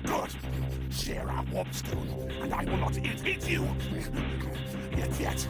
Good. Share our warp stone, and I will not eat you. Yet.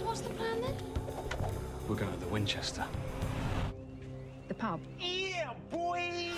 What's the plan then? We're going to the Winchester. The pub. Yeah, boy!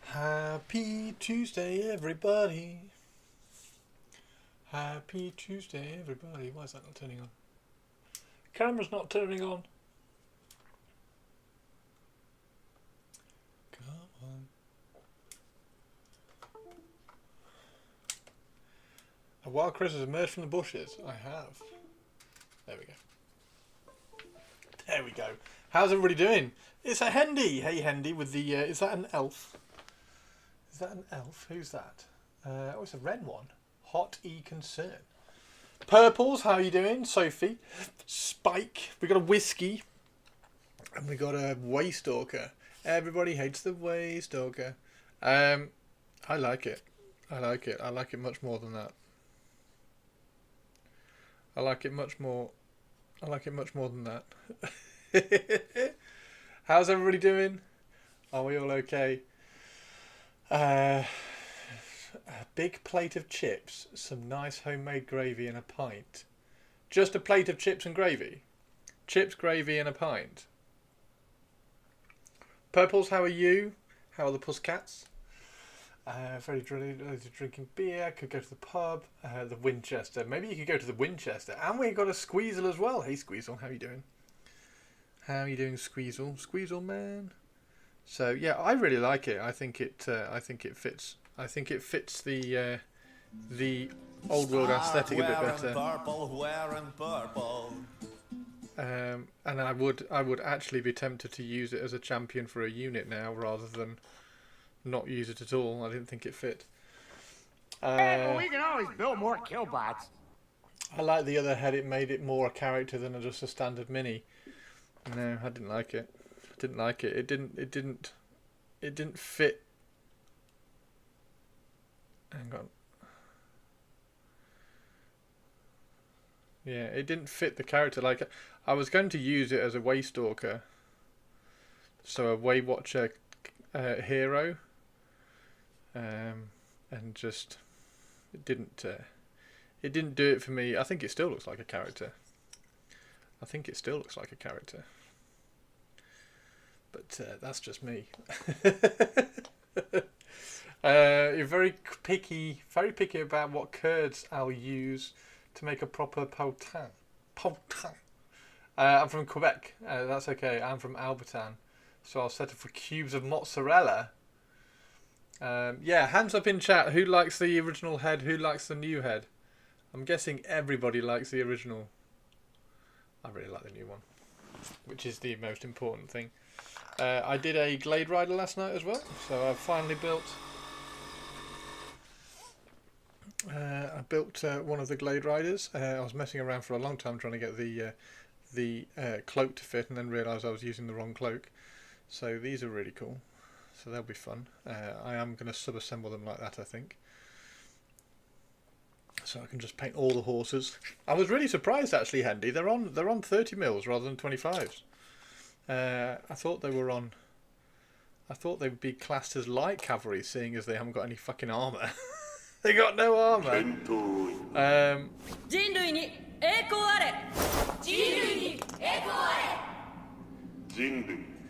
Happy Tuesday, everybody. Happy Tuesday, everybody. Why is that not turning on? Camera's not turning on. Come on. A wild Chris has emerged from the bushes. I have. There we go. There we go. How's everybody doing? It's a Hendy. Hey, Hendy, with the... is that an elf? Is that an elf? Who's that? Oh, it's a Ren one. Hot E Concern. Purples, how are you doing? Sophie. Spike. We got a Whiskey. And we got a Waystalker. Everybody hates the Waystalker. I like it. I like it. I like it much more than that. I like it much more. I like it much more than that. How's everybody doing? Are we all okay? a big plate of chips, some nice homemade gravy and a pint. Just a plate of chips and gravy? Chips, gravy and a pint. Purples, how are you? How are the pussycats? Very drinking beer. Could go to the pub. The Winchester. Maybe you could go to the Winchester. And we got a Squeezel as well. Hey Squeezel, how are you doing? How are you doing, Squeezel? Squeezel man. So yeah, I really like it. I think it fits. I think it fits the old world aesthetic a bit better. And I would actually be tempted to use it as a champion for a unit now rather than not use it at all. I didn't think it fit. We can always build more killbots. I like the other head. It made it more a character than just a standard mini. No, I didn't like it. It didn't fit. Hang on. Yeah, it didn't fit the character. Like, I was going to use it as a Waystalker, so a Waywatcher hero, and just it didn't do it for me. I think it still looks like a character. But that's just me. You're very picky about what curds I'll use to make a proper potin. I'm from Quebec. That's okay. I'm from Albertan, so I'll settle for cubes of mozzarella. Yeah, hands up in chat. Who likes the original head? Who likes the new head? I'm guessing everybody likes the original. I really like the new one, which is the most important thing. I did a Glade Rider last night as well, so I've finally built. I built one of the Glade Riders. I was messing around for a long time trying to get the cloak to fit, and then realised I was using the wrong cloak. So these are really cool. So they'll be fun. I am going to sub-assemble them like that, I think. So I can just paint all the horses. I was really surprised actually, Hendy. They're on 30 mils rather than 25s. I thought they were on. I thought they would be classed as light cavalry, seeing as they haven't got any fucking armor. They got no armor.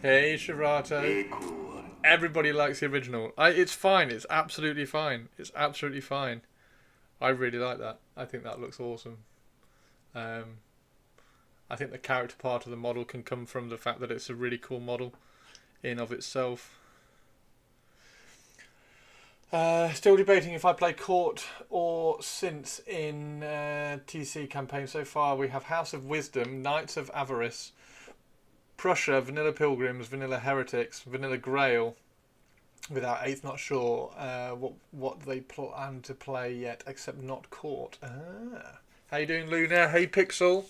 Hey Shirato. Everybody likes the original. It's fine. It's absolutely fine. It's absolutely fine. I really like that. I think that looks awesome. I think the character part of the model can come from the fact that it's a really cool model in of itself. Still debating if I play Court or Synth in TC campaign. So far we have House of Wisdom, Knights of Avarice, Prussia, Vanilla Pilgrims, Vanilla Heretics, Vanilla Grail. Without 8th, not sure what they plan to play yet, except not Court. How you doing, Luna? Hey, Pixel.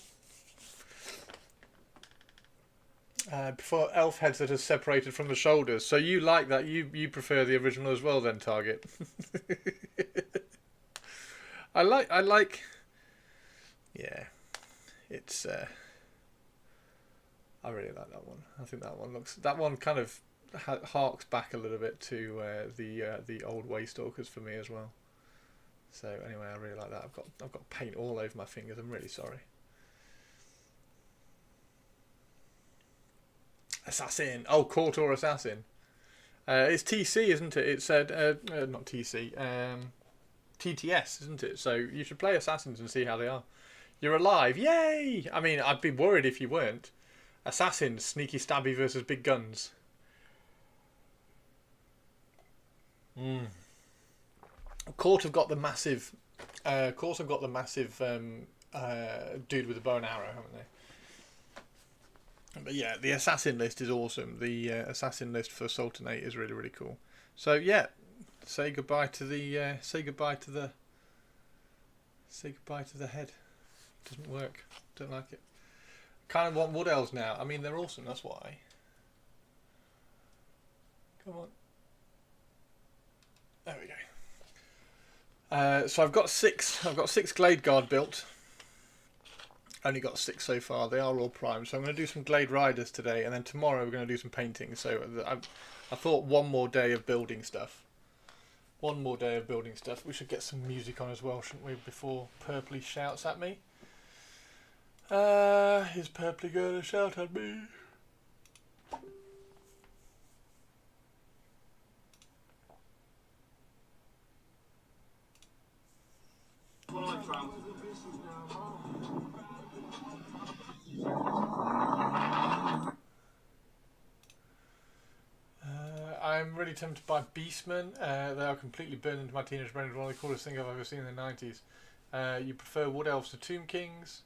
Before elf heads that are separated from the shoulders. So you like that? You prefer the original as well, then, Target? I like. Yeah, it's. I really like that one. I think that one kind of harks back a little bit to the old Waystalkers for me as well. So anyway, I really like that. I've got paint all over my fingers. I'm really sorry. Assassin. Oh, Court or Assassin. It's TC, isn't it? It said not TC. TTS, isn't it? So you should play Assassins and see how they are. You're alive. Yay! I mean, I'd be worried if you weren't. Assassins, sneaky stabby versus big guns. Court have got the massive. Court have got the massive dude with the bow and arrow, haven't they? But yeah, the assassin list is awesome. The assassin list for Sultanate is really, really cool. So yeah, say goodbye to the head. Doesn't work. Don't like it. Kind of want wood elves now. I mean, they're awesome. That's why. Come on. There we go. So I've got 6. I've got 6 Glade Guard built. Only got 6 so far. They are all primed. So I'm going to do some Glade Riders today, and then tomorrow we're going to do some painting. So I thought one more day of building stuff One more day of building stuff. We should get some music on as well, shouldn't we, before Purpley shouts at me? Is Purpley gonna shout at me? I'm really tempted by Beastmen. They are completely burned into my teenage brain. It's one of the coolest things I've ever seen in the 90s. You prefer Wood Elves to Tomb Kings.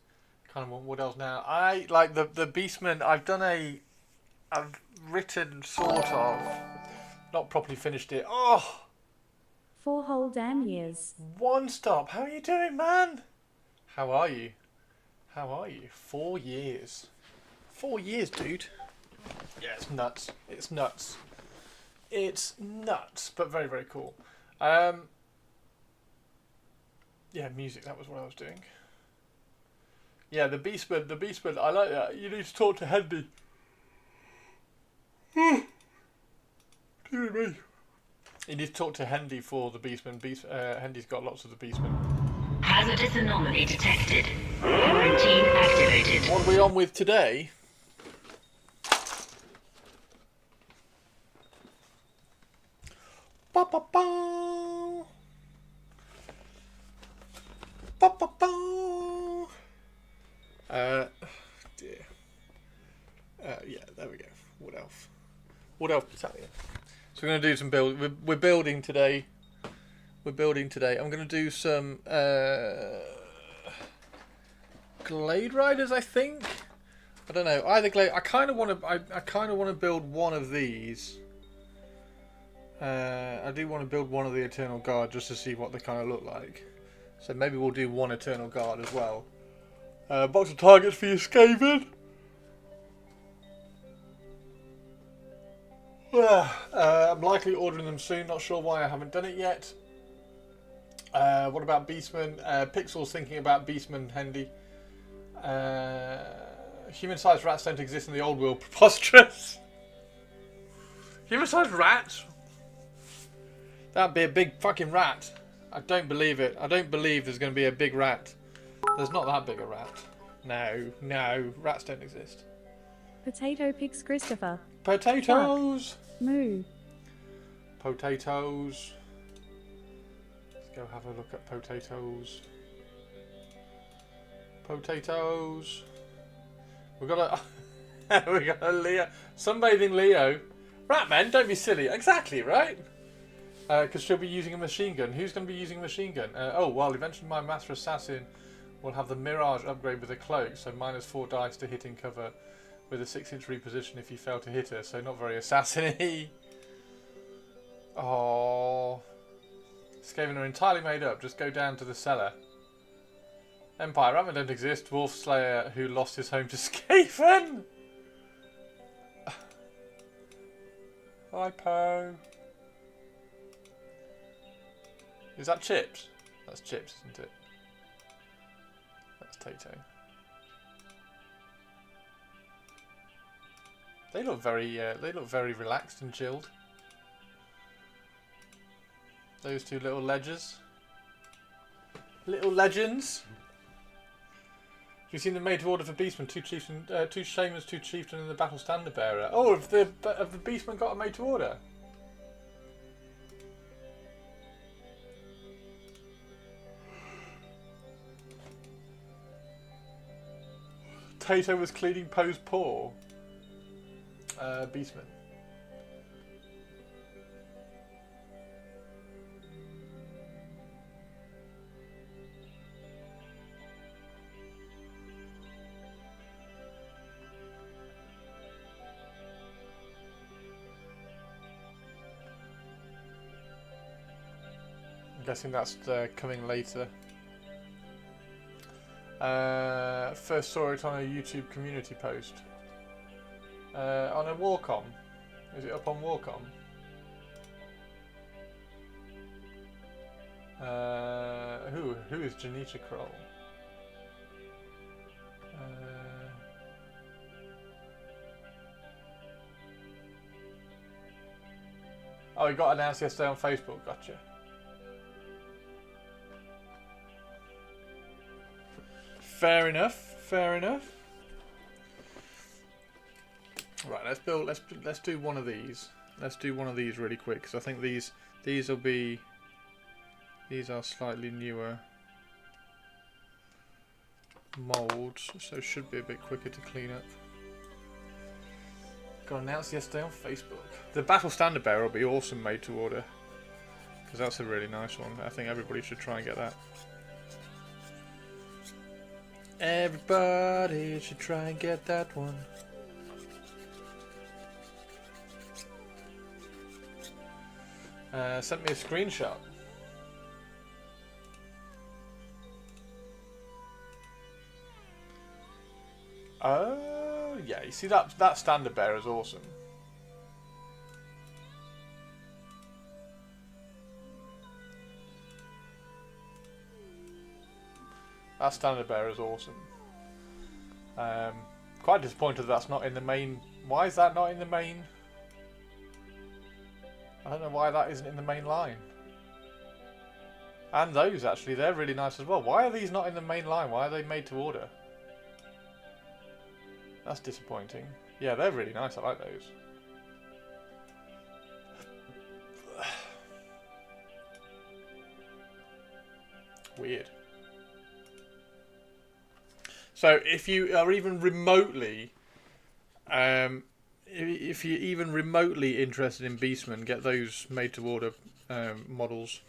Kind of want Wood Elves now. I like the Beastmen. I've written sort of, not properly finished it. Oh, 4 whole damn years. One Stop. How are you doing, man? How are you? How are you? 4 years. 4 years, dude. Yeah, it's nuts. It's nuts. It's nuts, but very, very cool. Yeah, music, that was what I was doing. Yeah, the Beastman, I like that. You need to talk to Hendy. Dear me. You need to talk to Hendy for the Beastman. Hendy's got lots of the Beastman. Hazardous anomaly detected. Quarantine activated. What are we on with today? Ba ba ba. Ba ba ba. Dear. Yeah, there we go. Wood Elf. Wood Elf Battalion. So we're going to do some build. We're building today. We're building today. I'm going to do some Glade Riders, I think. I don't know. Either Glade. I kind of want to. I kind of want to build one of these. I do want to build one of the Eternal Guard just to see what they kind of look like. So maybe we'll do one Eternal Guard as well. Box of targets for your Skaven. I'm likely ordering them soon. Not sure why I haven't done it yet. What about Beastman? Pixel's thinking about Beastman, Hendy. Human-sized rats don't exist in the old world. Preposterous. Human-sized rats? That'd be a big fucking rat. I don't believe it. I don't believe there's going to be a big rat. There's not that big a rat. No, no. Rats don't exist. Potato Pigs Christopher. Potatoes! Moo. Potatoes. Let's go have a look at potatoes. Potatoes. We got a Leo. Sunbathing Leo. Ratman, don't be silly. Exactly, right? Because she'll be using a machine gun. Who's going to be using a machine gun? Oh, well, eventually my Master Assassin will have the Mirage upgrade with a cloak, so -4 dice to hitting cover with a 6-inch reposition if you fail to hit her, so not very assassin-y. Oh. Skaven are entirely made up. Just go down to the cellar. Empire. Ratman don't exist. Dwarf Slayer who lost his home to Skaven. Hi, Poe. Is that Chips? That's Chips, isn't it? That's Tato. They look very relaxed and chilled. Those two little ledgers. Little legends. Have you seen the made to order for Beastmen? 2 chieftain, 2 shamans, 2 chieftain, and the battle standard bearer. Oh, have the Beastmen got a made to order? Tato was cleaning Poe's paw. Beastman. I'm guessing that's coming later. First saw it on a YouTube community post. On a Warcom. Is it up on Warcom? Who is Janita Kroll? Oh, it got announced yesterday on Facebook. Gotcha. Fair enough. Fair enough. Right, let's build. Let's do one of these. Let's do one of these really quick because I think these will be. These are slightly newer molds, so it should be a bit quicker to clean up. Got announced yesterday on Facebook. The Battle Standard Bearer will be awesome made to order because that's a really nice one. I think everybody should try and get that. Everybody should try and get that one. Sent me a screenshot. Oh, yeah, you see that Standard Bearer is awesome. That Standard Bearer is awesome. Quite disappointed that's not in the main. Why is that not in the main? I don't know why that isn't in the main line. And those, actually, they're really nice as well. Why are these not in the main line? Why are they made to order? That's disappointing. Yeah, they're really nice. I like those. Weird. So, if you are even remotely... if you're even remotely interested in Beastmen, get those made-to-order models.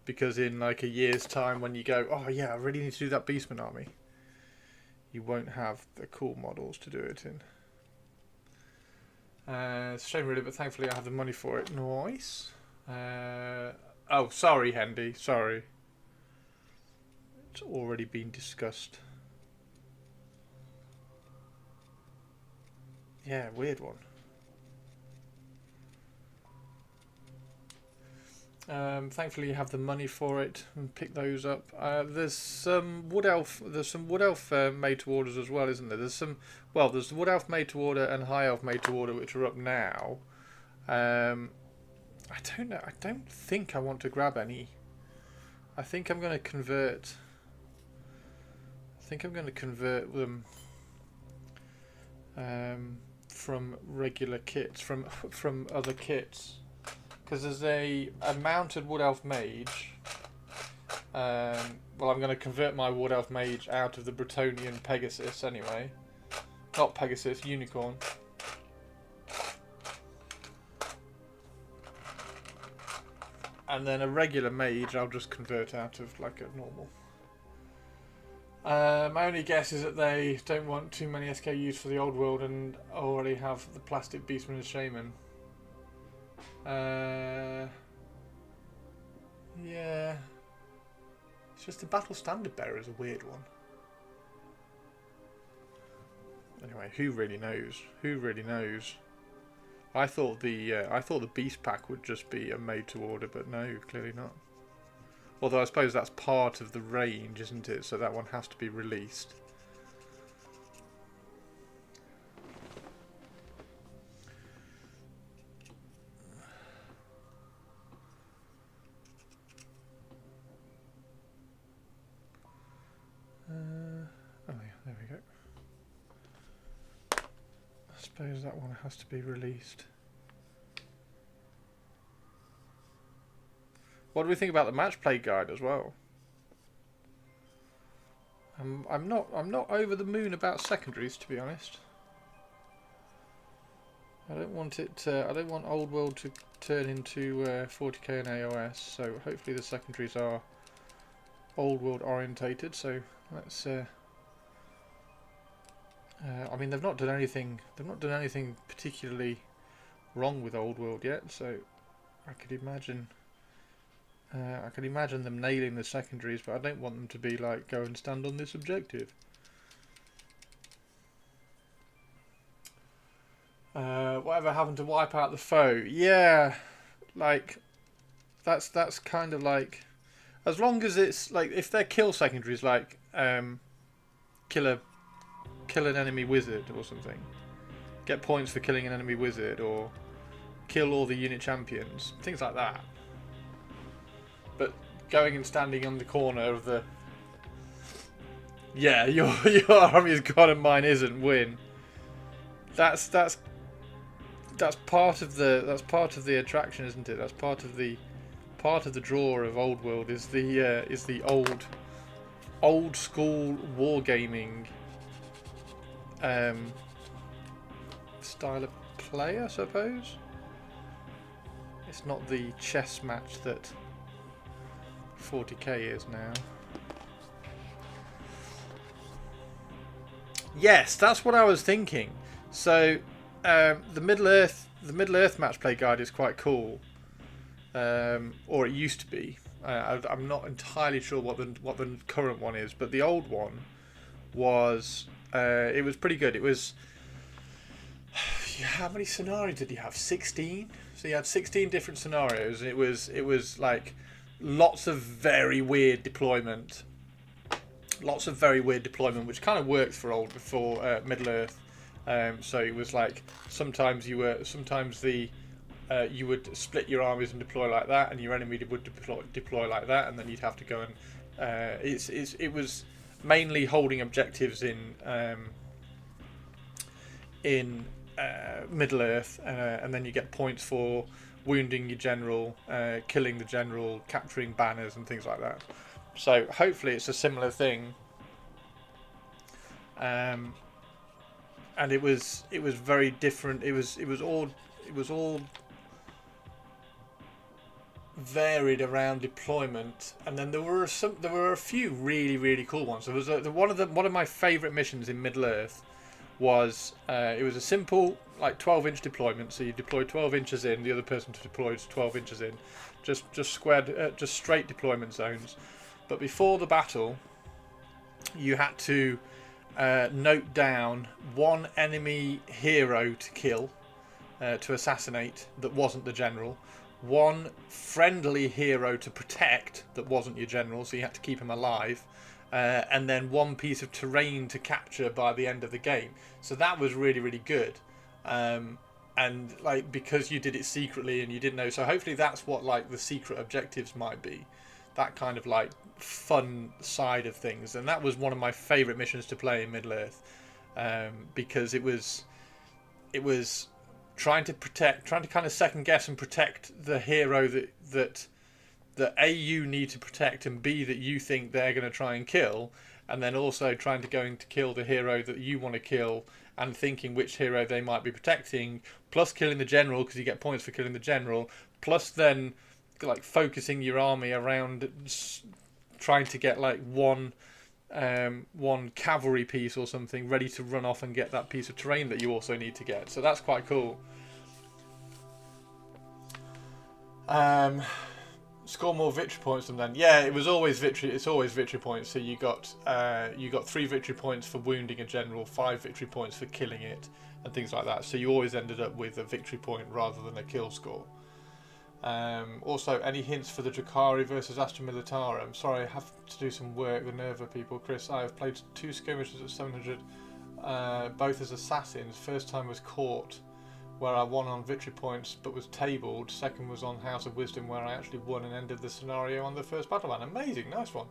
Because in like a year's time, when you go, oh yeah, I really need to do that Beastman army, you won't have the cool models to do it in. It's a shame really, but thankfully I have the money for it. Nice. Oh, sorry, Hendy. Sorry. It's already been discussed. Yeah, weird one. Thankfully, you have the money for it and pick those up. There's some wood elf. There's some wood elf made to orders as well, isn't there? There's some. Well, there's wood elf made to order and high elf made to order, which are up now. I don't know. I don't think I want to grab any. I think I'm going to convert. I think I'm going to convert them. From regular kits, from other kits, because there's a mounted wood elf mage. Well, I'm going to convert my wood elf mage out of the Bretonian Pegasus anyway. Not Pegasus, Unicorn. And then a regular mage I'll just convert out of like a normal. My only guess is that they don't want too many SKUs for the old world and already have the plastic Beastman and Shaman. Yeah. It's just the Battle Standard Bearer is a weird one. Anyway, who really knows? Who really knows? I thought the Beast Pack would just be a made to order, but no, clearly not. Although I suppose that's part of the range, isn't it? So that one has to be released. Oh yeah, there we go. I suppose that one has to be released. What do we think about the match play guide as well? I'm not over the moon about secondaries, to be honest. I don't want it. I don't want Old World to turn into 40k and AOS. So hopefully the secondaries are Old World orientated. So let's. I mean, they've not done anything. They've not done anything particularly wrong with Old World yet. So I could imagine. I can imagine them nailing the secondaries, but I don't want them to be like, go and stand on this objective. Whatever happened to wipe out the foe? Yeah, like that's kind of like, as long as it's like, if they're kill secondaries, like kill an enemy wizard or something, get points for killing an enemy wizard, or kill all the unit champions, things like that. But going and standing on the corner of the. Yeah, your army is gone and mine isn't. Win. That's part of the attraction, isn't it? That's part of the draw of Old World is the old school wargaming style of play, I suppose. It's not the chess match that 40k is now. Yes, that's what I was thinking. So the Middle Earth match play guide is quite cool, or it used to be. I'm not entirely sure what the current one is, but the old one was it was pretty good. It was how many scenarios did you have? 16. So you had 16 different scenarios, and it was like lots of very weird deployment. Lots of very weird deployment, which kind of worked for Middle Earth. So it was like sometimes you would split your armies and deploy like that, and your enemy would deploy like that, and then you'd have to go and it was mainly holding objectives in Middle Earth, and then you get points for wounding your general, killing the general, capturing banners and things like that. So hopefully it's a similar thing. And it was very different. It was all varied around deployment, and then there were a few really cool ones. There was one of my favourite missions in Middle Earth was it was a simple like 12-inch deployment. So you deploy 12 inches in, the other person deploys 12 inches in, just straight deployment zones. But before the battle, you had to note down one enemy hero to kill, to assassinate that wasn't the general, one friendly hero to protect that wasn't your general, so you had to keep him alive, and then one piece of terrain to capture by the end of the game. So that was really good, and like because you did it secretly and you didn't know. So hopefully that's what like the secret objectives might be. That kind of like fun side of things, and that was one of my favourite missions to play in Middle Earth, because it was trying to kind of second guess and protect the hero that A, you need to protect, and B, that you think they're going to try and kill, and then also trying to kill the hero that you want to kill, and thinking which hero they might be protecting, plus killing the general because you get points for killing the general, plus then like focusing your army around trying to get like one cavalry piece or something ready to run off and get that piece of terrain that you also need to get. So that's quite cool. Score more victory points than then. Yeah, it was always victory. It's always victory points. So you got 3 victory points for wounding a general, 5 victory points for killing it, and things like that. So you always ended up with a victory point rather than a kill score. Also, any hints for the Drukhari versus Astra Militarum? Sorry, I have to do some work. The Nerva people, Chris. I have played 2 skirmishes at 700, both as assassins. First time was Court, where I won on victory points but was tabled. Second was on House of Wisdom, where I actually won and ended the scenario on the first battle plan. Amazing, nice one.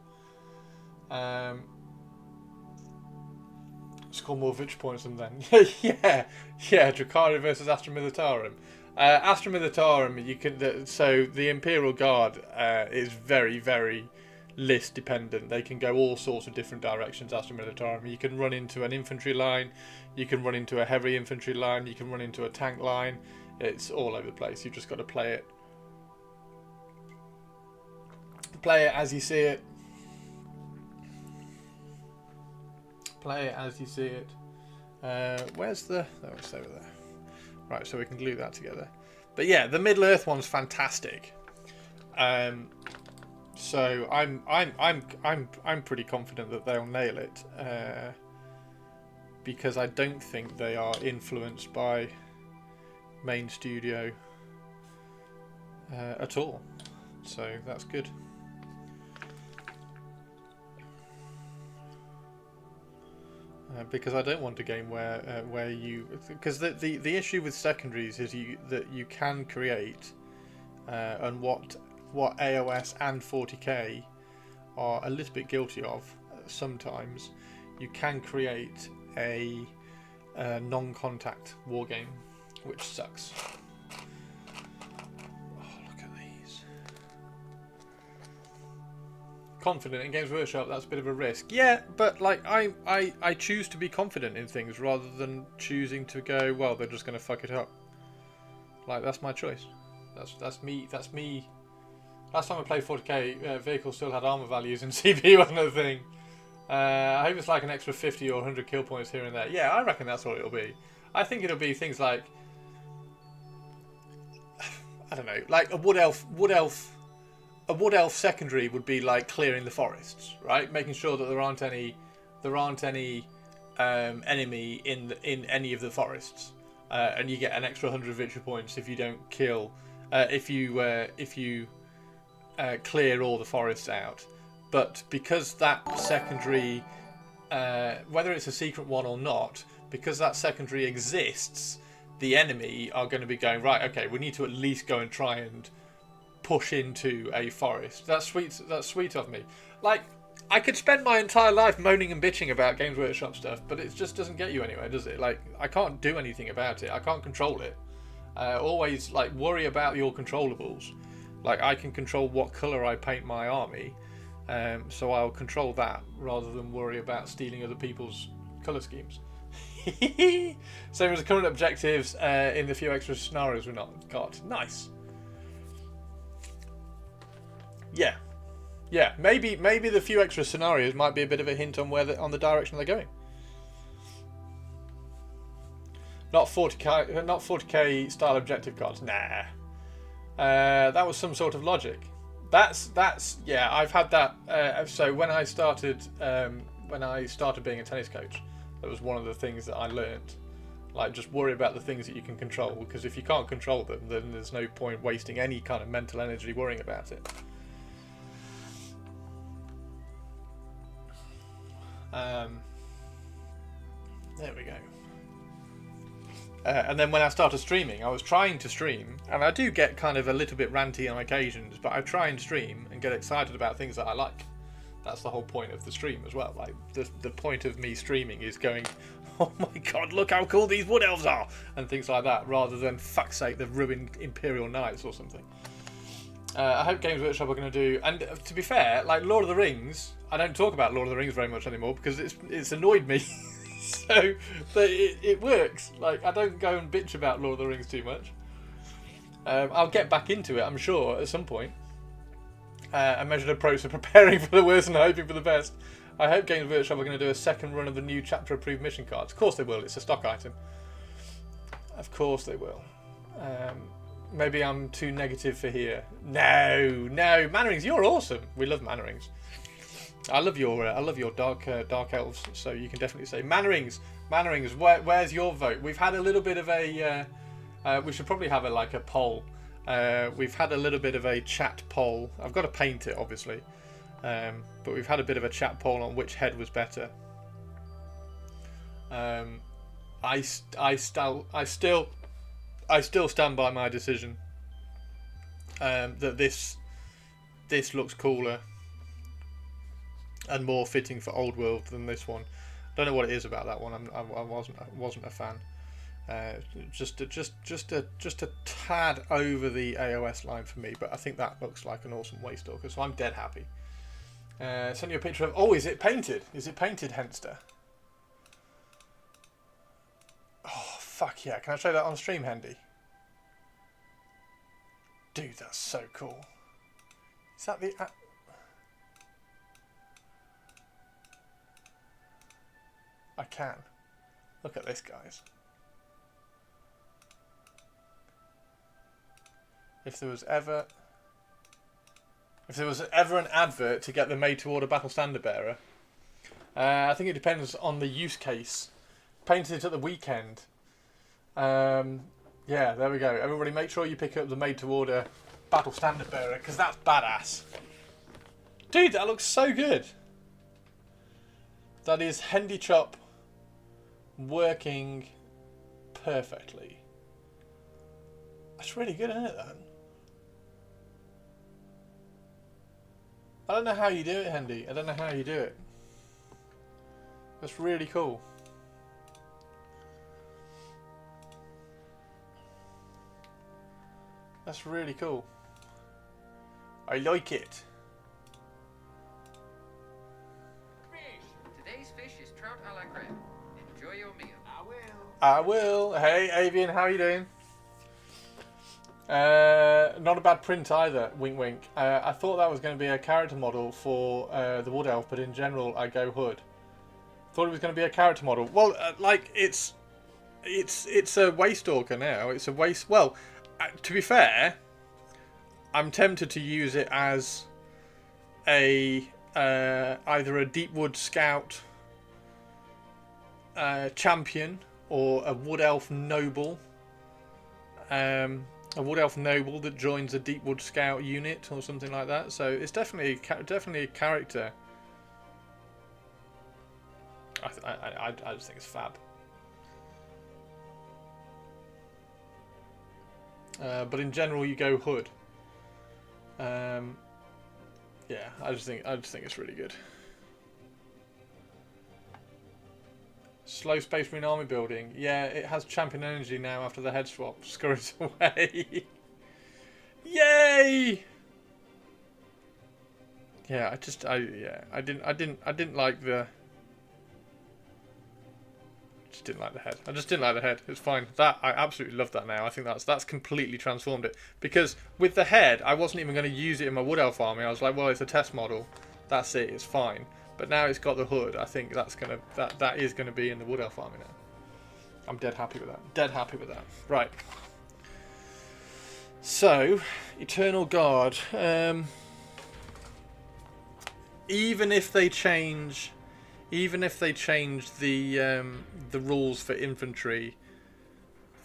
Score more victory points than then. yeah, Drukhari versus Astra Militarum. Astra Militarum, you can so the Imperial Guard is very list dependent. They can go all sorts of different directions. Astra Militarum, you can run into an infantry line, you can run into a heavy infantry line, you can run into a tank line. It's all over the place. You've just got to play it as you see it. Play it as you see it. Where's the? Oh, it's over there. Right, so we can glue that together. But yeah, the Middle Earth one's fantastic. So I'm pretty confident that they'll nail it, because I don't think they are influenced by main studio at all. So that's good. Because I don't want a game where you, because the issue with secondaries is that you can create, and what what AOS and 40k are a little bit guilty of sometimes. You can create a non-contact wargame, which sucks. Oh, look at these. Confident in Games Workshop, that's a bit of a risk. Yeah, but like I choose to be confident in things rather than choosing to go, well, they're just going to fuck it up. Like, that's my choice. That's me. Last time I played 40k, vehicles still had armor values and CPU wasn't a thing. I hope it's like an extra 50 or 100 kill points here and there. Yeah, I reckon that's what it'll be. I think it'll be things like, I don't know, like a wood elf secondary would be like clearing the forests, right? Making sure that there aren't any enemy in any of the forests, and you get an extra 100 victory points if you don't kill, if you clear all the forests out. But because that secondary, whether it's a secret one or not, because that secondary exists, the enemy are going to be going, right, okay, we need to at least go and try and push into a forest. That's sweet of me. Like, I could spend my entire life moaning and bitching about Games Workshop stuff, but it just doesn't get you anywhere, does it? Like, I can't do anything about it. I can't control it. Always, like, worry about your controllables. Like, I can control what colour I paint my army, so I'll control that rather than worry about stealing other people's colour schemes. Same as the current objectives in the few extra scenarios we're not got. Nice. Yeah. Maybe the few extra scenarios might be a bit of a hint on on the direction they're going. Not 40k style objective cards. Nah. That was some sort of logic. That's yeah. I've had that. So when I started being a tennis coach, that was one of the things that I learned. Like, just worry about the things that you can control, because if you can't control them, then there's no point wasting any kind of mental energy worrying about it. There we go. And then when I started streaming, I was trying to stream, and I do get kind of a little bit ranty on occasions, but I try and stream and get excited about things that I like. That's the whole point of the stream as well. Like, the point of me streaming is going, oh my god, look how cool these wood elves are, and things like that, rather than, fuck's sake, they've ruined Imperial Knights or something. I hope Games Workshop are going to do, and to be fair, like Lord of the Rings, I don't talk about Lord of the Rings very much anymore because it's annoyed me. So, but it works. Like, I don't go and bitch about Lord of the Rings too much. I'll get back into it, I'm sure, at some point. A measured approach to preparing for the worst and hoping for the best. I hope Games Workshop are going to do a second run of the new chapter approved mission cards. Of course they will. It's a stock item. Of course they will. Maybe I'm too negative for here. No, Mannerings, you're awesome. We love Mannerings. I love your dark elves. So you can definitely say Mannerings. Where's your vote? We've had a little bit of a. We should probably have a poll. We've had a little bit of a chat poll. I've got to paint it, obviously, but we've had a bit of a chat poll on which head was better. I still stand by my decision that this looks cooler and more fitting for Old World than this one. Don't know what it is about that one. I wasn't a fan. Just a tad over the AOS line for me, but I think that looks like an awesome Waystalker, so I'm dead happy. Send you a picture of. Oh, is it painted? Is it painted, Henster? Oh, fuck yeah! Can I show that on stream, Hendy? Dude, that's so cool. Is that the? I can. Look at this, guys. If there was ever an advert to get the made-to-order Battle Standard Bearer, I think it depends on the use case. Painted it at the weekend. Yeah, there we go. Everybody, make sure you pick up the made-to-order Battle Standard Bearer, because that's badass. Dude, that looks so good. That is Hendy Chop working perfectly. That's really good, isn't it, then? I don't know how you do it, Hendy. I don't know how you do it. That's really cool. That's really cool. I like it. Today's fish is trout a la creme. Enjoy your meal. I will. Hey, Avian, how are you doing? Not a bad print either. Wink, wink. I thought that was going to be a character model for the Wood Elf, but in general, I go Hood. Thought it was going to be a character model. Well, like it's a Waste Stalker now. It's a waste. Well, to be fair, I'm tempted to use it as a either a Deepwood Scout champion or a Wood Elf noble. A Wood Elf noble that joins a Deepwood Scout unit or something like that. So it's definitely a character. I just think it's fab. But in general, you go Hood. Yeah, I just think it's really good. Slow Space Marine army building. Yeah, it has champion energy now after the head swap scurries away. Yay! Yeah, I didn't like the. Just didn't like the head. I just didn't like the head. It's fine. That I absolutely love that now. I think that's completely transformed it. Because with the head, I wasn't even going to use it in my Wood Elf army. I was like, well, it's a test model. That's it. It's fine. But now it's got the hood. I think that is gonna be in the Wood Elf army now. I'm dead happy with that. Dead happy with that. Right. So, Eternal Guard. Even if they change the rules for infantry,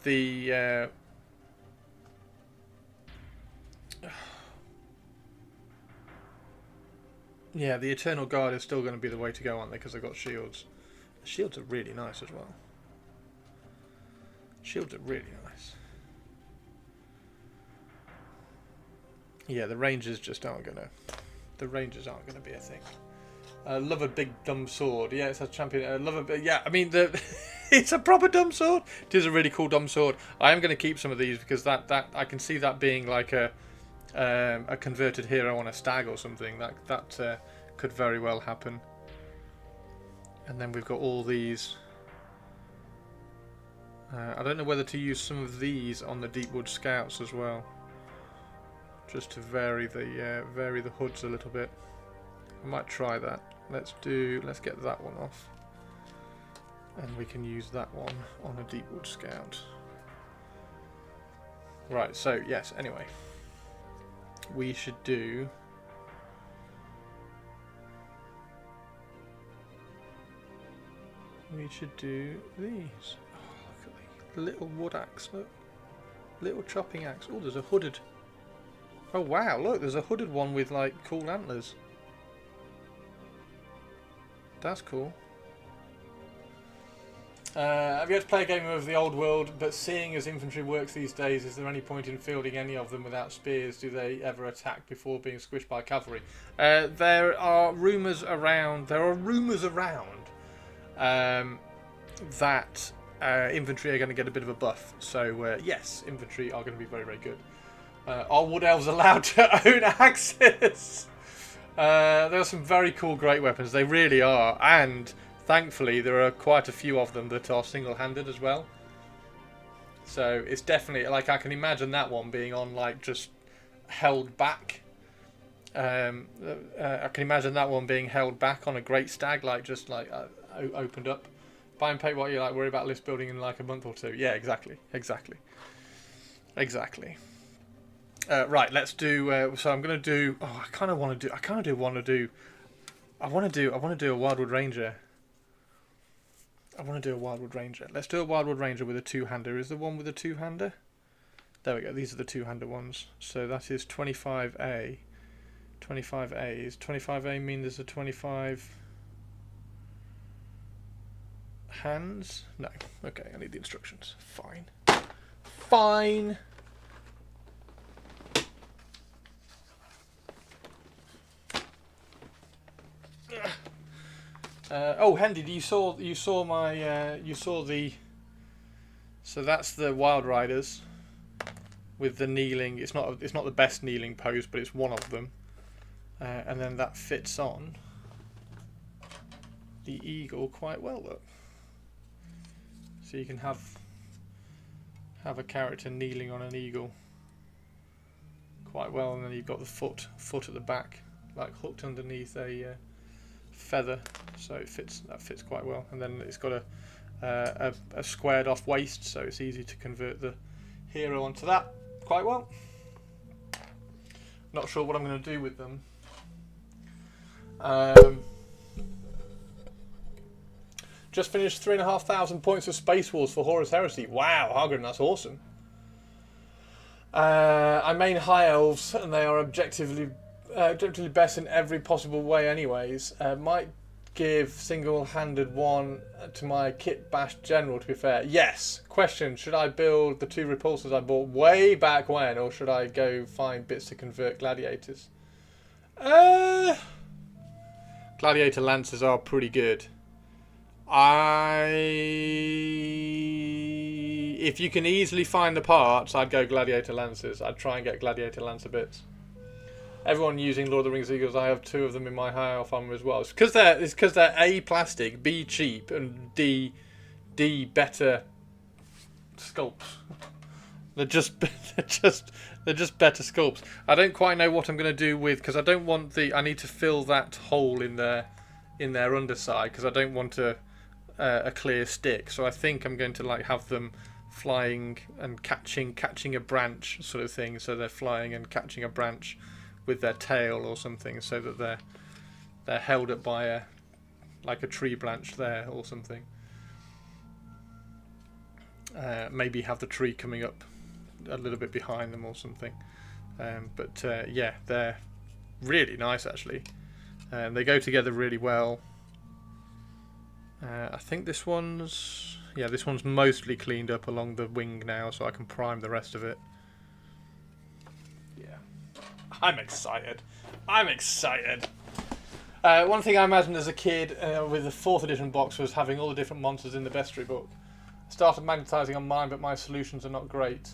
the yeah, the Eternal Guard is still going to be the way to go, aren't they? Because they've got shields. The shields are really nice as well. Shields are really nice. Yeah, the Rangers just aren't gonna. The Rangers aren't gonna be a thing. Love a big dumb sword. Yeah, it's a champion. Love a. Yeah, I mean it's a proper dumb sword. It is a really cool dumb sword. I am going to keep some of these because that I can see that being like a converted hero on a stag or something. That could very well happen. And then we've got all these. I don't know whether to use some of these on the Deepwood Scouts as well, just to vary the hoods a little bit. I might try that. Let's get that one off, and we can use that one on a Deepwood Scout. Right. So yes. Anyway, we should do. We should do these. Oh, look at the little wood axe. Look, little chopping axe. Oh, there's a hooded. Oh wow! Look, there's a hooded one with like cool antlers. That's cool. I've yet to play a game of the old world, but seeing as infantry works these days, is there any point in fielding any of them without spears? Do they ever attack before being squished by cavalry? There are rumours around. That infantry are going to get a bit of a buff. So yes, infantry are going to be very, very good. Are Wood Elves allowed to own axes? There are some very cool great weapons. They really are. And thankfully there are quite a few of them that are single-handed as well. So it's definitely, like, I can imagine that one being on, like, just held back. I can imagine that one being held back on a great stag, like, just, like, opened up. Buy and pay what you like, worry about list building in, like, a month or two. Yeah, exactly. Right, let's do. So I'm gonna do. Oh, I want to do a Wildwood Ranger. Let's do a Wildwood Ranger with a two-hander. Is the one with a two-hander? There we go. These are the two-hander ones. So that is 25A. 25A. Is 25A mean there's a 25 hands? No. Okay, I need the instructions. Fine. Oh, Hendy, you saw my you saw the. So that's the Wild Riders with the kneeling. It's not the best kneeling pose, but it's one of them. And then that fits on the eagle quite well, look. So you can have a character kneeling on an eagle quite well, and then you've got the foot at the back, like hooked underneath a feather, so that fits quite well. And then it's got a squared off waist, so it's easy to convert the hero onto that quite well. Not sure what I'm going to do with them. Just finished 3,500 points of Space Wars for Horus Heresy. Wow, Hargrim, that's awesome. I main High Elves, and they are objectively best in every possible way anyways. Might give single-handed one to my Kit Bash General, to be fair. Yes. Question, should I build the 2 repulsors I bought way back when, or should I go find bits to convert gladiators? Gladiator Lancers are pretty good. If you can easily find the parts, I'd go Gladiator Lancers. I'd try and get Gladiator Lancer bits. Everyone using Lord of the Rings Eagles, I have 2 of them in my High Elf armor as well. It's because they're A, plastic, B, cheap, and D, better sculpts. They're just better sculpts. I don't quite know what I'm going to do with, because I don't want I need to fill that hole in their underside, because I don't want a clear stick. So I think I'm going to like have them flying and catching a branch sort of thing. So they're flying and catching a branch with their tail or something, so that they're held up by a tree branch there or something. Maybe have the tree coming up a little bit behind them or something. But yeah, they're really nice actually. They go together really well. I think this one's mostly cleaned up along the wing now, so I can prime the rest of it. Yeah, I'm excited. One thing I imagined as a kid with the 4th edition box was having all the different monsters in the bestiary book. I started magnetising on mine, but my solutions are not great.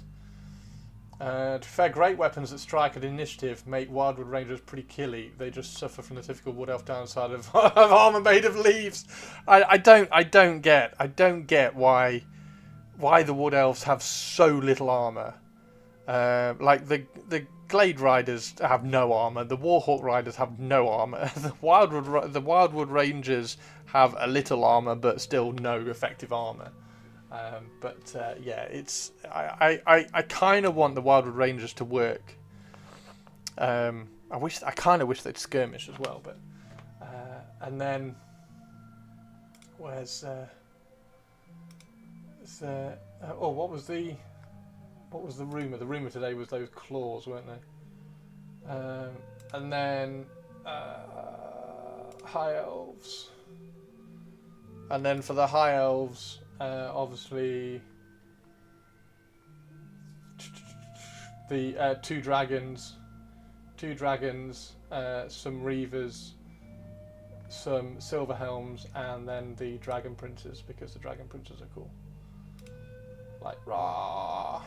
To be fair, great weapons that strike at initiative make Wildwood Rangers pretty killy. They just suffer from the typical Wood Elf downside of armor made of leaves. I don't get why the Wood Elves have so little armor. Like the Glade Riders have no armor. The Warhawk Riders have no armor. The Wildwood Rangers have a little armor, but still no effective armor. Yeah, I kind of want the Wildwood Rangers to work. I kind of wish they'd skirmish as well, but and then where's what was the rumor? The rumor today was those claws, weren't they? And then High Elves, and then for the High Elves. Obviously, the 2 dragons, some Reavers, some Silver Helms, and then the Dragon Princes, because the Dragon Princes are cool. Like, rah!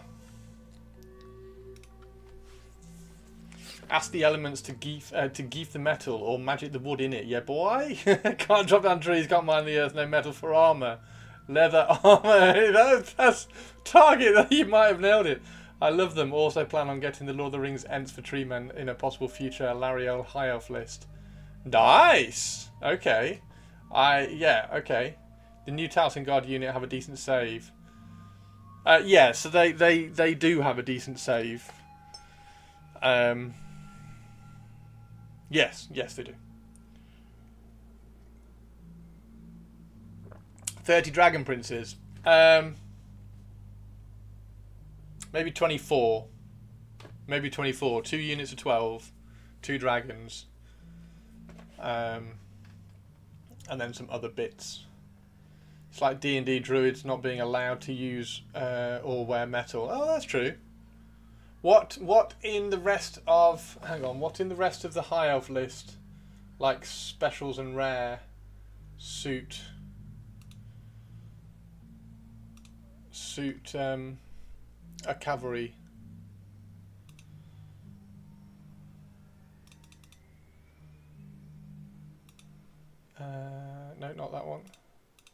Ask the elements to geef the metal or magic the wood in it. Yeah, boy! Can't drop down trees, can't mine the earth, no metal for armour. Leather armor. That's target. You might have nailed it. I love them. Also plan on getting the Lord of the Rings Ents for Treemen in a possible future Lariel High Elf list. Nice. Okay. Okay. The new Taliesin Guard unit have a decent save. Yeah. So they do have a decent save. Yes they do. 30 Dragon Princes. Maybe 24. Maybe 24. 2 units of 12. 2 dragons. And then some other bits. It's like D&D druids not being allowed to use or wear metal. Oh, that's true. What in the rest of... Hang on. What in the rest of the High Elf list? Like specials and rare... suit a cavalry. No, not that one.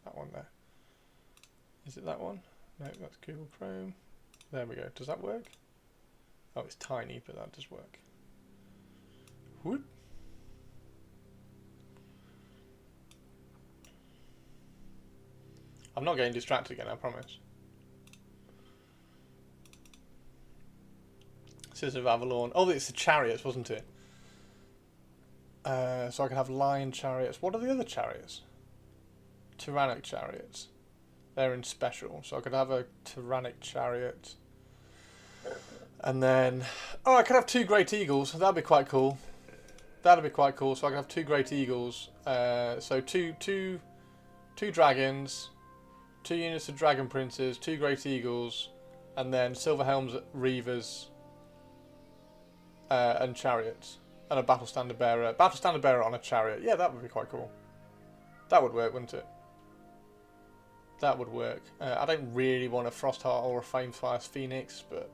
That one there. Is it that one? No, that's Google Chrome. There we go. Does that work? Oh, it's tiny, but that does work. Whoop. I'm not getting distracted again, I promise. Scissors of Avalon. Oh, it's the chariots, wasn't it? So I can have lion chariots. What are the other chariots? Tyrannic chariots. They're in special. So I could have a tyrannic chariot. And then... Oh, I could have 2 great eagles. That'd be quite cool. That'd be quite cool. So I could have 2 great eagles. So two dragons. 2 units of dragon princes. 2 great eagles. And then silver helms, reavers. And chariots. And a battle standard bearer. Battle standard bearer on a chariot. Yeah, that would be quite cool. That would work, wouldn't it? That would work. I don't really want a Frostheart or a Flamefire Phoenix, but...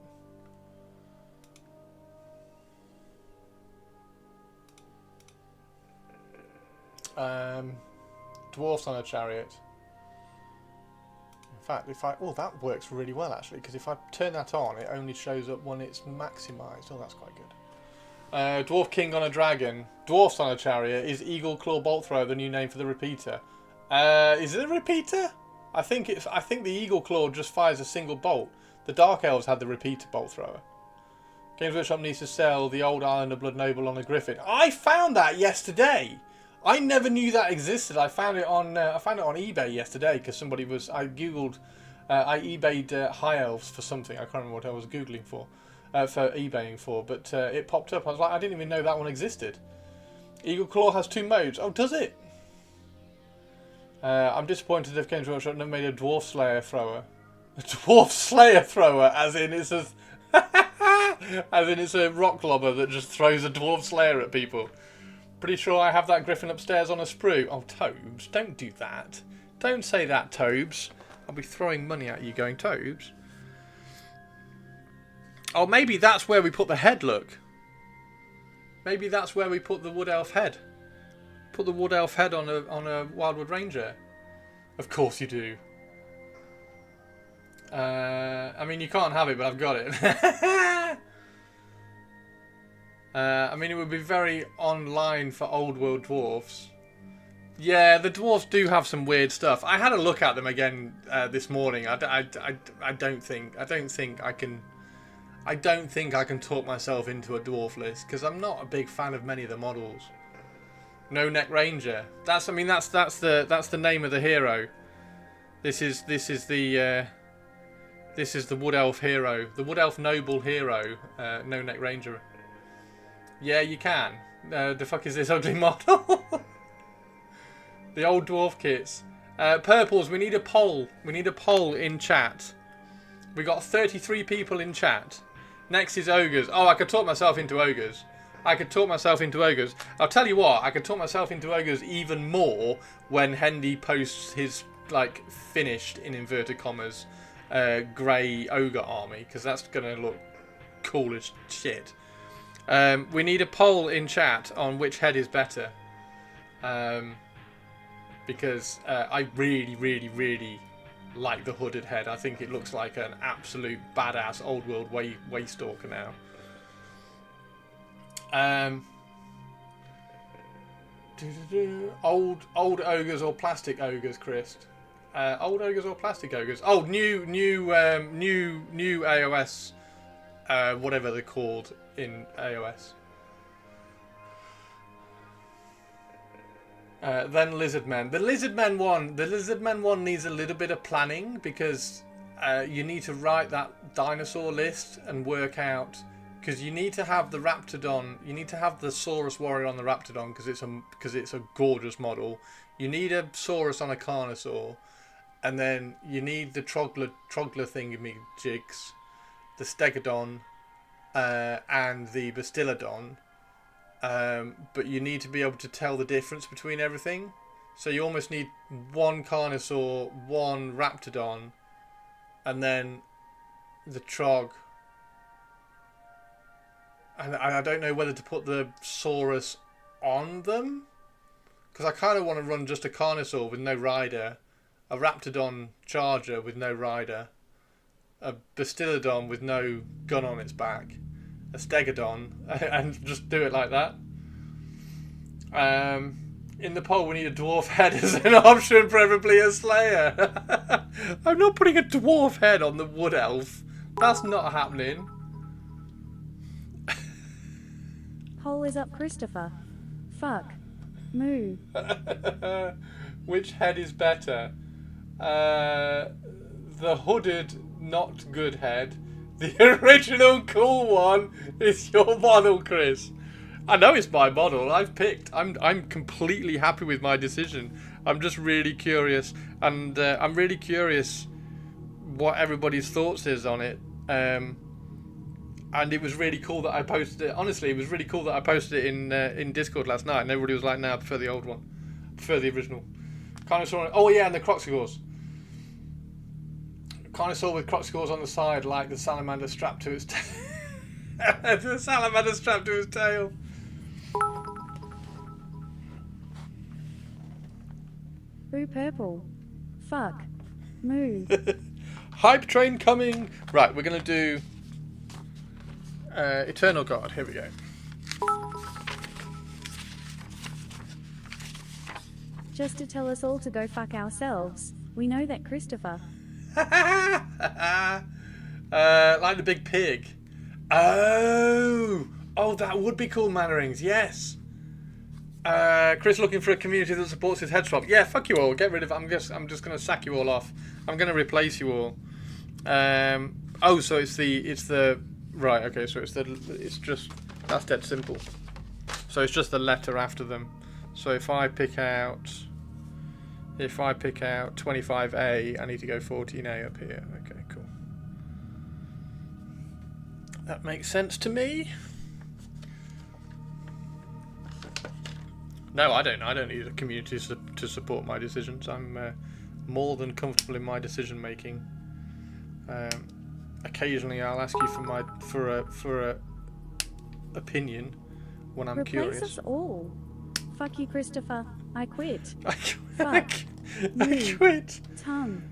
dwarfs on a chariot. In fact, if I... Oh, that works really well, actually, because if I turn that on, it only shows up when it's maximised. Oh, that's quite good. Dwarf King on a dragon. Dwarfs on a chariot. Is Eagle Claw Bolt Thrower the new name for the repeater? Is it a repeater? I think the Eagle Claw just fires a single bolt. The Dark Elves had the repeater Bolt Thrower. Games Workshop needs to sell the old Islander Blood Noble on a Griffin. I found that yesterday. I never knew that existed. I found it on eBay yesterday because somebody was. I eBayed High Elves for something. I can't remember what I was googling for eBaying for, but it popped up. I was like, I didn't even know that one existed. Eagle Claw has 2 modes. Oh, does it? I'm disappointed if Games Workshop never made a Dwarf Slayer thrower. A Dwarf Slayer thrower, as in it's a rock lobber that just throws a Dwarf Slayer at people. Pretty sure I have that Griffin upstairs on a sprue. Oh, Tobes, don't do that. Don't say that, Tobes. I'll be throwing money at you going, Tobes. Oh, maybe that's where we put the head, look. Maybe that's where we put the Wood Elf head. Put the Wood Elf head on a Wildwood Ranger. Of course you do. I mean, you can't have it, but I've got it. I mean, it would be very online for old world dwarfs. Yeah, the dwarfs do have some weird stuff. I had a look at them again this morning. I don't think I can talk myself into a dwarf list because I'm not a big fan of many of the models. No Neck Ranger. That's the name of the hero. This is the Wood Elf hero, the Wood Elf noble hero. No Neck Ranger. Yeah, you can. The fuck is this ugly model? The old dwarf kits. Purples, we need a poll. We need a poll in chat. We got 33 people in chat. Next is ogres. Oh, I could talk myself into ogres. I'll tell you what, I could talk myself into ogres even more when Hendy posts his, like, finished, in inverted commas, grey ogre army, because that's going to look cool as shit. We need a poll in chat on which head is better. Because I really, really, really like the hooded head. I think it looks like an absolute badass old world Waystalker now. Old ogres or plastic ogres, Chris? Old ogres or plastic ogres? Oh, new AOS, whatever they're called in AOS. Then Lizardmen. The Lizardmen one needs a little bit of planning because you need to write that dinosaur list and work out, because you need to have the Raptidon, you need to have the Saurus Warrior on the Raptidon because it's a gorgeous model. You need a Saurus on a Carnosaur, and then you need the Trogler thingamajigs, the Stegodon, and the Bastiladon. But you need to be able to tell the difference between everything. So you almost need one Carnosaur, one Raptidon, and then the Trog. And I don't know whether to put the Saurus on them, because I kind of want to run just a Carnosaur with no rider, a Raptidon Charger with no rider, a Bastiladon with no gun on its back, a Stegodon, and just do it like that. In the poll, we need a dwarf head as an option, preferably a Slayer. I'm not putting a dwarf head on the Wood Elf. That's not happening. Hole is up, Christopher. Fuck. Moo. Which head is better? The hooded, not good head. The original cool one is your model, Chris. I know it's my model. I've picked. I'm completely happy with my decision. I'm just really curious, and I'm really curious what everybody's thoughts is on it. And it was really cool that I posted it. Honestly, it was really cool that I posted it in Discord last night, and everybody was like, "No, I prefer the old one. I prefer the original." Carnosaur. Oh yeah, and the Croxigors. Carnosaur with Croxigors on the side, like the salamander strapped to its tail. The salamander strapped to his tail. Boo purple. Fuck. Moo. Hype train coming. Right, we're gonna do Eternal Guard. Here we go. Just to tell us all to go fuck ourselves. We know that, Christopher. Like the big pig. Oh, that would be cool, Mannerings. Yes. Chris looking for a community that supports his head swap. Yeah, fuck you all. Get rid of it. I'm just gonna sack you all off. I'm gonna replace you all. So it's the right. Okay, so it's just that's dead simple. So it's just the letter after them. So if I pick out 25A, I need to go 14A up here. Okay, cool. That makes sense to me. No, I don't. I don't need a community to support my decisions. I'm more than comfortable in my decision making. Occasionally, I'll ask you for a opinion when I'm curious. Replace us all. Fuck you, Christopher. I quit. I Fuck. quit. Tongue.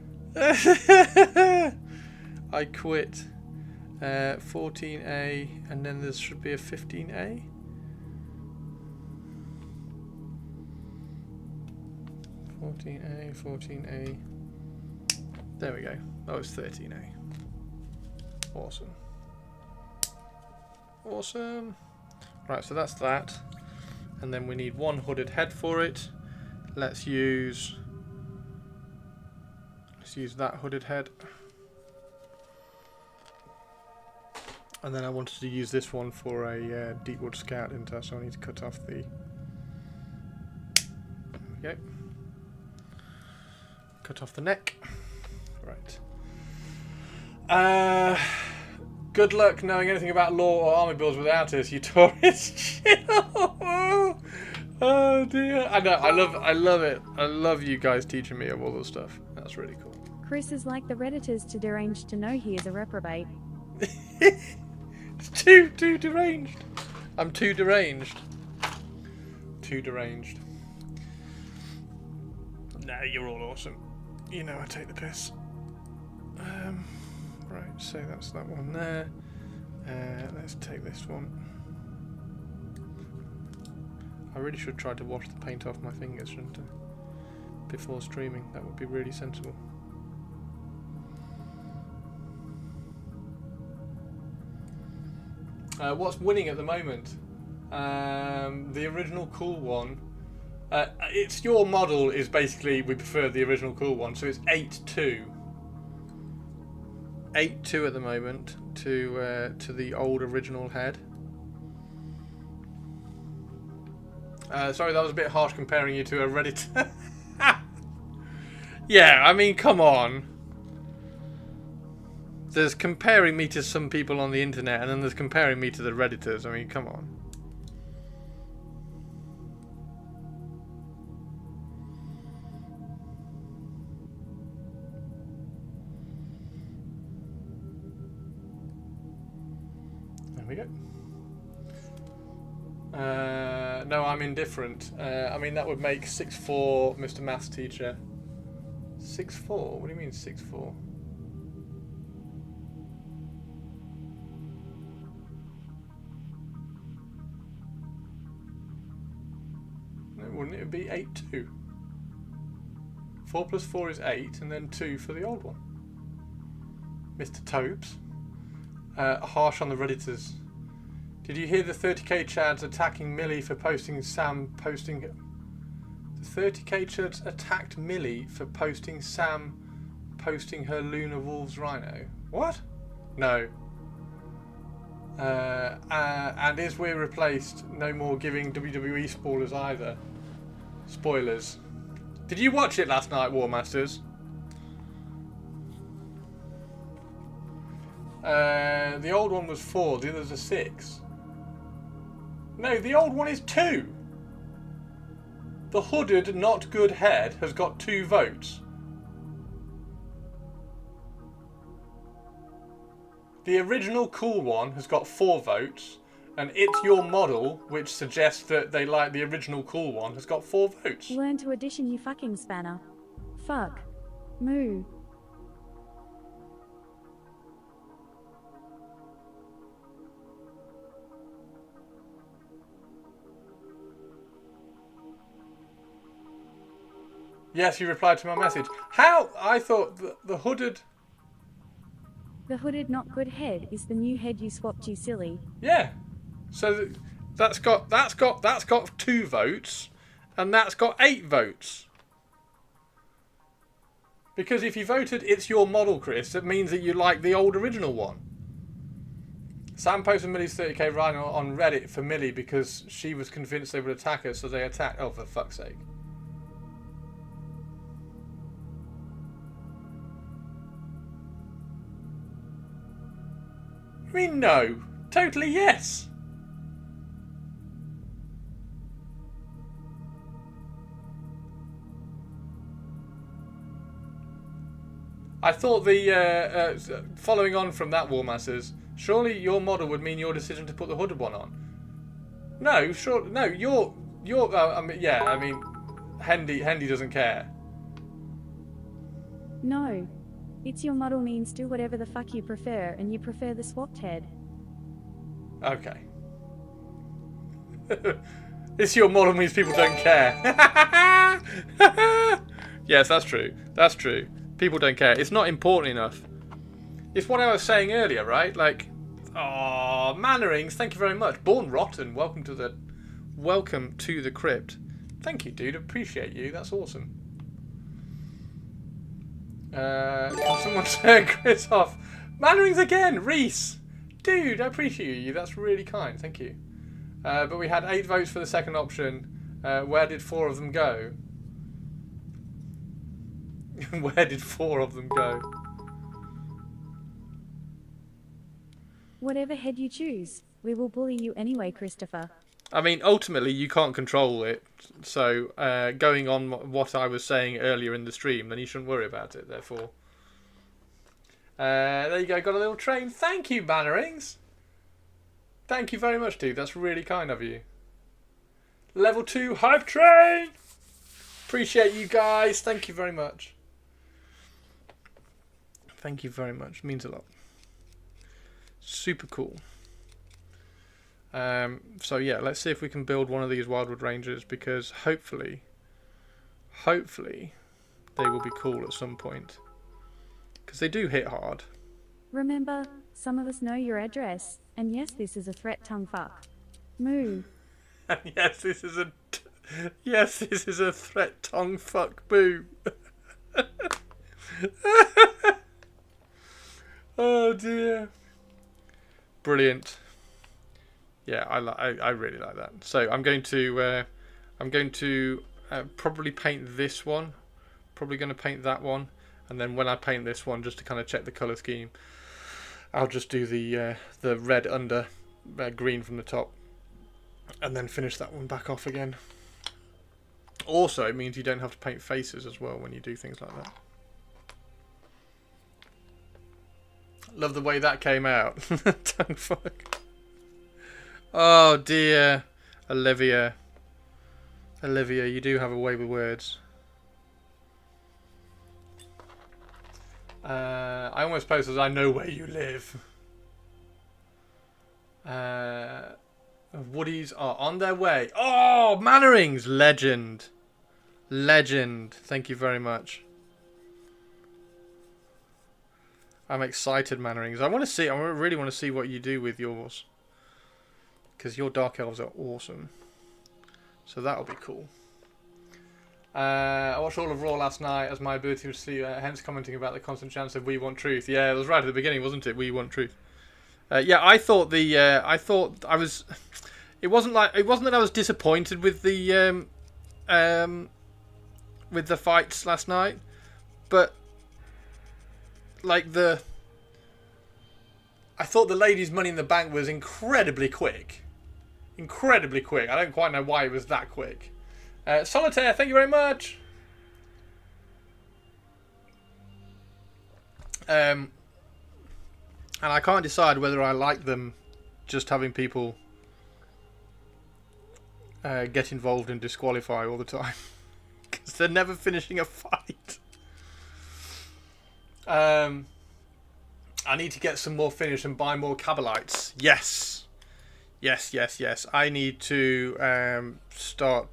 I quit. 14A, and then there should be a 15A. A, 14A. There we go. Oh, it's 13A. Awesome. Awesome. Right, so that's that. And then we need one hooded head for it. Let's use that hooded head. And then I wanted to use this one for a Deepwood Scout, didn't I? So I need to cut off the... There we go. Cut off the neck. Right. Good luck knowing anything about lore or army builds without us, you tourist. Oh dear. I know, I love it. I love you guys teaching me of all this stuff. That's really cool. Chris is like the Redditors to deranged to know he is a reprobate. It's too deranged. I'm too deranged. Too deranged. No, you're all awesome. You know I take the piss. Right, so that's that one there. Let's take this one. I really should try to wash the paint off my fingers, shouldn't I? Before streaming, that would be really sensible. What's winning at the moment? The original cool one. It's your model is basically we prefer the original cool one, so it's 8-2. 8-2 at the moment to the old original head. Sorry, that was a bit harsh comparing you to a Reddit. Yeah, I mean, come on. There's comparing me to some people on the internet, and then there's comparing me to the Redditors. I mean, come on. No, I'm indifferent. I mean, that would make 6'4", Mr. Maths teacher. 6'4"? What do you mean 6'4"? No, wouldn't it be 8'2"? 4 plus 4 is 8, and then 2 for the old one. Mr. Tobes. Harsh on the Redditors. Did you hear the 30k chads attacking Millie for posting Sam posting... The 30k chads attacked Millie for posting Sam posting her Luna Wolves Rhino. What? No. And is we're replaced, no more giving WWE spoilers either. Spoilers. Did you watch it last night, War Masters? The old one was 4, the other's a 6. No, the old one is 2. The hooded, not good head has got 2 votes. The original cool one has got 4 votes, and It's Your Model, which suggests that they like the original cool one, has got 4 votes. Learn to audition, you fucking spanner. Fuck. Moo. Yes, you replied to my message. How? I thought the hooded... The hooded not good head is the new head you swapped, you silly. Yeah. So that's got 2 votes, and that's got 8 votes. Because if you voted It's Your Model, Chris, it means that you like the old original one. Sam posted Millie's 30k Rhino on Reddit for Millie because she was convinced they would attack her, so they attacked... Oh, for fuck's sake. I mean, no. Totally yes. I thought the following on from that, War Masters, surely your model would mean your decision to put the hooded one on. No, sure, no, your I mean, yeah, I mean, Hendy doesn't care. No. It's Your Model means do whatever the fuck you prefer, and you prefer the swapped head. Okay. It's Your Model means people don't care. Yes, that's true. That's true. People don't care. It's not important enough. It's what I was saying earlier, right? Like, oh, Mannerings, thank you very much. Born Rotten, welcome to the crypt. Thank you, dude. Appreciate you. That's awesome. Can someone turn Chris off? Mannerings again, Reese. Dude, I appreciate you. That's really kind. Thank you. But we had 8 votes for the second option. Where did 4 of them go? Where did 4 of them go? Whatever head you choose, we will bully you anyway, Christopher. I mean, ultimately, you can't control it. So, going on what I was saying earlier in the stream, then you shouldn't worry about it, therefore. There you go, got a little train. Thank you, Bannerings. Thank you very much, dude. That's really kind of you. Level 2 hype train! Appreciate you guys. Thank you very much. Thank you very much. Means a lot. Super cool. So yeah, let's see if we can build one of these Wildwood Rangers, because hopefully they will be cool at some point. Because they do hit hard. Remember, some of us know your address, and yes, this is a threat, tongue fuck. Moo. And yes, this is a threat, tongue fuck, boo. Oh dear. Brilliant. Yeah, I really like that. So I'm going to probably paint this one. Probably going to paint that one, and then when I paint this one, just to kind of check the color scheme, I'll just do the red under, green from the top, and then finish that one back off again. Also, it means you don't have to paint faces as well when you do things like that. Love the way that came out. Tongue fuck. Oh dear. Olivia, you do have a way with words. I almost post as I know where you live. Woodies are on their way. Oh, Mannerings! Legend. Legend. Thank you very much. I'm excited, Mannerings. I really want to see what you do with yours. Because your Dark Elves are awesome. So that'll be cool. I watched all of Raw last night as my ability to see, hence commenting about the constant chance of We Want Truth. Yeah, it was right at the beginning, wasn't it? We Want Truth. Yeah, I thought it wasn't that I was disappointed with the fights last night, but like I thought the ladies' Money in the Bank was incredibly quick. Incredibly quick. I don't quite know why it was that quick. Solitaire, thank you very much. And I can't decide whether I like them just having people get involved and disqualify all the time. Because they're never finishing a fight. I need to get some more finish and buy more Kabalites. Yes. Yes. I need to start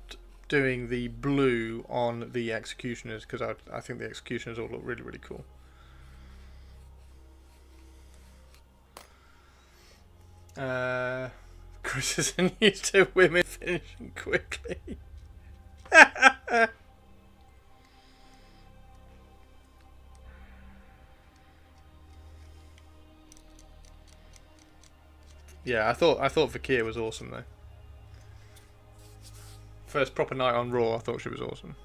doing the blue on the Executioners, because I think the Executioners all look really, really cool. Chris isn't used to women finishing quickly. Yeah, I thought Vakir was awesome though. First proper night on Raw, I thought she was awesome.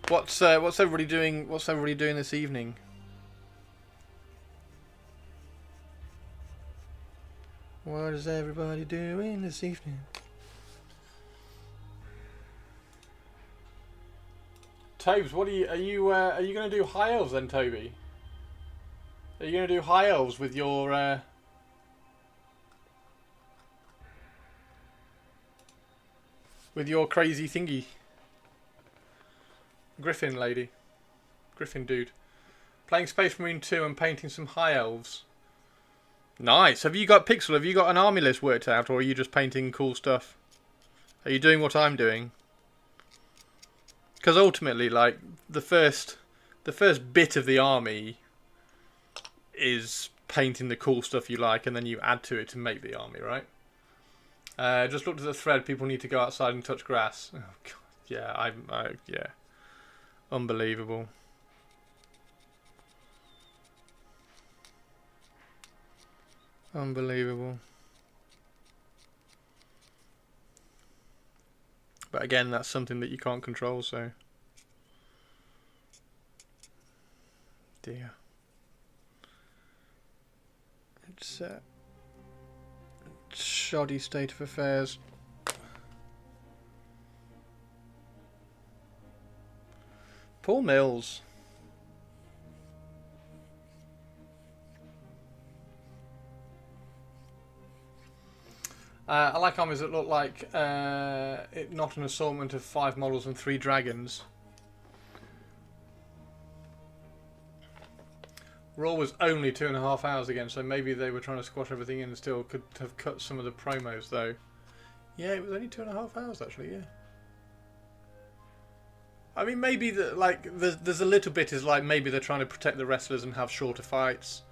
What's everybody doing? What's everybody doing this evening? What is everybody doing this evening? Tobes, what are you going to do high elves then, Toby? Are you going to do high elves with your crazy thingy? Griffin lady. Griffin dude. Playing Space Marine 2 and painting some high elves. Nice. Have you got Pixel? Have you got an army list worked out, or are you just painting cool stuff? Are you doing what I'm doing? Because ultimately, like, the first bit of the army is painting the cool stuff you like, and then you add to it to make the army, right? Just looked at the thread. People need to go outside and touch grass. Oh, God. Yeah, yeah. Unbelievable. Unbelievable. But again, that's something that you can't control, so... Dear. It's a shoddy state of affairs. Paul Mills. I like armies that look like not an assortment of 5 models and 3 dragons. Raw was only 2.5 hours again, so maybe they were trying to squash everything in and still could have cut some of the promos though. Yeah, it was only 2.5 hours actually, yeah. I mean, maybe there's a little bit is like maybe they're trying to protect the wrestlers and have shorter fights.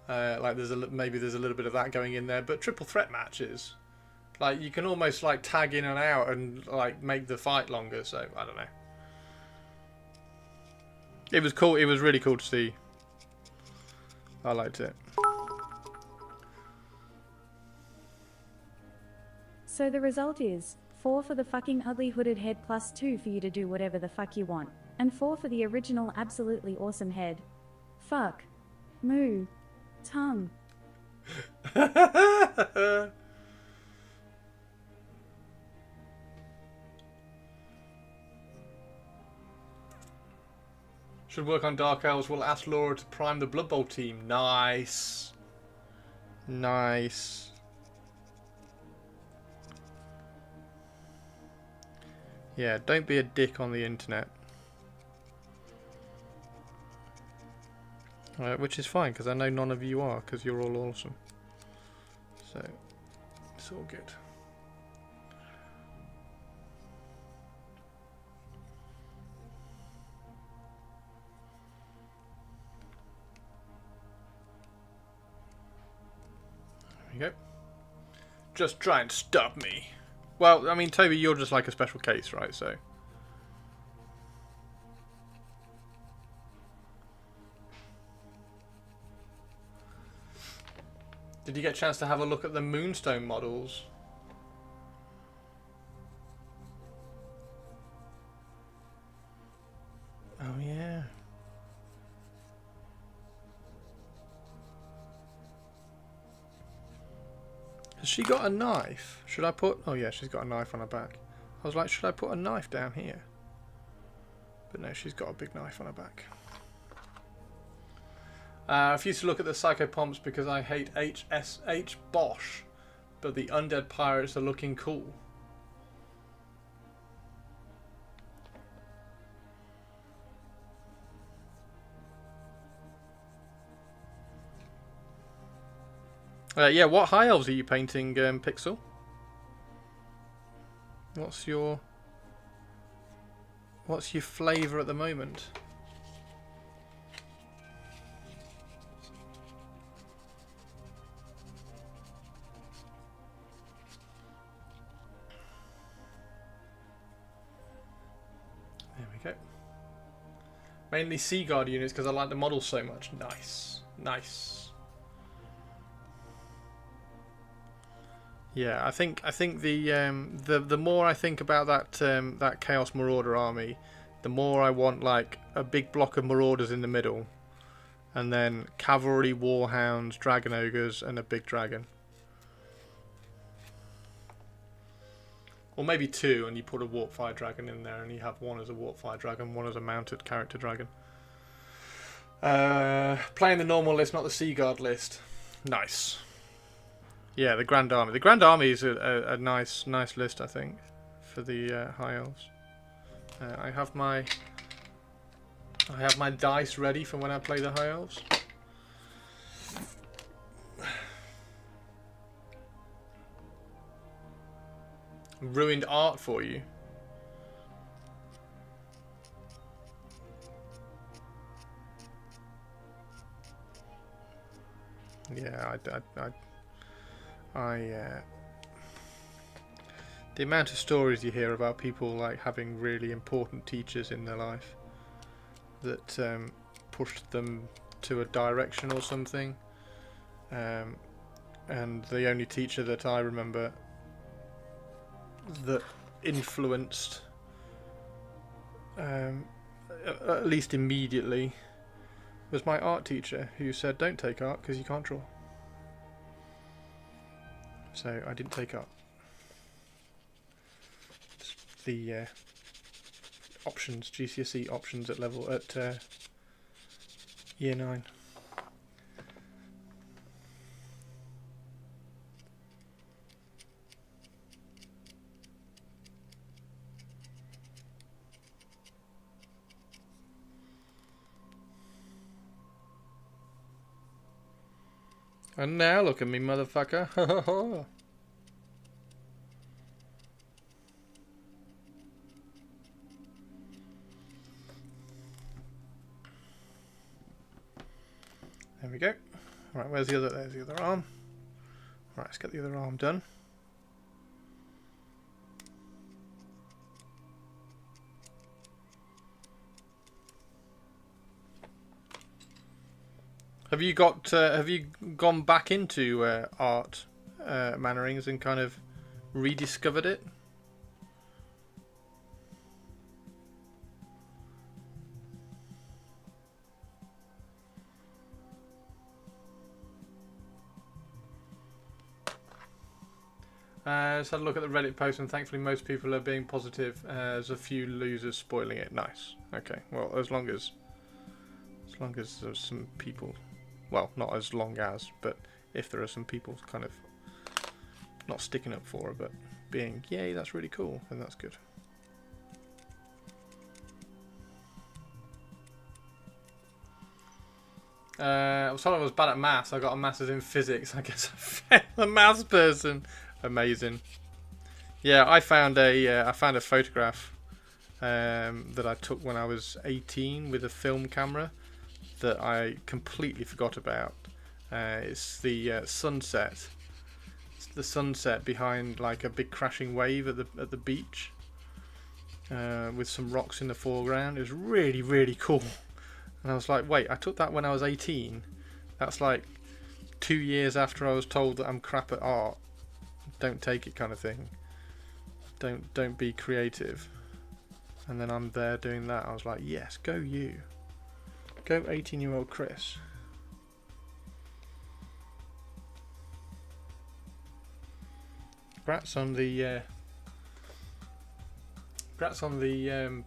Like maybe there's a little bit of that going in there, but triple threat matches, like you can almost like tag in and out and like make the fight longer. So I don't know. It was cool. It was really cool to see. I liked it. So the result is 4 for the fucking ugly hooded head plus 2 for you to do whatever the fuck you want, and 4 for the original absolutely awesome head. Fuck. Moo. Tongue. Should work on Dark Elves. We'll ask Laura to prime the Blood Bowl team. Nice. Nice. Yeah, don't be a dick on the internet. Which is fine, because I know none of you are, because you're all awesome. So, it's all good. There you go. Just try and stop me. Well, I mean, Toby, you're just like a special case, right? So. Did you get a chance to have a look at the Moonstone models? Oh, yeah. Has she got a knife? Should I put... Oh, yeah, she's got a knife on her back. I was like, should I put a knife down here? But no, she's got a big knife on her back. I refuse to look at the Psychopomps because I hate HSH Bosch, but the undead pirates are looking cool. Yeah, what high elves are you painting, Pixel? What's your flavour at the moment? There we go. Mainly Sea Guard units because I like the models so much. Nice, nice. Yeah, I think the more I think about that Chaos Marauder army, the more I want like a big block of Marauders in the middle, and then cavalry, warhounds, dragon ogres, and a big dragon. Or maybe two, and you put a Warpfire dragon in there, and you have one as a Warpfire dragon, one as a mounted character dragon. Playing the normal list, not the Sea Guard list. Nice. Yeah, the Grand Army. The Grand Army is a nice list, I think, for the High Elves. I have my dice ready for when I play the High Elves. Ruined art for you. Yeah, the amount of stories you hear about people like having really important teachers in their life that pushed them to a direction or something, and the only teacher that I remember that influenced at least immediately was my art teacher, who said don't take art because you can't draw. So I didn't take art. The options, GCSE options at year 9. And now look at me, motherfucker. There we go. Right, where's the other? There's the other arm. Right, let's get the other arm done. Have you got? Have you gone back into art, Mannerings, and kind of rediscovered it? Just had a look at the Reddit post, and thankfully most people are being positive. There's a few losers spoiling it. Nice. Okay. Well, as long as As long as there's some people, well, not as long as, but if there are some people kind of not sticking up for her, but being, yay, that's really cool, then that's good. I was told I was bad at maths. I got a master's in physics. I guess I failed a maths person. Amazing. Yeah, I found a photograph that I took when I was 18 with a film camera that I completely forgot about. It's the sunset. It's the sunset behind like a big crashing wave at the beach, with some rocks in the foreground. It was really, really cool. And I was like, wait, I took that when I was 18. That's like 2 years after I was told that I'm crap at art. Don't take it, kind of thing. Don't be creative. And then I'm there doing that. I was like, yes, go you. Go 18-year-old Chris. Congrats on the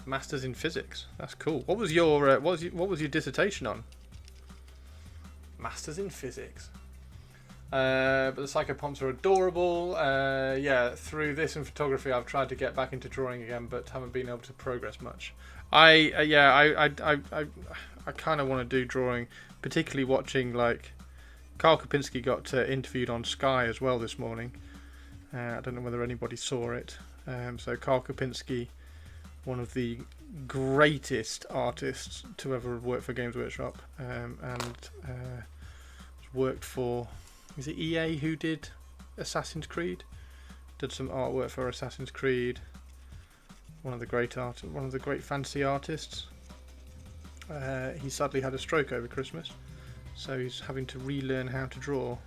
masters in physics. That's cool. What was your what was your dissertation on? Masters in physics. But the psychopomps are adorable. Yeah, through this and photography, I've tried to get back into drawing again, but haven't been able to progress much. I kind of want to do drawing, particularly watching like Karl Kopinski got interviewed on Sky as well this morning. I don't know whether anybody saw it. So Karl Kopinski, one of the greatest artists to ever have worked for Games Workshop, and worked for, is it EA who did Assassin's Creed? Did some artwork for Assassin's Creed. One of the great fantasy artists. He sadly had a stroke over Christmas, so he's having to relearn how to draw.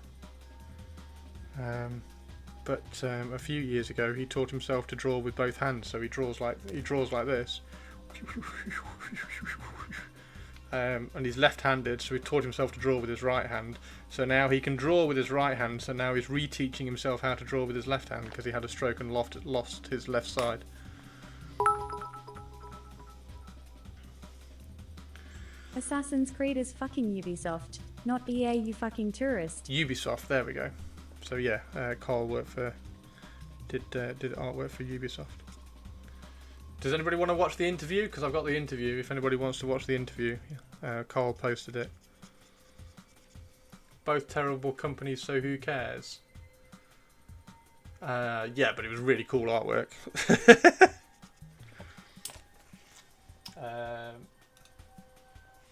But a few years ago, he taught himself to draw with both hands. So he draws like this, and he's left-handed. So he taught himself to draw with his right hand. So now he can draw with his right hand. So now he's reteaching himself how to draw with his left hand because he had a stroke and lost his left side. Assassin's Creed is fucking Ubisoft, not EA, you fucking tourist. Ubisoft, there we go. So yeah, Carl did artwork for Ubisoft. Does anybody want to watch the interview? Because I've got the interview. If anybody wants to watch the interview, Carl posted it. Both terrible companies, so who cares? Yeah, but it was really cool artwork.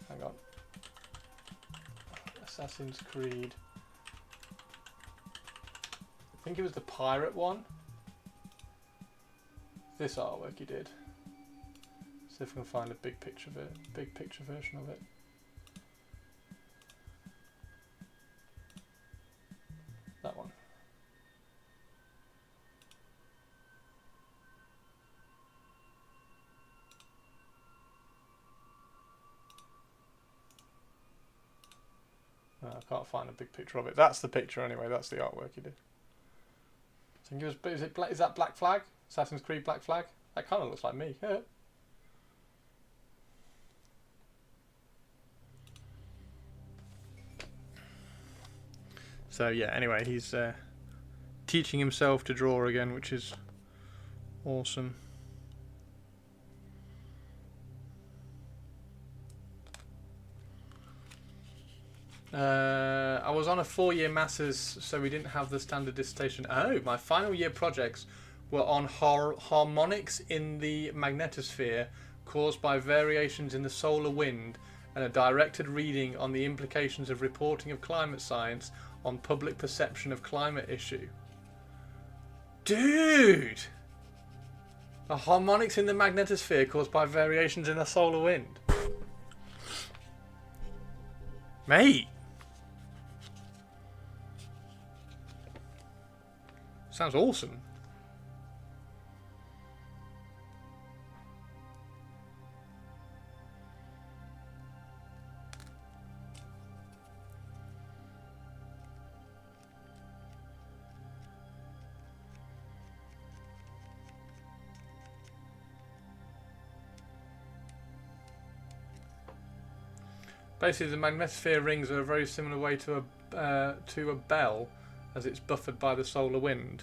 Hang on. Assassin's Creed. I think it was the pirate one. This artwork he did. See if we can find a big picture of it, big picture version of it. That one. I can't find a big picture of it. That's the picture anyway. That's the artwork he did. I think it was. Is that Black Flag? Assassin's Creed Black Flag? That kind of looks like me. Yeah. So yeah. Anyway, he's teaching himself to draw again, which is awesome. I was on a 4-year masters, so we didn't have the standard dissertation. Oh, my final year projects were on harmonics in the magnetosphere caused by variations in the solar wind, and a directed reading on the implications of reporting of climate science on public perception of climate issue. Dude! The harmonics in the magnetosphere caused by variations in the solar wind. Mate! Sounds awesome. Basically, the magnetosphere rings are a very similar way to a bell, as it's buffered by the solar wind.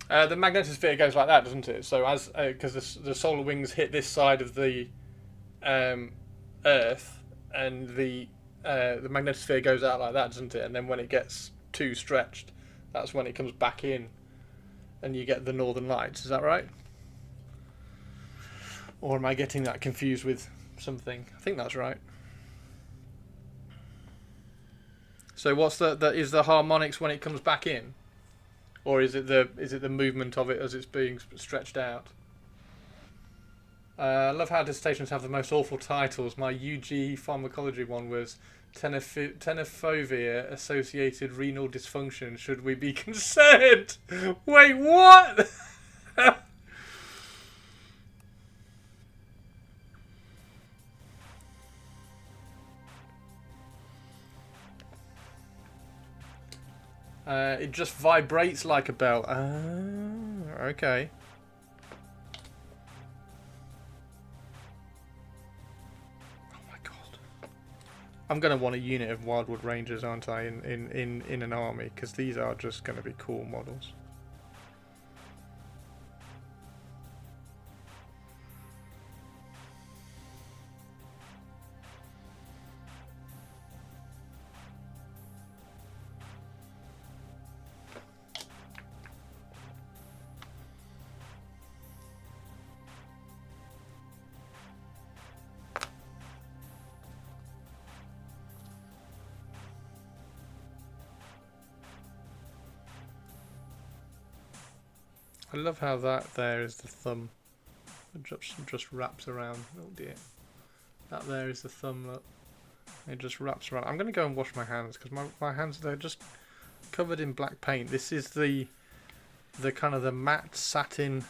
The magnetosphere goes like that, doesn't it? So as because the solar wings hit this side of the Earth, and the magnetosphere goes out like that, doesn't it? And then when it gets too stretched, that's when it comes back in, and you get the northern lights. Is that right? Or am I getting that confused with something? I think that's right. So what's is the harmonics when it comes back in, or is it the movement of it as it's being stretched out? I love how dissertations have the most awful titles. My UG pharmacology one was Tenofovir associated renal dysfunction. Should we be concerned? Wait, what? It just vibrates like a bell. Ah, okay. Oh my god. I'm going to want a unit of Wildwood Rangers, aren't I, in an army, because these are just going to be cool models. I love how that there is the thumb. It just wraps around. Oh dear. That there is the thumb. Look. It just wraps around. I'm going to go and wash my hands because my hands, they're just covered in black paint. This is the kind of the matte satin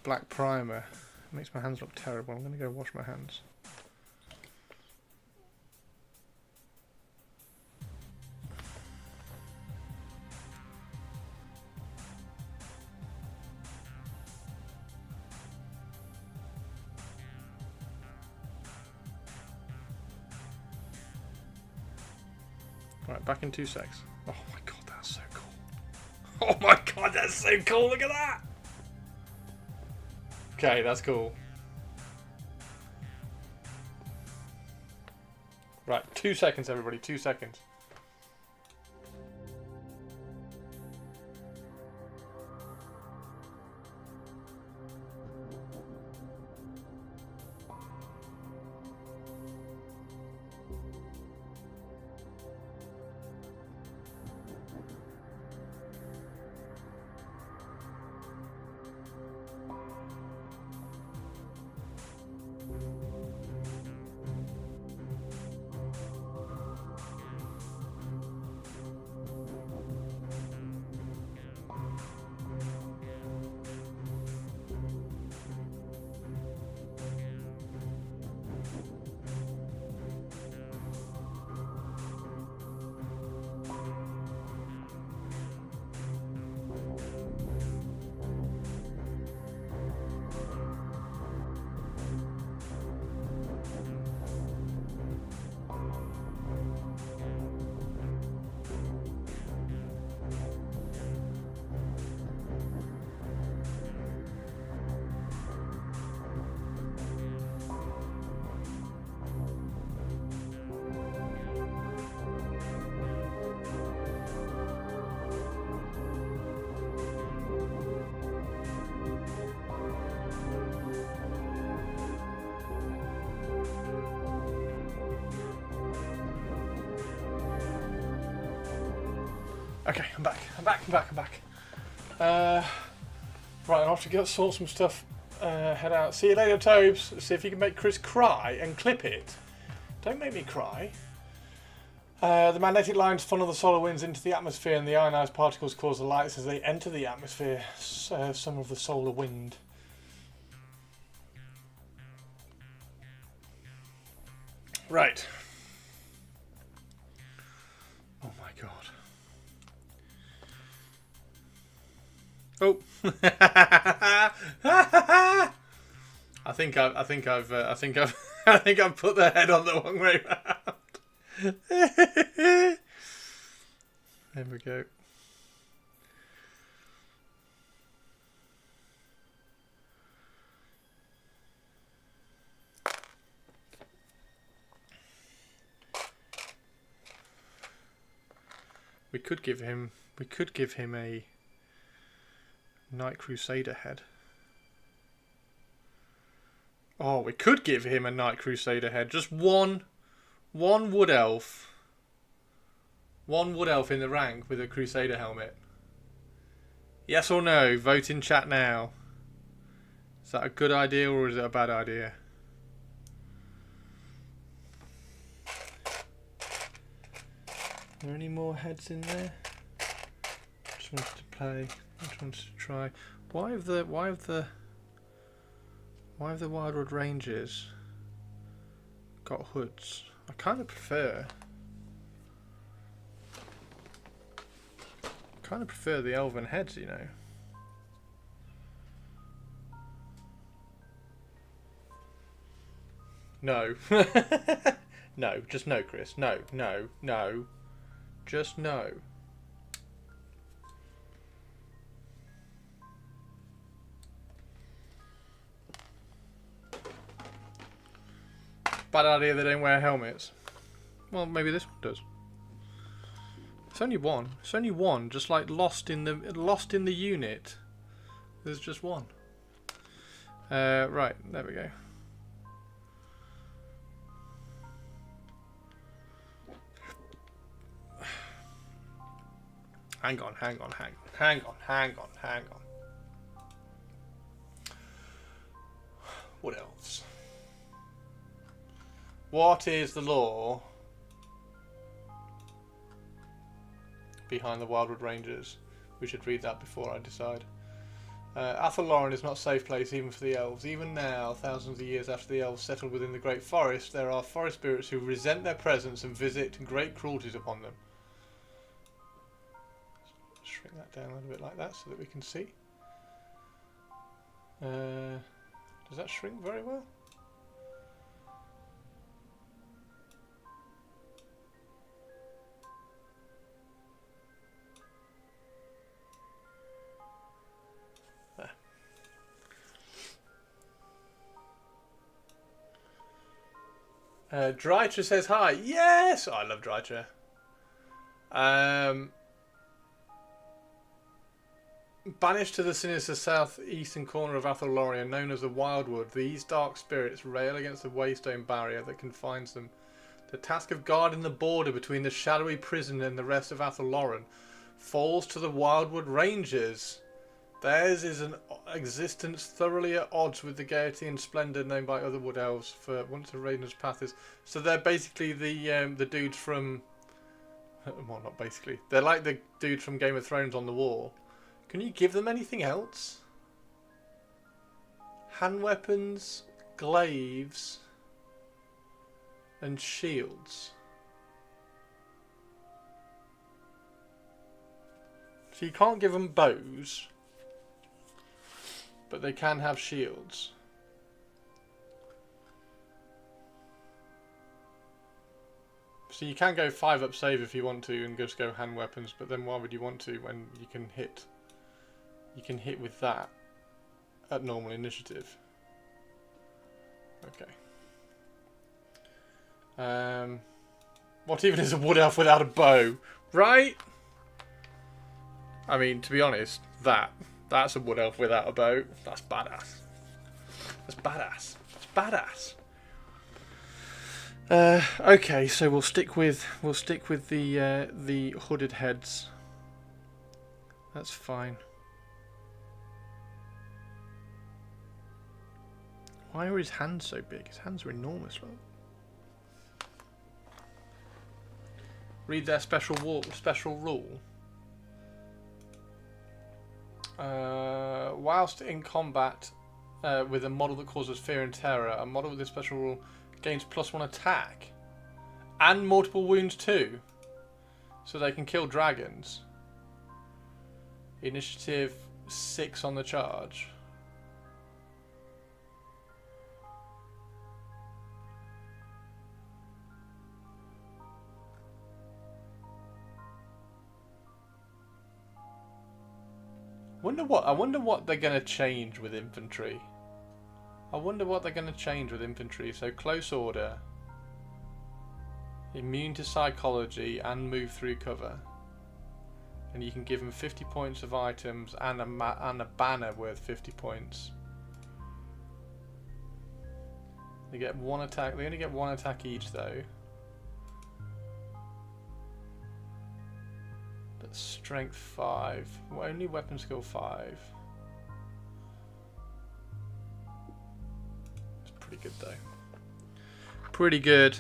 black primer. It makes my hands look terrible. I'm going to go wash my hands. Right, back in 2 secs. Oh my god, that's so cool. Oh my god, that's so cool, look at that! Okay, that's cool. Right, 2 seconds everybody, 2 seconds. Okay, I'm back. Right, I'll have to sort some stuff, head out. See you later, Tobes. See if you can make Chris cry and clip it. Don't make me cry. The magnetic lines funnel the solar winds into the atmosphere, and the ionized particles cause the lights as they enter the atmosphere. Some of the solar wind. Right. Oh my god. Oh. I think I've I think I've put the head on the wrong way round. There we go. We could give him a Night Crusader head. Oh, we could give him a Night Crusader head. Just one wood elf. One wood elf in the rank with a Crusader helmet. Yes or no? Vote in chat now. Is that a good idea or is it a bad idea? Are there any more heads in there? Just wanted to play. Just wanted to try. Why have the Wildwood Rangers got hoods? I kind of prefer the elven heads, you know. No. No, just no, Chris. No. Just no. Bad idea they don't wear helmets. Well, maybe this one does. It's only one. It's only one. Just like lost in the unit. There's just one. Right, there we go. Hang on. What else? What is the lore behind the Wildwood Rangers? We should read that before I decide. Athelloren is not a safe place even for the elves. Even now, thousands of years after the elves settled within the Great Forest, there are forest spirits who resent their presence and visit great cruelties upon them. Shrink that down a little bit like that so that we can see. Does that shrink very well? Drytra says hi. Yes! Oh, I love Drytra. Banished to the sinister southeastern corner of Athelloren, known as the Wildwood, these dark spirits rail against the waystone barrier that confines them. The task of guarding the border between the shadowy prison and the rest of Athelloren falls to the Wildwood Rangers. Theirs is an existence thoroughly at odds with the gaiety and splendour known by other wood elves for once a Raiden's path is. So they're basically the dudes from... Well, not basically. They're like the dudes from Game of Thrones on the wall. Can you give them anything else? Hand weapons, glaives, and shields. So you can't give them bows, but they can have shields. So you can go 5 up save if you want to and just go hand weapons, but then why would you want to when you can hit? You can hit with that at normal initiative. Okay. What even is a wood elf without a bow? Right? I mean, to be honest, that's a wood elf without a bow. That's badass. That's badass. That's badass. Okay, so we'll stick with the hooded heads. That's fine. Why are his hands so big? His hands are enormous, look. Read their special rule. Whilst in combat with a model that causes fear and terror, a model with this special rule gains +1 attack and multiple wounds too, so they can kill dragons. Initiative 6 on the charge. I wonder what they're gonna change with infantry. So close order, immune to psychology, and move through cover. And you can give them 50 points of items and a banner worth 50 points. They get one attack. They only get one attack each though. But strength 5. Well, only weapon skill 5. It's pretty good though. Pretty good.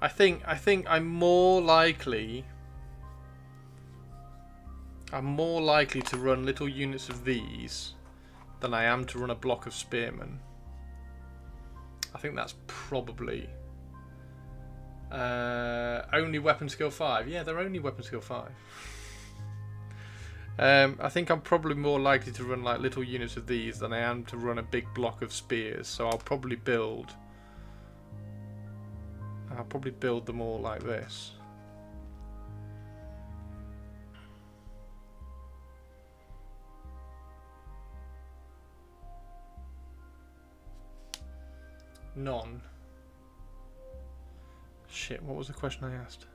I think I'm more likely to run little units of these than I am to run a block of spearmen. I think that's probably only weapon skill 5. Yeah, they're only weapon skill 5. I think I'm probably more likely to run like little units of these than I am to run a big block of spears. So I'll probably build them all like this. None. Shit, what was the question I asked?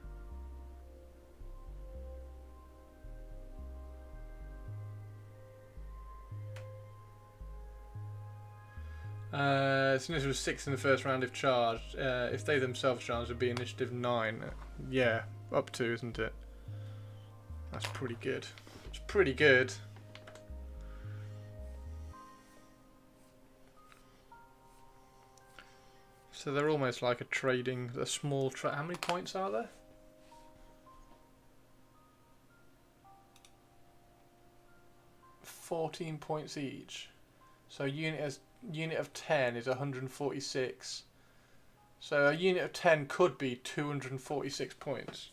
Initiative was 6 in the first round if charged. If they themselves charged, it would be initiative 9. Yeah, up to, isn't it? That's pretty good. It's pretty good. So they're almost like a small how many points are there? 14 points each. So a unit of 10 is 146. So a unit of 10 could be 246 points.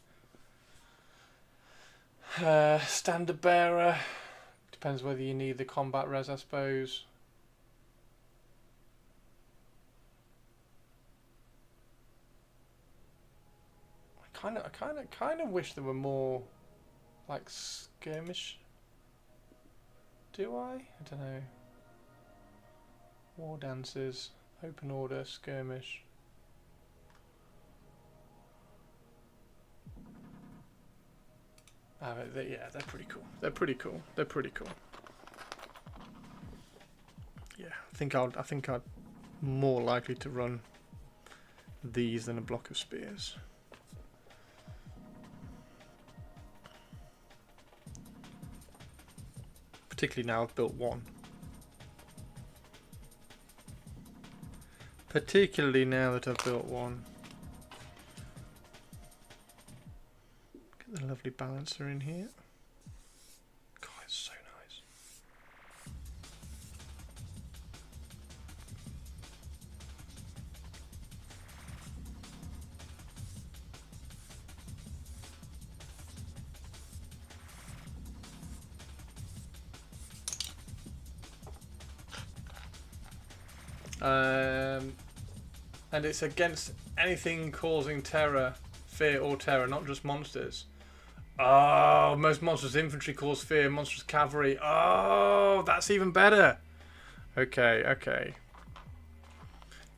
Standard bearer. Depends whether you need the combat res, I suppose. I kind of wish there were more, like, skirmish. Do I? I don't know. War dances, open order, skirmish. Yeah, they're pretty cool. They're pretty cool. They're pretty cool. Yeah, I think I'd more likely to run these than a block of spears. Particularly now I've built one. Particularly now that I've built one. Get the lovely balancer in here. God, it's so nice. And it's against anything causing terror, fear or terror, not just monsters. Oh, most monstrous infantry cause fear, monstrous cavalry. Oh, that's even better. Okay, okay.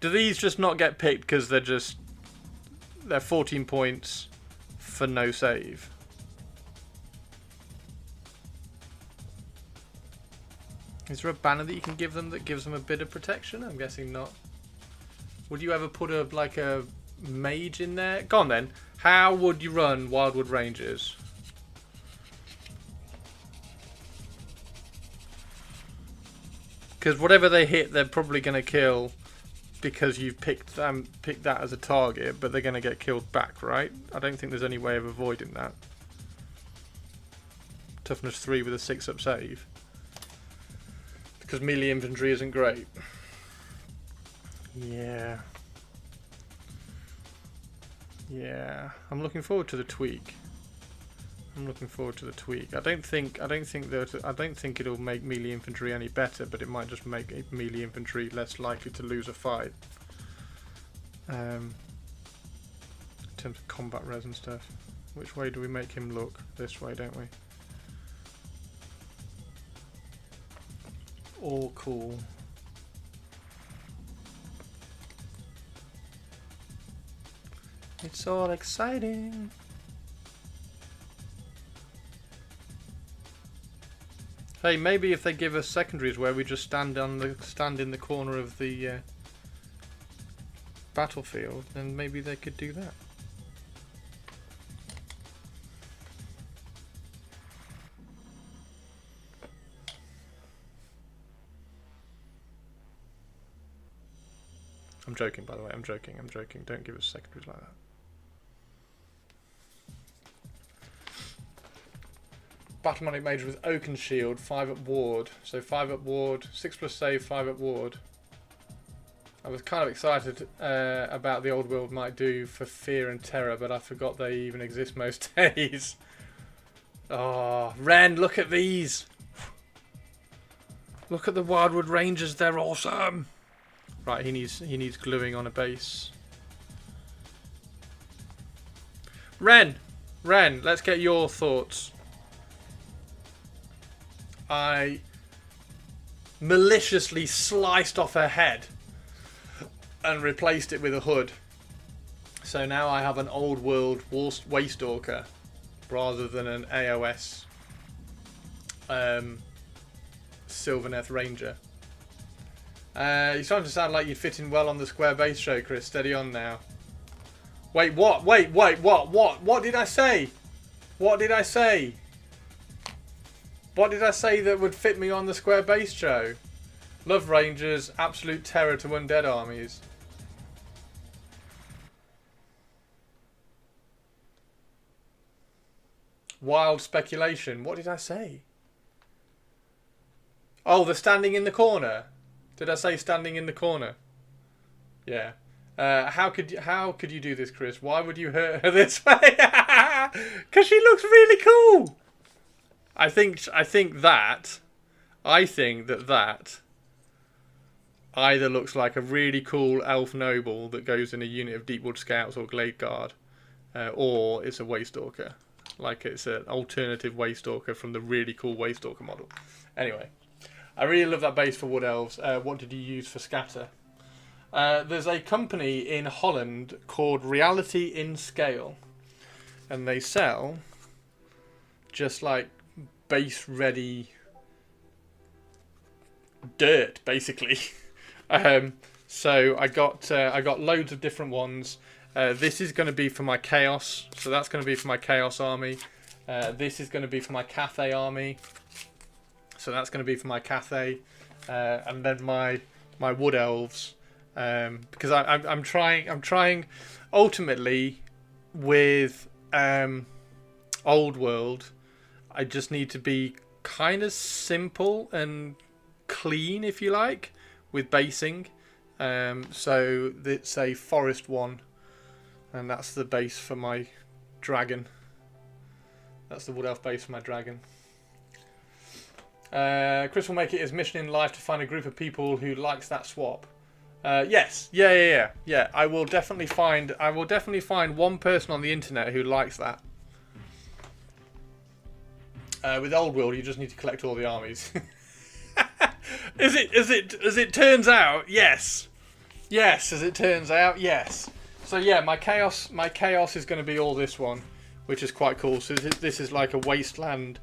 Do these just not get picked because they're 14 points for no save? Is there a banner that you can give them that gives them a bit of protection? I'm guessing not. Would you ever put a mage in there? Go on then. How would you run Wildwood Rangers? Because whatever they hit, they're probably going to kill because you've picked that as a target, but they're going to get killed back, right? I don't think there's any way of avoiding that. Toughness 3 with a 6-up save. Because melee infantry isn't great. Yeah. Yeah. I'm looking forward to the tweak. I don't think it'll make melee infantry any better, but it might just make melee infantry less likely to lose a fight. In terms of combat res and stuff. Which way do we make him look? This way, don't we? All cool. It's all exciting. Hey, maybe if they give us secondaries where we just stand in the corner of the battlefield, then maybe they could do that. I'm joking, by the way. I'm joking. Don't give us secondaries like that. Battlemanic Mage with Oaken Shield, 5 up ward. So 5 up ward, 6 plus save, 5 up ward. I was kind of excited about the Old World might do for Fear and Terror, but I forgot they even exist most days. Oh, Ren, look at these! Look at the Wildwood Rangers, they're awesome! Right, he needs gluing on a base. Ren, let's get your thoughts. I maliciously sliced off her head and replaced it with a hood. So now I have an Old World Waystalker rather than an AOS Sylvaneth Ranger. You're starting to sound like you'd fit in well on the Square Base show, Chris. Steady on now. Wait, what? Wait, what? What did I say? What did I say? What did I say that would fit me on the Square Base show? Love Rangers, absolute terror to undead armies. Wild speculation. What did I say? Oh, the standing in the corner. Did I say standing in the corner? Yeah. How could you do this, Chris? Why would you hurt her this way? Because she looks really cool. I think that either looks like a really cool elf noble that goes in a unit of Deepwood Scouts or Glade Guard, or it's a Waystalker. Like it's an alternative Waystalker from the really cool Waystalker model. Anyway. I really love that base for Wood Elves. What did you use for scatter? There's a company in Holland called Reality in Scale. And they sell just like base ready dirt, basically. So I got loads of different ones. This is going to be for my Chaos. So that's going to be for my Chaos army. This is going to be for my Cathay army. So that's going to be for my Cathay, and then my Wood Elves, because I'm trying ultimately with Old World. I just need to be kind of simple and clean, if you like, with basing. So it's a forest one, and that's the base for my dragon. That's the Wood Elf base for my dragon. Chris will make it his mission in life to find a group of people who likes that swap. Yes, yeah. I will definitely find one person on the internet who likes that. With Old World, you just need to collect all the armies. As it turns out, yes. Yes, as it turns out, yes. So yeah, my chaos is going to be all this one, which is quite cool. So this is like a wasteland,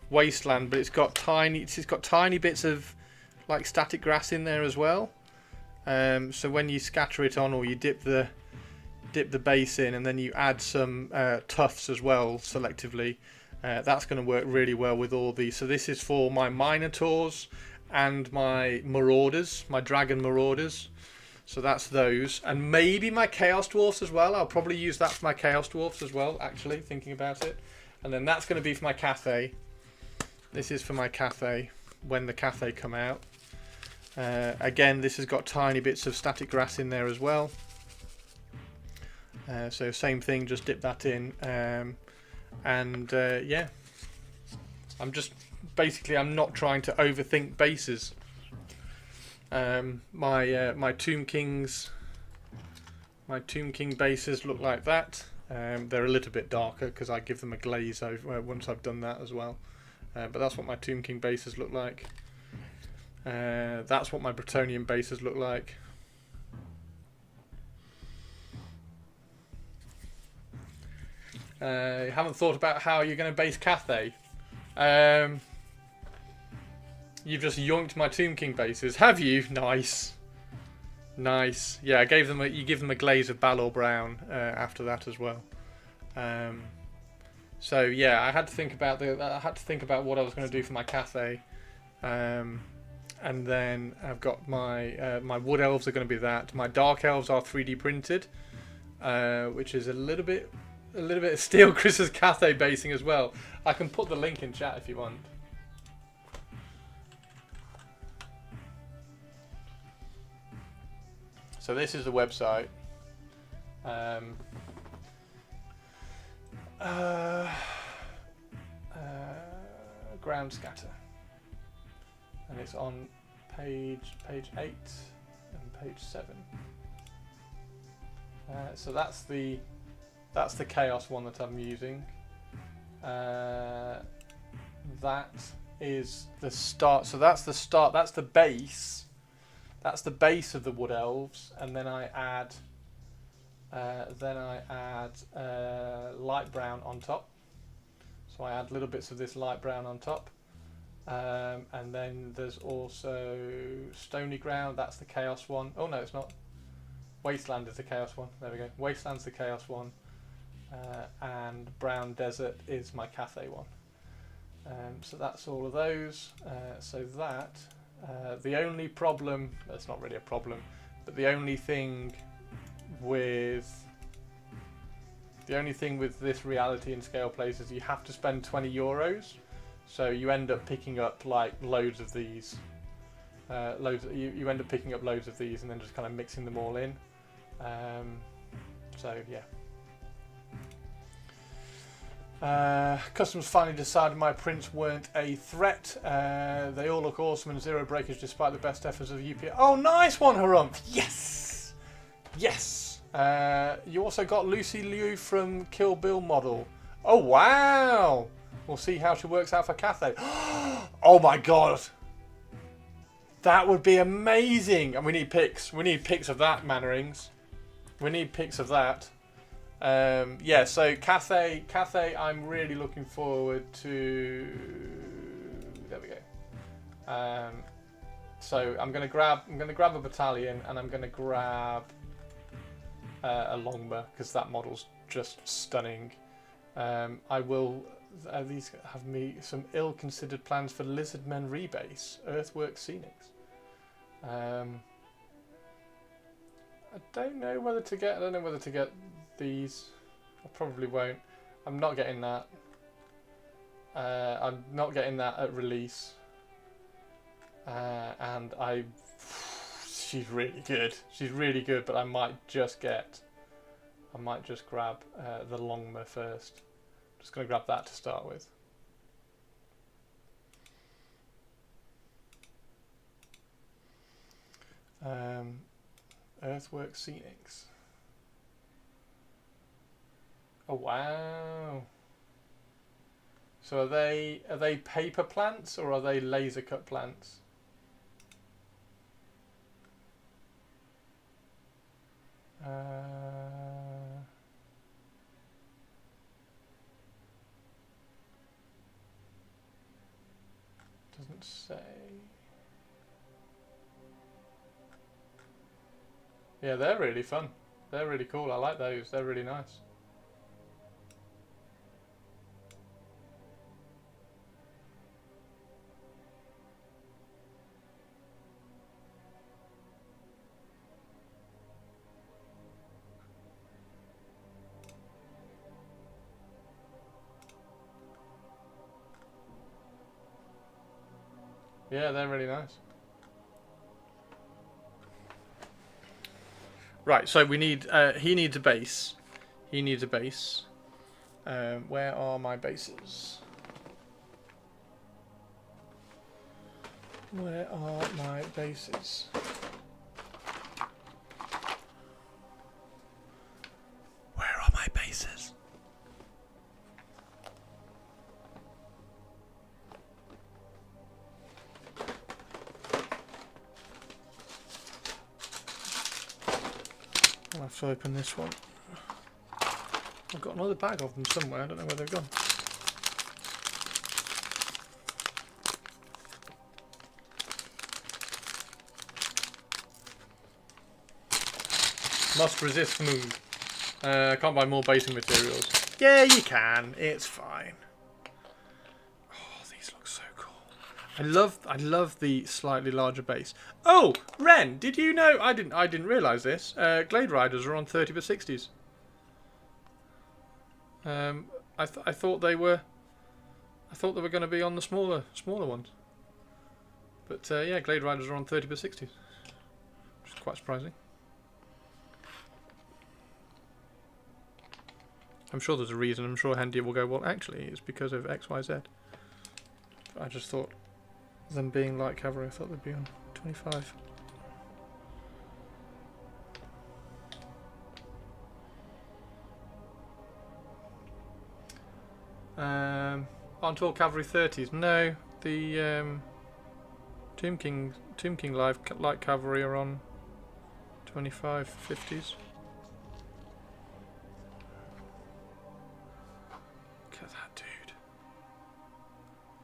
but it's got tiny bits of like static grass in there as well. So when you scatter it on, or you dip the base in, and then you add some tufts as well selectively, that's going to work really well with all these. So this is for my Minotaurs and my Marauders, my Dragon Marauders. So that's those, and maybe my Chaos Dwarfs as well. I'll probably use that for my Chaos Dwarfs as well, actually, thinking about it. And then that's going to be for my Cathay. This is for my Cathay when the Cathay come out. Again, this has got tiny bits of static grass in there as well. So same thing, just dip that in. Yeah, I'm not trying to overthink bases. My Tomb King bases look like that. They're a little bit darker because I give them a glaze over once I've done that as well. But that's what my Tomb King bases look like. That's what my Bretonnian bases look like. You haven't thought about how you're going to base Cathay. You've just yoinked my Tomb King bases, have you? Nice. Nice. Yeah, I gave them you give them a glaze of Balor Brown after that as well. So yeah, I had to think about what I was going to do for my Cathay. And then I've got my my Wood Elves are going to be that. My Dark Elves are 3D printed, which is a little bit of Steel Chris's Cathay basing as well. I can put the link in chat if you want. So this is the website. Ground Scatter, and it's on page 8 and page 7. So that's the Chaos one that I'm using. That is the start. So that's the start. That's the base. That's the base of the Wood Elves, and then I add light brown on top. So I add little bits of this light brown on top, and then there's also Stony Ground. That's the Chaos one. Oh no, it's not. Wasteland is the Chaos one. There we go. Wasteland's the Chaos one, and Brown Desert is my Cathay one. So that's all of those. So that. The only problem, that's not really a problem, but the only thing with this reality and scale plays is you have to spend 20 euros, so you end up picking up like loads of these, you end up picking up loads of these and then just kind of mixing them all in. So yeah. Customers finally decided my prints weren't a threat. They all look awesome and zero breakage despite the best efforts of UPS. Oh, nice one, Harumph! Yes! Yes! You also got Lucy Liu from Kill Bill model. Oh, wow! We'll see how she works out for Cathay. Oh my god! That would be amazing! And we need pics. We need pics of that, Mannerings. We need pics of that. Yeah, so Cathay, I'm really looking forward to. There we go. So I'm gonna grab a battalion, and I'm gonna grab a Longma because that model's just stunning. I will. These have me some ill-considered plans for Lizardmen rebase, Earthworks Scenics. I don't know whether to get. These. I probably won't. I'm not getting that. I'm not getting that at release. And she's really good. She's really good, but I might just grab the Longma first. Just gonna grab that to start with. Earthworks Scenics. Oh wow! So are they paper plants or are they laser cut plants? Doesn't say. Yeah, they're really fun. They're really cool. I like those. They're really nice. Yeah, they're really nice. Right, so we need. He needs a base. He needs a base. Where are my bases? Where are my bases? Where are my bases? I'll have to open this one. I've got another bag of them somewhere. I don't know where they've gone. Must resist move. I can't buy more basing materials. Yeah, you can. It's fine. Oh, these look so cool. I love the slightly larger base. Oh, Ren, did you know? I didn't realise this. Glade Riders are on 30x60s. I thought they were. I thought they were going to be on the smaller ones. But yeah, Glade Riders are on 30x60s, which is quite surprising. I'm sure there's a reason. I'm sure Hendy will go, well, actually, it's because of X, Y, Z. But I just thought, them being light cavalry, I thought they'd be on 25. Aren't all cavalry 30s? No, the Tomb King light cavalry are on 25 50s.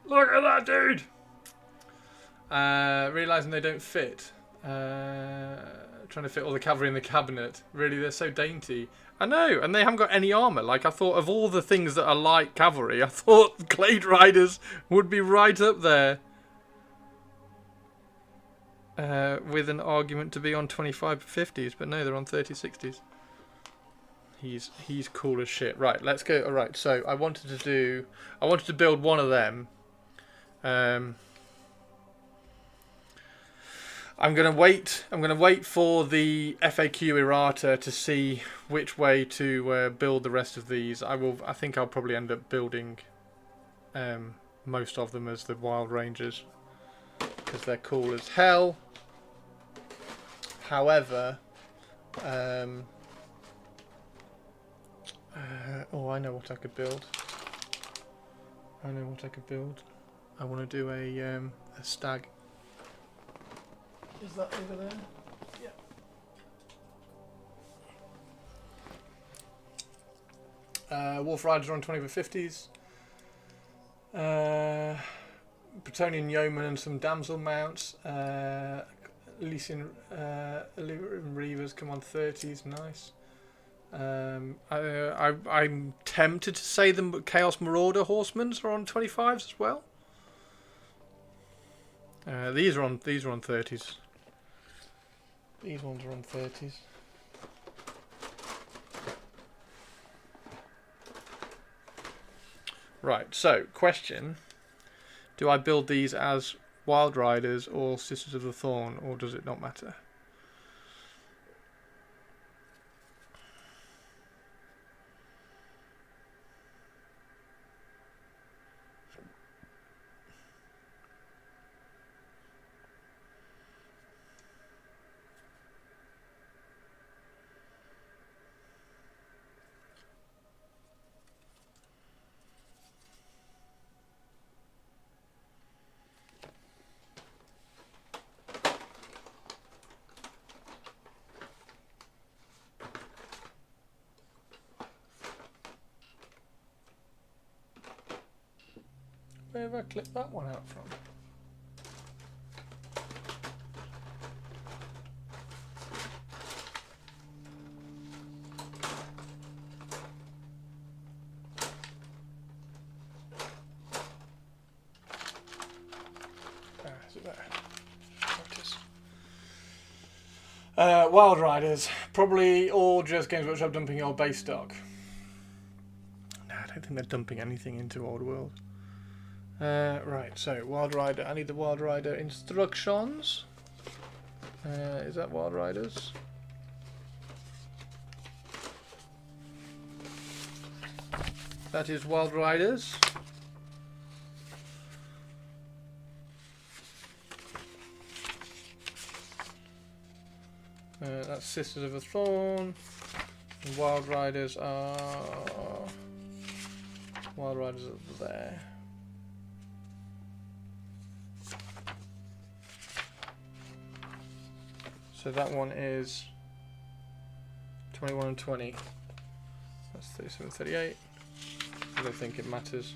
Look at that dude! Realising they don't fit. Trying to fit all the cavalry in the cabinet. Really, they're so dainty. I know, and they haven't got any armour. Like, I thought of all the things that are light cavalry, I thought Glade Riders would be right up there. With an argument to be on 25 50s, but no, they're on 30 60s. He's cool as shit. Right, let's go. Alright, so I wanted to build one of them. I'm gonna wait for the FAQ errata to see which way to build the rest of these. I think I'll probably end up building most of them as the Wild Rangers because they're cool as hell. However, oh, I know what I could build. I want to do a stag. Is that over there? Yeah. Wolf Riders are on 20x50s. Bretonnian Yeoman and some damsel mounts. Elysian Reavers come on 30s. Nice. I'm tempted to say them, but Chaos Marauder Horsemen are on 25s as well. These are on 30s. These ones are on 30s. Right, so question. Do I build these as Wild Riders or Sisters of the Thorn, or does it not matter? Where have I clipped that one out from? Is it there? Practice. Wild Riders. Probably all just Games Workshop dumping old base stock. No, I don't think they're dumping anything into Old World. Right, so Wild Rider. I need the Wild Rider instructions. Is that Wild Riders? That is Wild Riders. That's Sisters of the Thorn. The Wild Riders are over there. So that one is 21 and 20. That's 37, 38. I don't think it matters,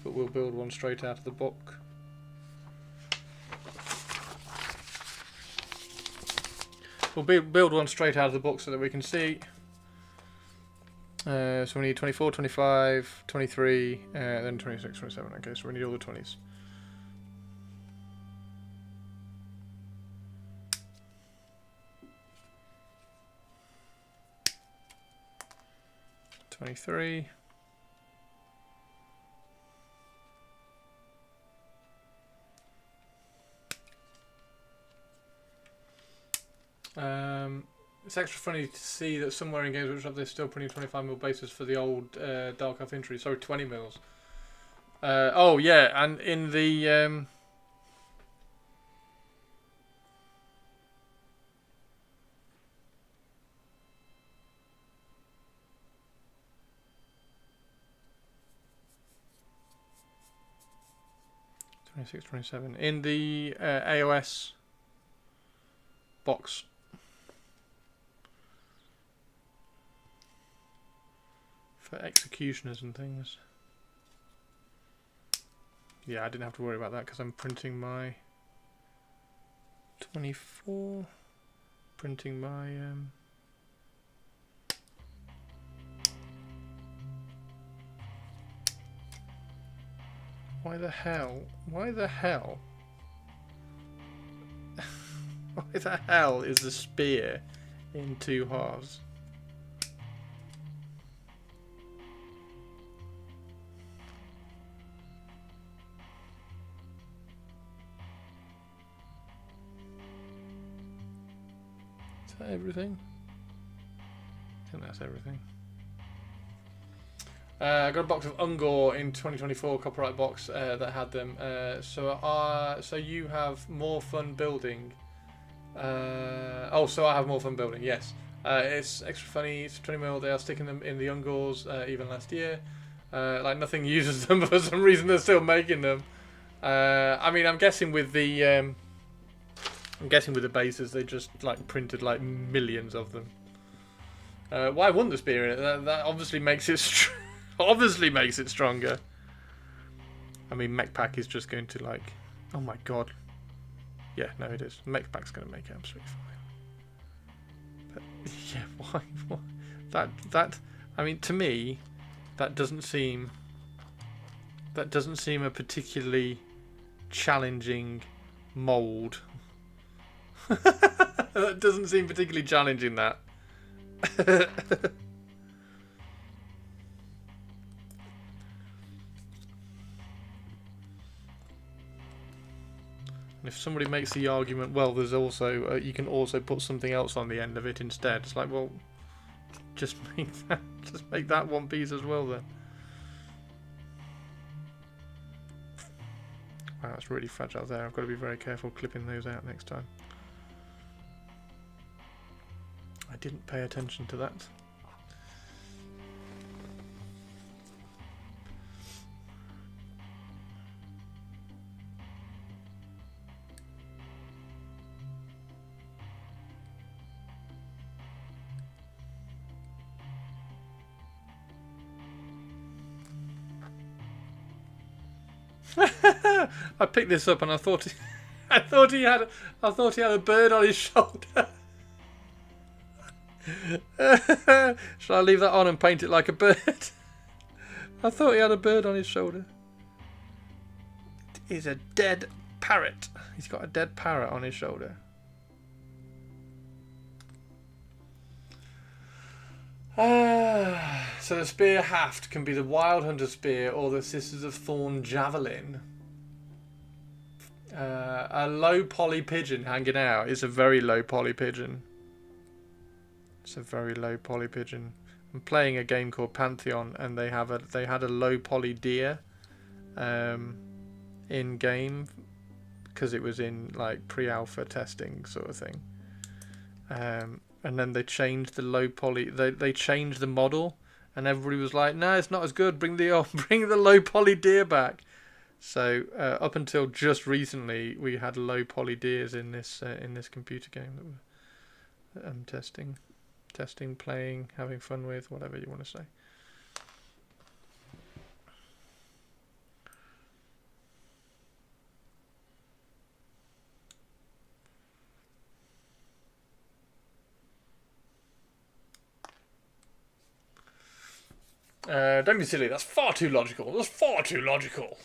but we'll build one straight out of the book. We'll build one straight out of the book so that we can see. So we need 24, 25, 23, then 26, 27. Okay, so we need all the 20s. $23. It's extra funny to see that somewhere in Games Workshop they're still printing 25mm bases for the old Dark Elf Infantry. Sorry, 20 mils. Oh yeah, and in the 26, 27 in the AOS box. For executioners and things. Yeah, I didn't have to worry about that because I'm printing my 24. Printing my Why the hell? Why the hell? Why the hell is the spear in 2 halves? Is that everything? I think that's everything. I got a box of Ungor in 2024 copyright box that had them. So you have more fun building. So I have more fun building. Yes, it's extra funny. It's 20mm. They are sticking them in the Ungors even last year. Like nothing uses them, but for some reason they're still making them. I mean, I'm guessing with the bases they just like printed like millions of them. Why wouldn't the spear in it? That obviously makes it. Obviously makes it stronger. I mean, Mechpack is just going to like... Oh my god. Yeah, no it is. Mechpack's going to make it absolutely fine. But, yeah, why? That... I mean, to me, that doesn't seem a particularly challenging mould. That doesn't seem particularly challenging, that. If somebody makes the argument, well, there's also you can also put something else on the end of it instead. It's like, well, just make that one piece as well then. Wow, that's really fragile there. I've got to be very careful clipping those out next time. I didn't pay attention to that. I picked this up and I thought he had a bird on his shoulder. Should I leave that on and paint it like a bird? I thought he had a bird on his shoulder. He's a dead parrot. He's got a dead parrot on his shoulder. So the spear haft can be the Wild Hunter spear or the Sisters of Thorn javelin. A low poly pigeon hanging out is a very low poly pigeon. It's a very low poly pigeon. I'm playing a game called Pantheon, and they had a low poly deer in game because it was in like pre-alpha testing sort of thing. And then they changed the low poly. They changed the model, and everybody was like, "No, it's not as good. Bring the low poly deer back." So up until just recently, we had low poly deers in this computer game that I'm testing. Testing, playing, having fun with, whatever you want to say. Don't be silly, that's far too logical. That's far too logical.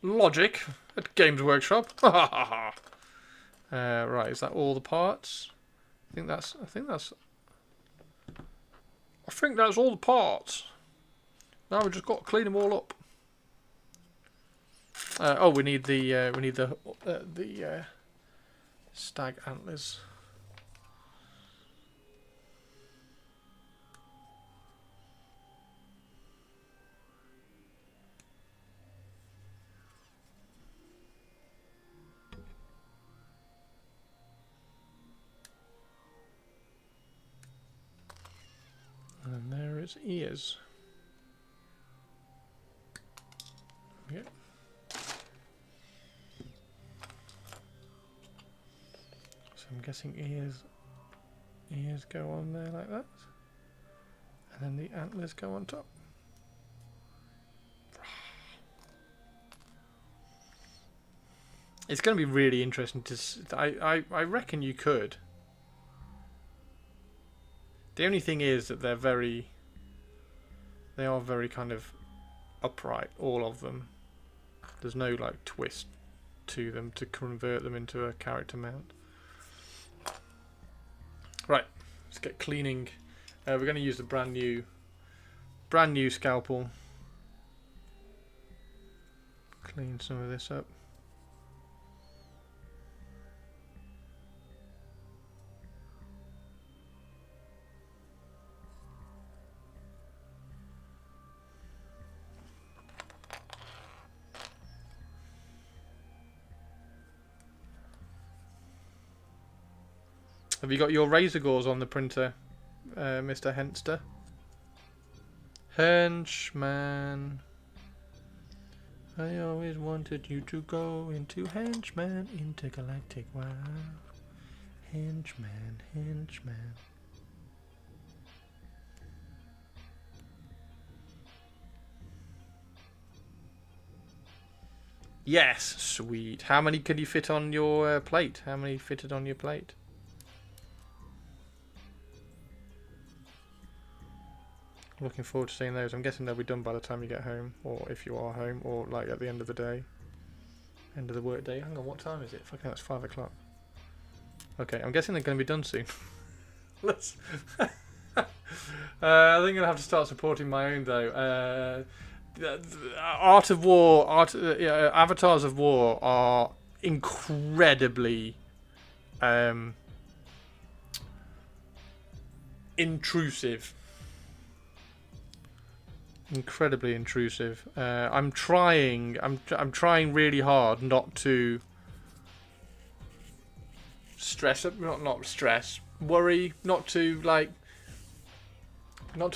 Logic at Games Workshop. Right, is that all the parts? I think that's all the parts. Now we've just got to clean them all up. Oh, we need the stag antlers. And there its ears. Yep. So I'm guessing ears go on there like that. And then the antlers go on top. It's going to be really interesting to I reckon you could. The only thing is that they are very kind of upright, all of them. There's no like twist to them to convert them into a character mount. Right, let's get cleaning. We're going to use the brand new scalpel. Clean some of this up. Have you got your razor gauze on the printer, Mr. Henster? Henchman. I always wanted you to go into Henchman, intergalactic wow. Henchman, Henchman. Yes, sweet. How many could you fit on your plate? How many fitted on your plate? Looking forward to seeing those. I'm guessing they'll be done by the time you get home, or if you are home, or like at the end of the day, end of the work day. Hang on, what time is it? Fucking, that's 5 o'clock. Okay, I'm guessing they're going to be done soon. Let's. I think I'm gonna have to start supporting my own though. Art of War, Avatars of War are incredibly intrusive. Incredibly intrusive. I'm trying really hard not to stress, worry, not to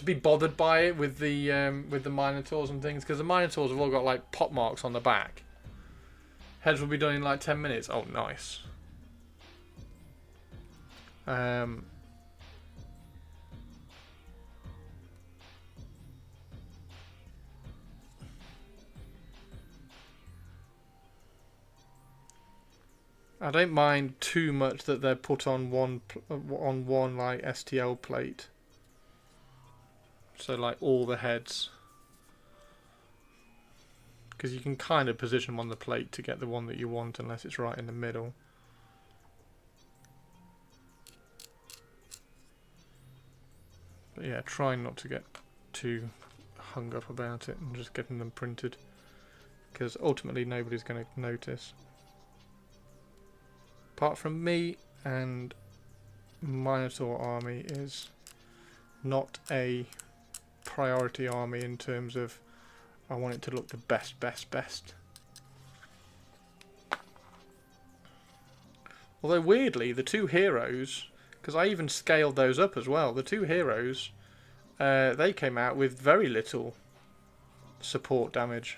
be bothered by it with the Minotaurs and things, because the Minotaurs have all got like pot marks on the back. Heads will be done in like 10 minutes. Oh, nice. I don't mind too much that they're put on one like STL plate. So like all the heads, because you can kind of position them on the plate to get the one that you want, unless it's right in the middle. But yeah, trying not to get too hung up about it and just getting them printed, because ultimately nobody's going to notice. Apart from me, and Minotaur army is not a priority army in terms of I want it to look the best. Although weirdly, the two heroes, because I even scaled those up as well, the two heroes, they came out with very little support damage.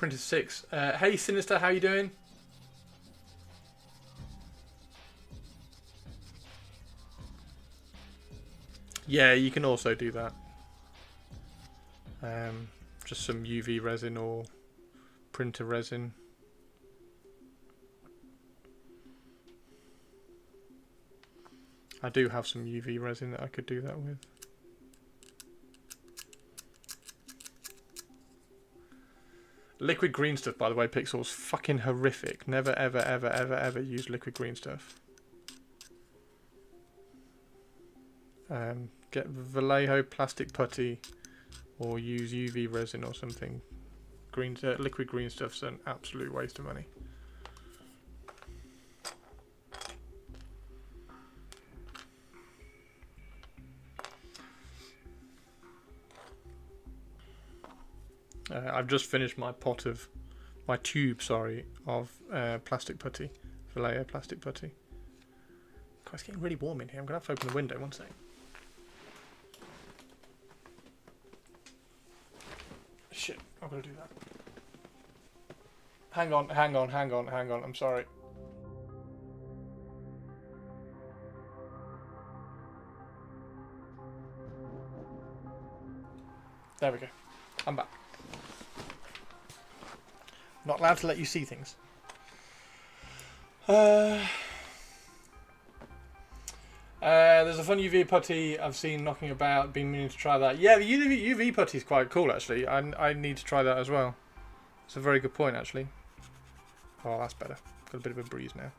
Printed 6. Hey Sinister, how you doing? Yeah, you can also do that. Just some UV resin or printer resin. I do have some UV resin that I could do that with. Liquid green stuff, by the way, Pixel's fucking horrific. Never, ever, ever, ever, ever use liquid green stuff. Get Vallejo plastic putty or use UV resin or something. Liquid green stuff's an absolute waste of money. I've just finished my tube, of plastic putty, Vallejo plastic putty. God, it's getting really warm in here. I'm gonna have to open the window. One second. Shit, I'm gonna do that. Hang on. I'm sorry. There we go. I'm back. Not allowed to let you see things. There's a fun UV putty I've seen knocking about. Been meaning to try that. Yeah, the UV putty is quite cool actually. I need to try that as well. It's a very good point actually. Oh, that's better. Got a bit of a breeze now.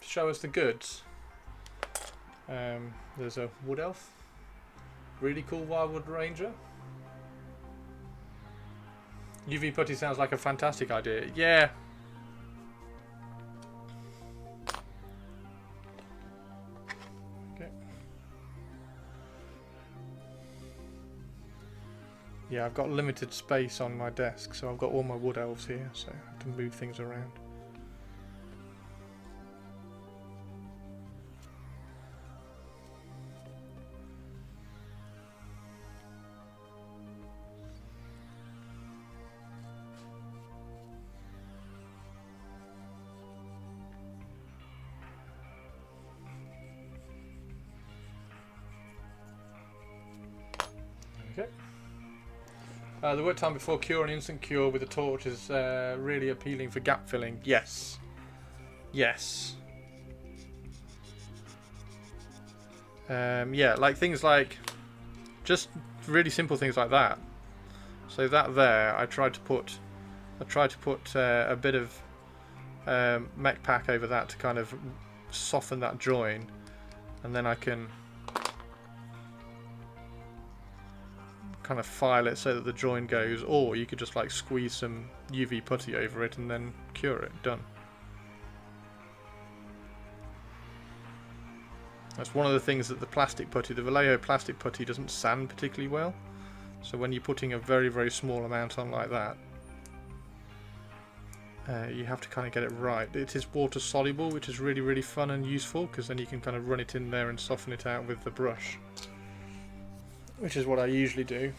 Show us the goods. There's a wood elf. Really cool Wildwood Ranger. UV putty sounds like a fantastic idea. Yeah. Okay. Yeah, I've got limited space on my desk, so I've got all my wood elves here, so I have to move things around. Okay. The work time before cure and instant cure with a torch is really appealing for gap filling. Yes. Yes. Yeah, like things like just really simple things like that. So that there, I tried to put a bit of mech pack over that to kind of soften that join, and then I can kind of file it so that the join goes, or you could just like squeeze some UV putty over it and then cure it. Done. That's one of the things that the plastic putty, the Vallejo plastic putty, doesn't sand particularly well. So when you're putting a very, very small amount on like that, you have to kind of get it right. It is water soluble, which is really, really fun and useful, because then you can kind of run it in there and soften it out with the brush, which is what I usually do.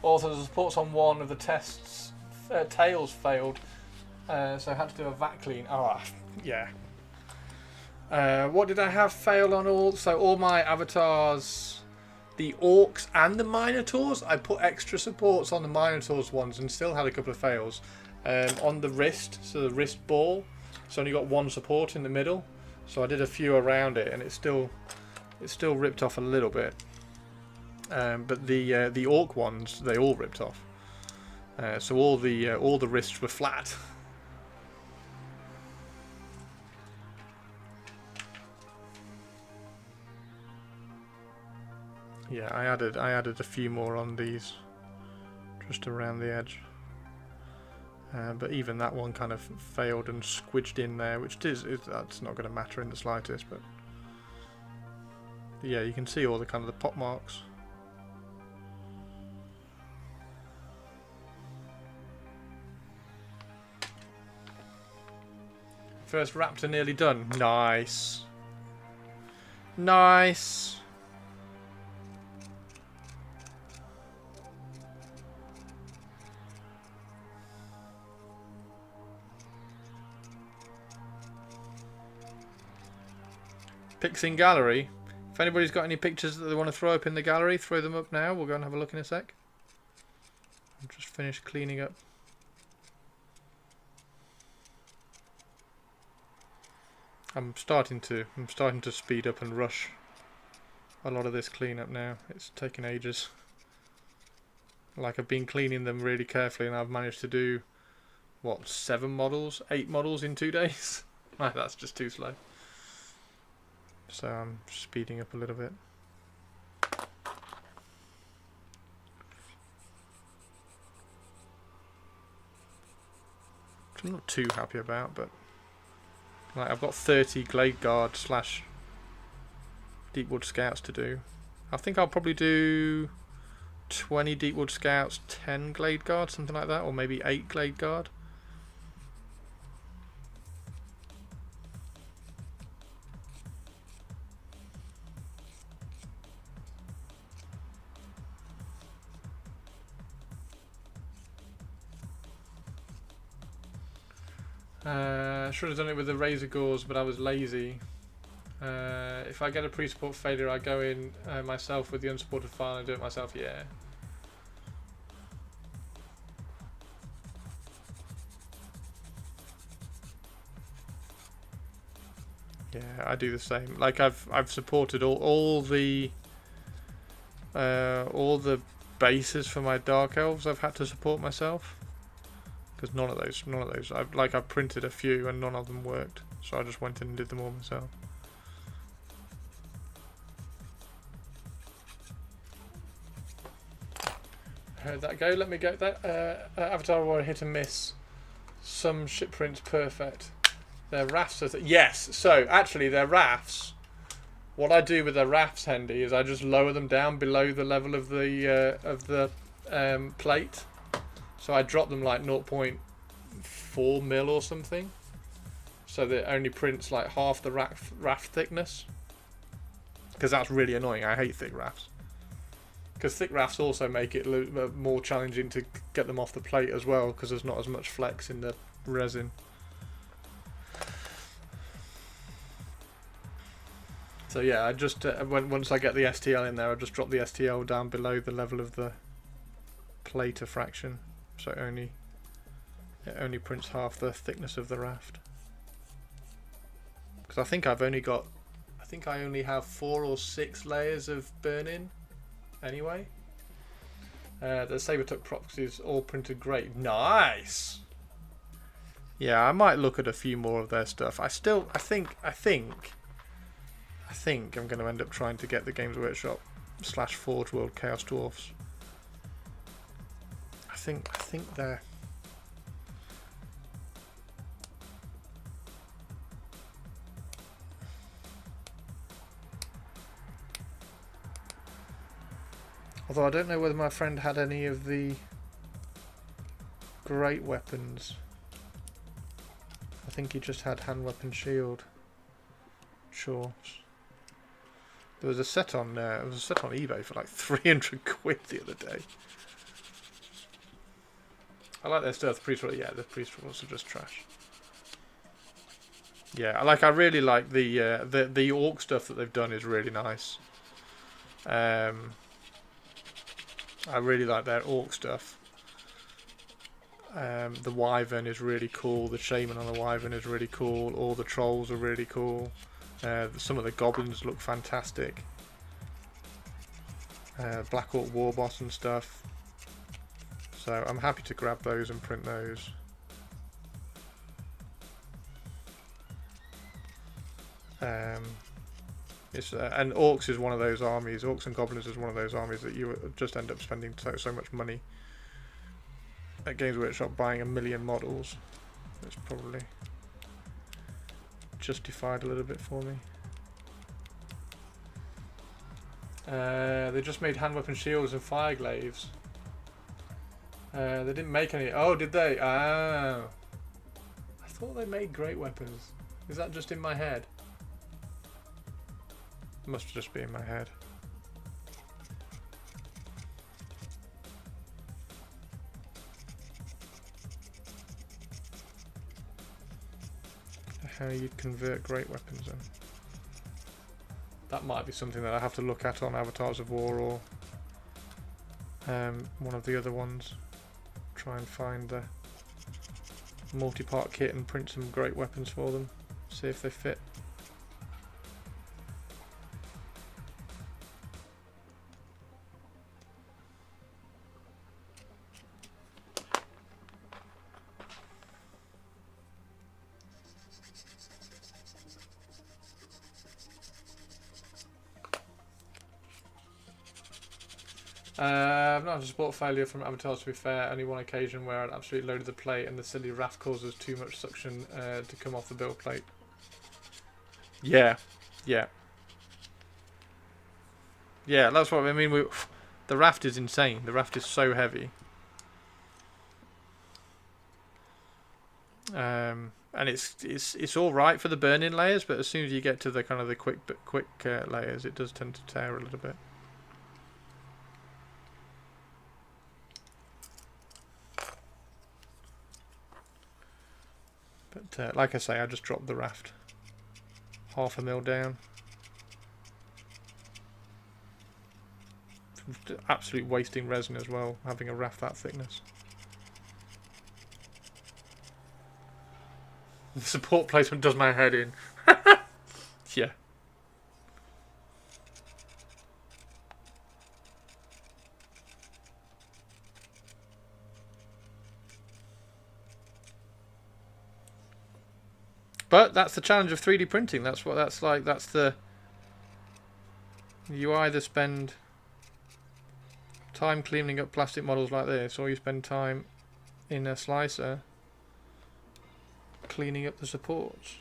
Also, the supports on one of the tests, tails failed, so I had to do a vac clean. Oh, yeah. What did I have fail on all? So all my avatars, the orcs and the minotaurs, I put extra supports on the minotaurs ones and still had a couple of fails. On the wrist, so the wrist ball, it's only got one support in the middle. So I did a few around it, and it still ripped off a little bit. But the orc ones, they all ripped off. So all the wrists were flat. Yeah, I added a few more on these, just around the edge. But even that one kind of failed and squidged in there, which that's not going to matter in the slightest. But yeah, you can see all the kind of the pop marks. First raptor nearly done. Nice. Nice. Pics in gallery. If anybody's got any pictures that they want to throw up in the gallery, throw them up now. We'll go and have a look in a sec. I've just finished cleaning up. I'm starting to speed up and rush a lot of this cleanup now. It's taken ages. Like, I've been cleaning them really carefully, and I've managed to do what, 8 models in 2 days. Like, that's just too slow. So I'm speeding up a little bit. Which I'm not too happy about, but like, I've got 30 Glade Guard / Deepwood Scouts to do. I think I'll probably do 20 Deepwood Scouts, 10 Glade Guard, something like that, or maybe 8 Glade Guard. Should have done it with the Razor Gauze, but I was lazy. If I get a pre-support failure, I go in myself with the unsupported file and do it myself. Yeah. Yeah, I do the same. Like, I've supported all the bases for my Dark Elves. I've had to support myself. Because none of those. I've printed a few and none of them worked, so I just went in and did them all myself. Heard that go. Let me go. That Avatar War hit and miss. Some ship prints perfect. Their rafts are yes. So actually, their rafts. What I do with their rafts, Hendy, is I just lower them down below the level of the plate. So I drop them like 0.4 mil or something, so that it only prints like half the raft thickness. Because that's really annoying. I hate thick rafts. Because thick rafts also make it a little bit more challenging to get them off the plate as well, because there's not as much flex in the resin. So yeah, I just once I get the STL in there, I just drop the STL down below the level of the plate fraction. So it only prints half the thickness of the raft. Because I think I only have 4 or 6 layers of burn-in anyway. The Sabertuck proxies all printed great. Nice. Yeah, I might look at a few more of their stuff. I think I'm going to end up trying to get the Games Workshop / Forge World Chaos Dwarfs. I think they're... Although I don't know whether my friend had any of the great weapons. I think he just had hand weapon shield. Sure. There was a set on eBay for like 300 quid the other day. I like their stuff. The priest rolls, yeah, the priest rolls are just trash. Yeah, I really like the orc stuff that they've done is really nice. I really like their orc stuff. The wyvern is really cool. The shaman on the wyvern is really cool. All the trolls are really cool. Some of the goblins look fantastic. Black Orc Warboss and stuff. So I'm happy to grab those and print those. And Orcs is one of those armies. Orcs and Goblins is one of those armies that you just end up spending so much money at Games Workshop buying 1 million models. It's probably justified a little bit for me. They just made hand weapon shields and fire glaives. They didn't make any. Oh, did they? Oh. I thought they made great weapons. Is that just in my head? Must just be in my head. How you'd convert great weapons in. That might be something that I have to look at on Avatars of War or one of the other ones. Try and find the multi-part kit and print some great weapons for them. See if they fit. I've not had a support failure from Avatars, to be fair. Only one occasion where I'd absolutely loaded the plate and the silly raft causes too much suction to come off the build plate. Yeah, yeah. Yeah, that's what I mean. The raft is insane. The raft is so heavy. And it's all right for the burn-in layers, but as soon as you get to the kind of the quick layers, it does tend to tear a little bit. But like I say, I just dropped the raft 1/2 mil down. Absolute wasting resin as well, having a raft that thickness. The support placement does my head in. Yeah. But that's the challenge of 3D printing. That's what that's like. That's the... You either spend time cleaning up plastic models like this, or you spend time in a slicer cleaning up the supports.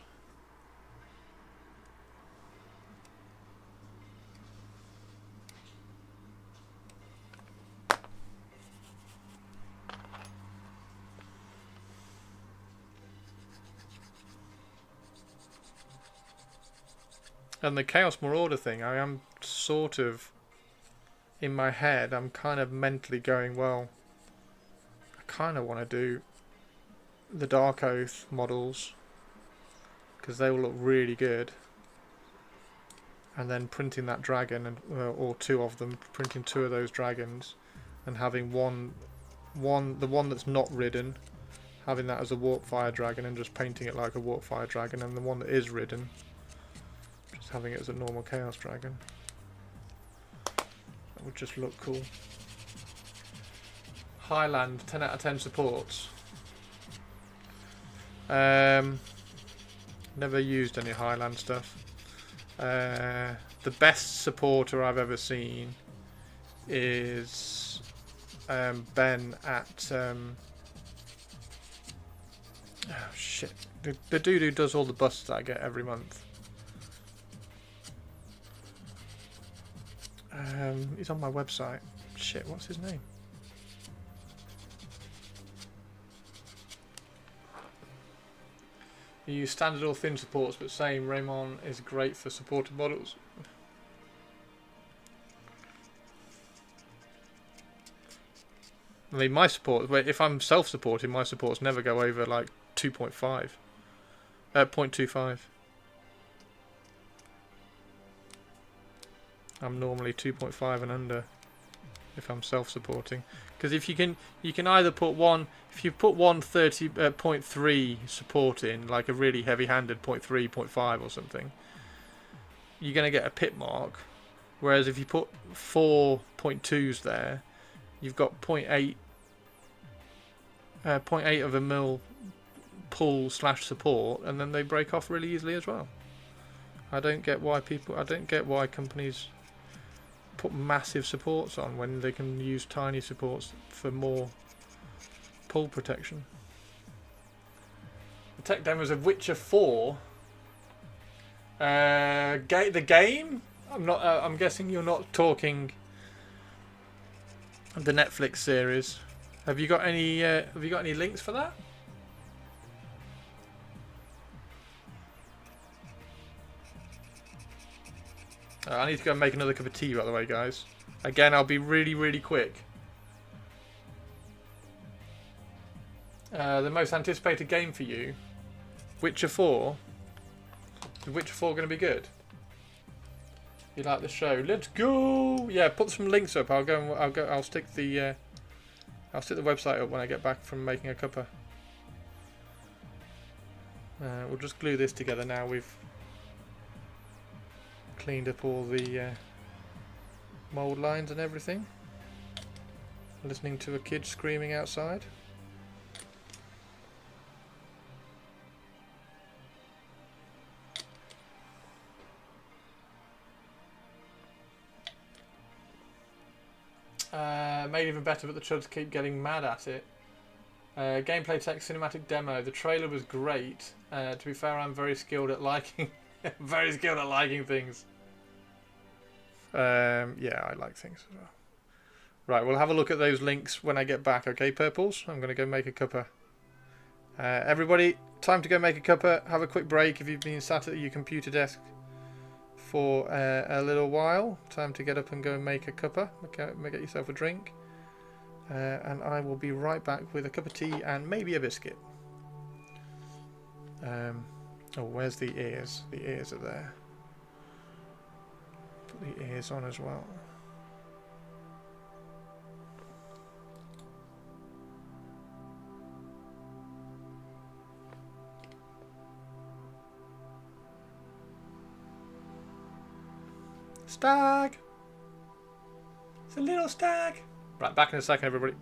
And the Chaos Marauder thing, I am sort of, in my head, I'm kind of mentally going, well, I kind of want to do the Dark Oath models, because they will look really good. And then printing that dragon, and or two of them, printing 2 of those dragons, and having the one that's not ridden, having that as a Warpfire dragon, and just painting it like a Warpfire dragon, and the one that is ridden, having it as a normal Chaos Dragon. That would just look cool. Highland, 10 out of 10 supports. Never used any Highland stuff. The best supporter I've ever seen is Ben at... oh shit. The dude who does all the busts that I get every month. He's on my website. Shit, what's his name? You use standard or thin supports, but same. Raymond is great for supported models. I mean, my support, if I'm self-supporting, my supports never go over like 2.5. 0.25. I'm normally 2.5 and under if I'm self-supporting, because if you can either put one, if you put 0.3 support in, like a really heavy-handed 0.3, 0.5 or something, you're going to get a pit mark, whereas if you put 4.2s there, you've got 0.8 of a mil pull / support, and then they break off really easily as well. I don't get why companies put massive supports on when they can use tiny supports for more pull protection. The tech demos of Witcher 4. The game? I'm guessing you're not talking the Netflix series. Have you got any links for that? I need to go and make another cup of tea, by the way, guys. Again, I'll be really, really quick. The most anticipated game for you, Witcher 4. Is Witcher 4 going to be good? You like the show? Let's go! Yeah, put some links up. I'll stick the website up when I get back from making a cuppa. We'll just glue this together now. We've cleaned up all the mould lines and everything. Listening to a kid screaming outside. Made even better, but the chuds keep getting mad at it. Gameplay tech cinematic demo. The trailer was great. To be fair, I'm very skilled at liking, very skilled at liking things. Yeah, I like things as well. Right, we'll have a look at those links when I get back. Okay, purples. I'm gonna go make a cuppa. Everybody, time to go make a cuppa. Have a quick break if you've been sat at your computer desk for a little while. Time to get up and go and make a cuppa. Okay, get yourself a drink. And I will be right back with a cup of tea and maybe a biscuit. Oh, where's the ears? The ears are there. Put the ears on as well. Stag! It's a little stag! Right, back in a second, everybody.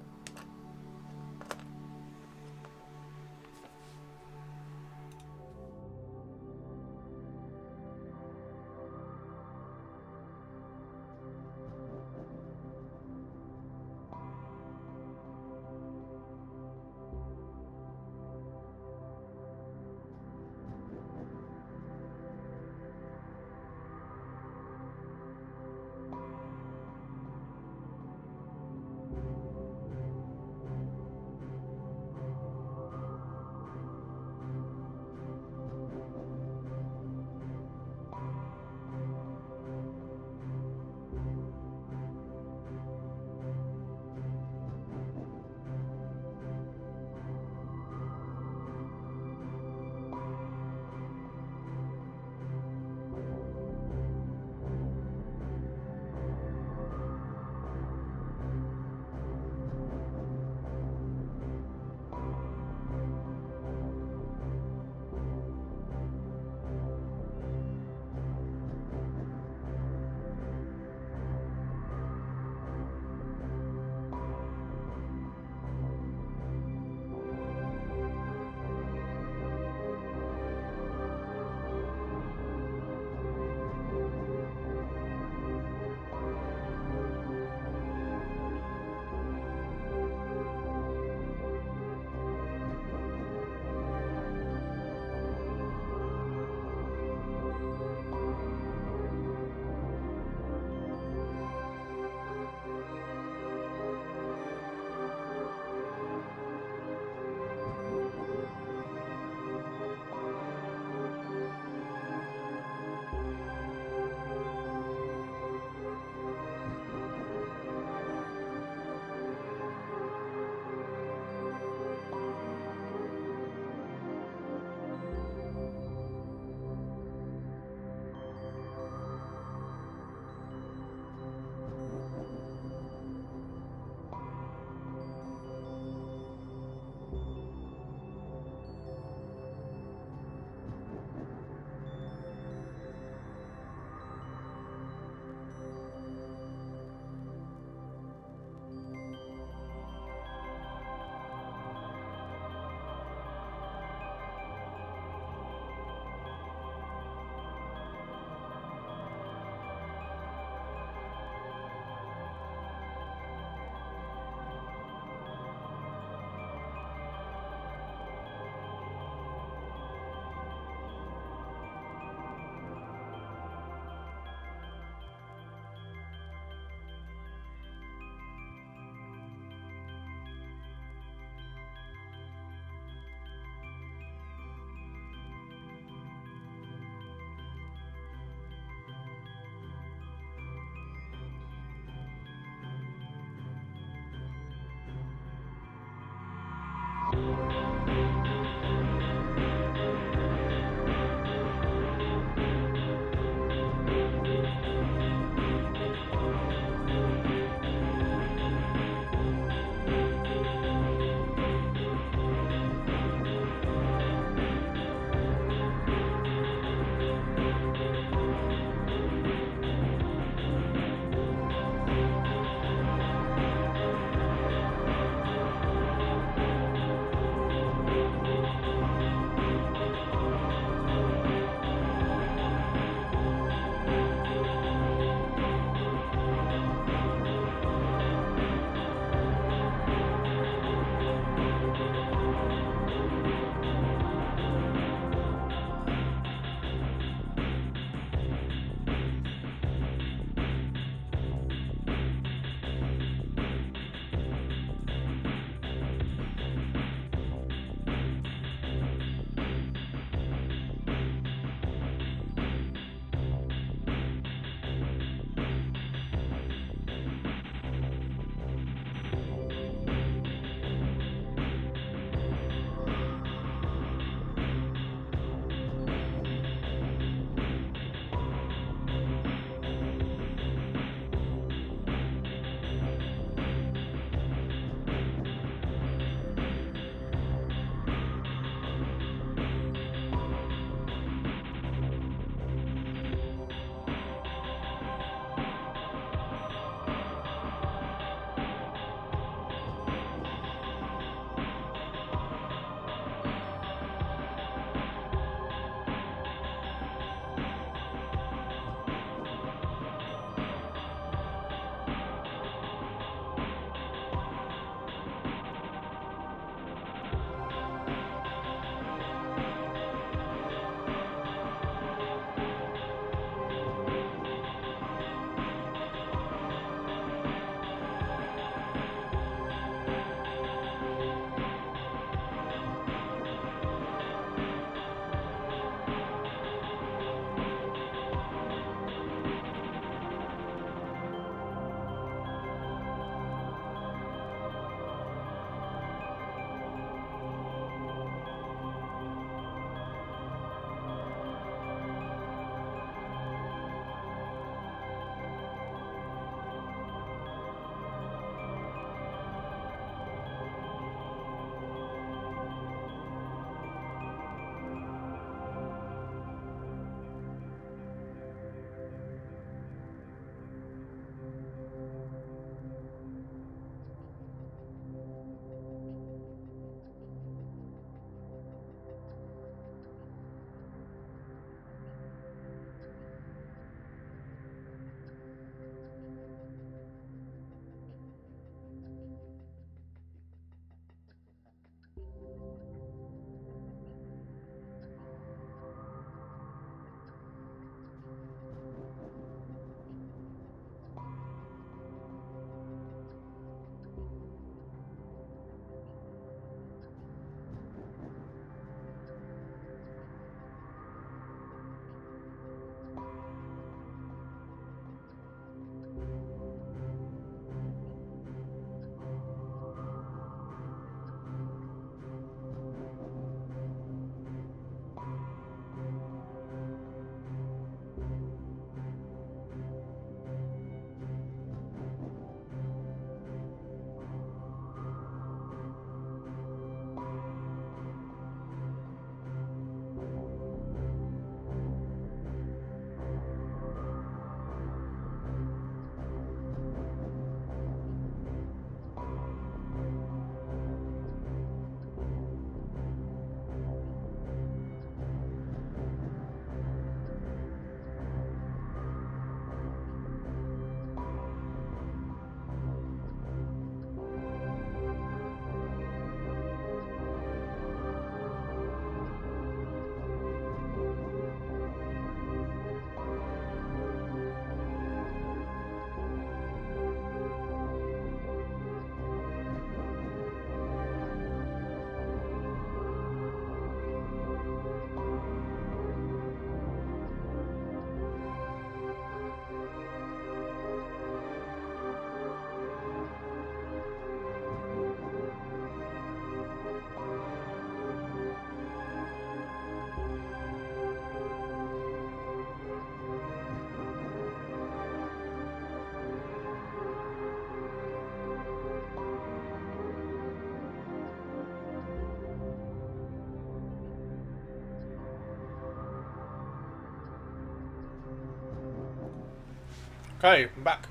Okay, I'm back.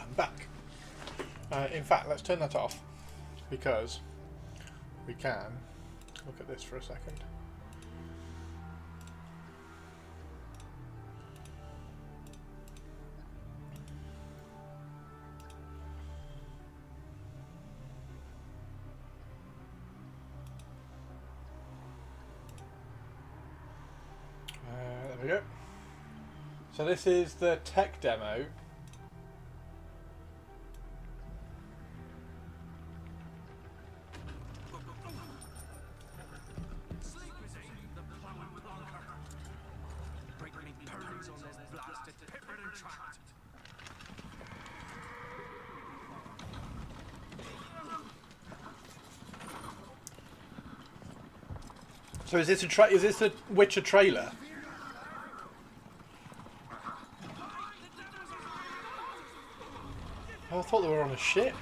I'm back. In fact, let's turn that off because we can look at this for a second. There we go. So this is the tech demo. So is this the Witcher trailer? Oh, I thought they were on a ship.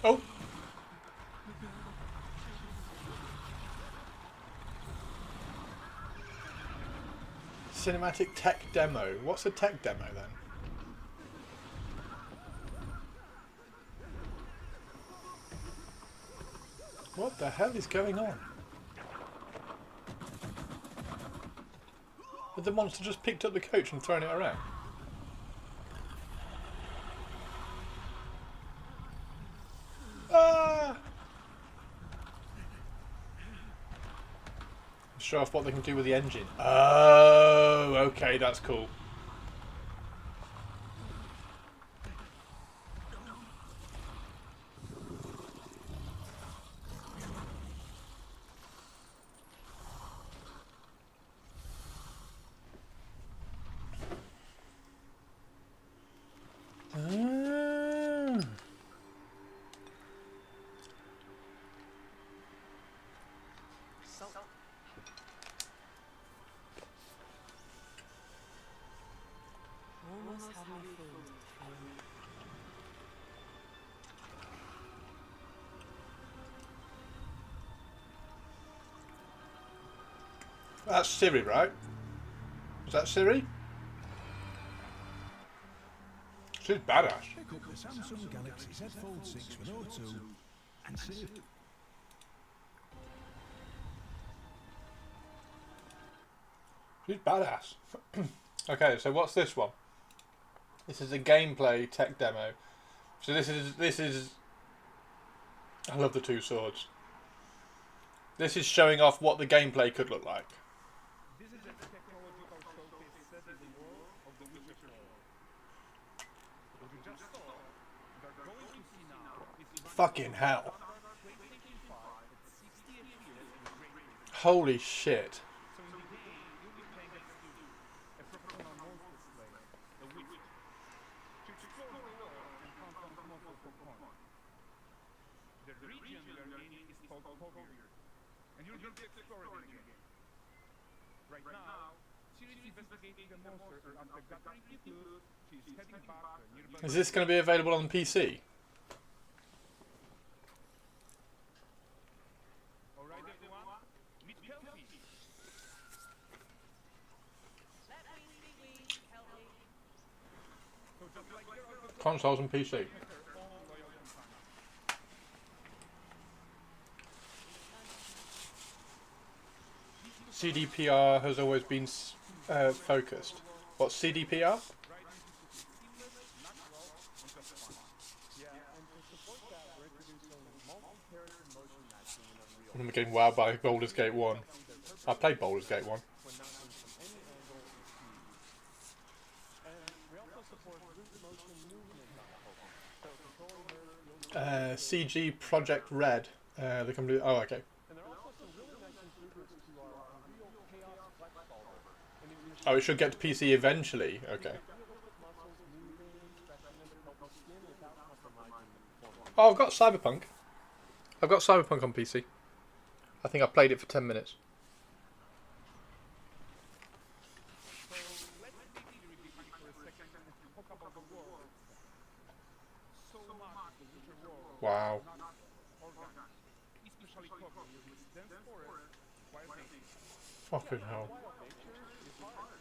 Oh. Cinematic tech demo. What's a tech demo then? What the hell is going on? Had the monster just picked up the coach and thrown it around? Ah! Show off what they can do with the engine. Oh, okay, that's cool. That's Siri, right? Is that Siri? She's badass. Pick up the Samsung Galaxy Z Fold 6 with O2 and save. She's badass. Okay, so what's this one? This is a gameplay tech demo. So this is. I love the two swords. This is showing off what the gameplay could look like. This is a technological showcase set in the world of the Witcher 4. What you just saw, they're going to see now is Fucking hell. PlayStation 5 at 60 FPS with great resolution. Holy shit. So in the game, you'll be playing as Sue, a professional monster slayer, the Witcher. To explore the world and confront monsters for fun. The region we are in is called Kovir, and you'll get to explore it in the game. Right now, Ciri is investigating the monster and after gathering clues, she's heading back to a nearby... Is this going to be available on PC? Alright everyone, meet Kelpie. So just like there are the Consoles and PC. her own loyal companion. CDPR has always been focused. What's CDPR? I'm getting wowed by Baldur's Gate 1. I played Baldur's Gate 1. CG Project Red. The company. Oh, okay. Oh, it should get to PC eventually. Okay. Oh, I've got Cyberpunk. I've got Cyberpunk on PC. I think I played it for 10 minutes. so much of the Witcher world Wow. not organic, especially covering it with dense forest, wild nature. Fucking hell. Wild nature is hard.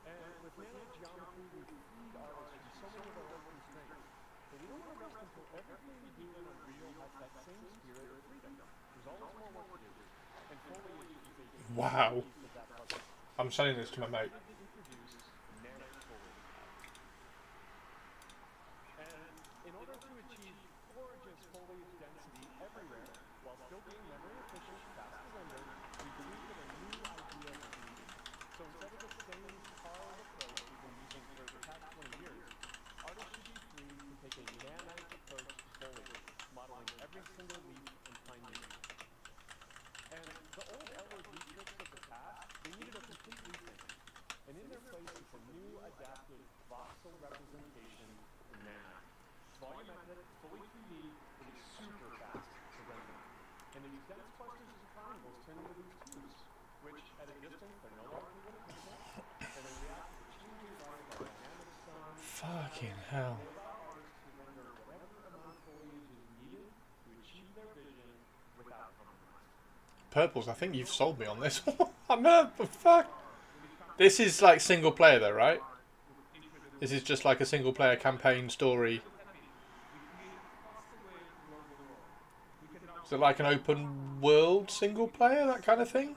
And with nanogeometry, we feed artists from so many of our own constraints. But we don't want to rest until everything we do in Unreal has that same spirit of freedom. There's always more work to do. And foliage is a key Wow. piece of that puzzle. I'm selling this to my mate. Introduce nanofoliage. And in order to achieve gorgeous foliage density everywhere, while still being memory efficient, fast to render, we believe in a new idea of beauty. So instead of the same hard approach we've been using for the past 20 years, artists should be free to take a nanite approach to foliage, modeling every single leaf and tiny leaf. And the old LED tricks of the past, they needed a complete rethink. And in their place is a new adaptive voxel representation in nanite. It's volumetric, fully 3D, and it's super fast to render. And these dense clusters of triangles turn into these tubes, which at a distance they're no larger than a pixel, and they react to the changing light of our dynamic sun. Fucking hell. They allow artists to render whatever amount of foliage is needed to achieve their vision without compromise. Purples, I think you've sold me on this. I'm not. Fuck. This is like single player though, right? This is just like a single player campaign story. Is it like an open world single player, that kind of thing?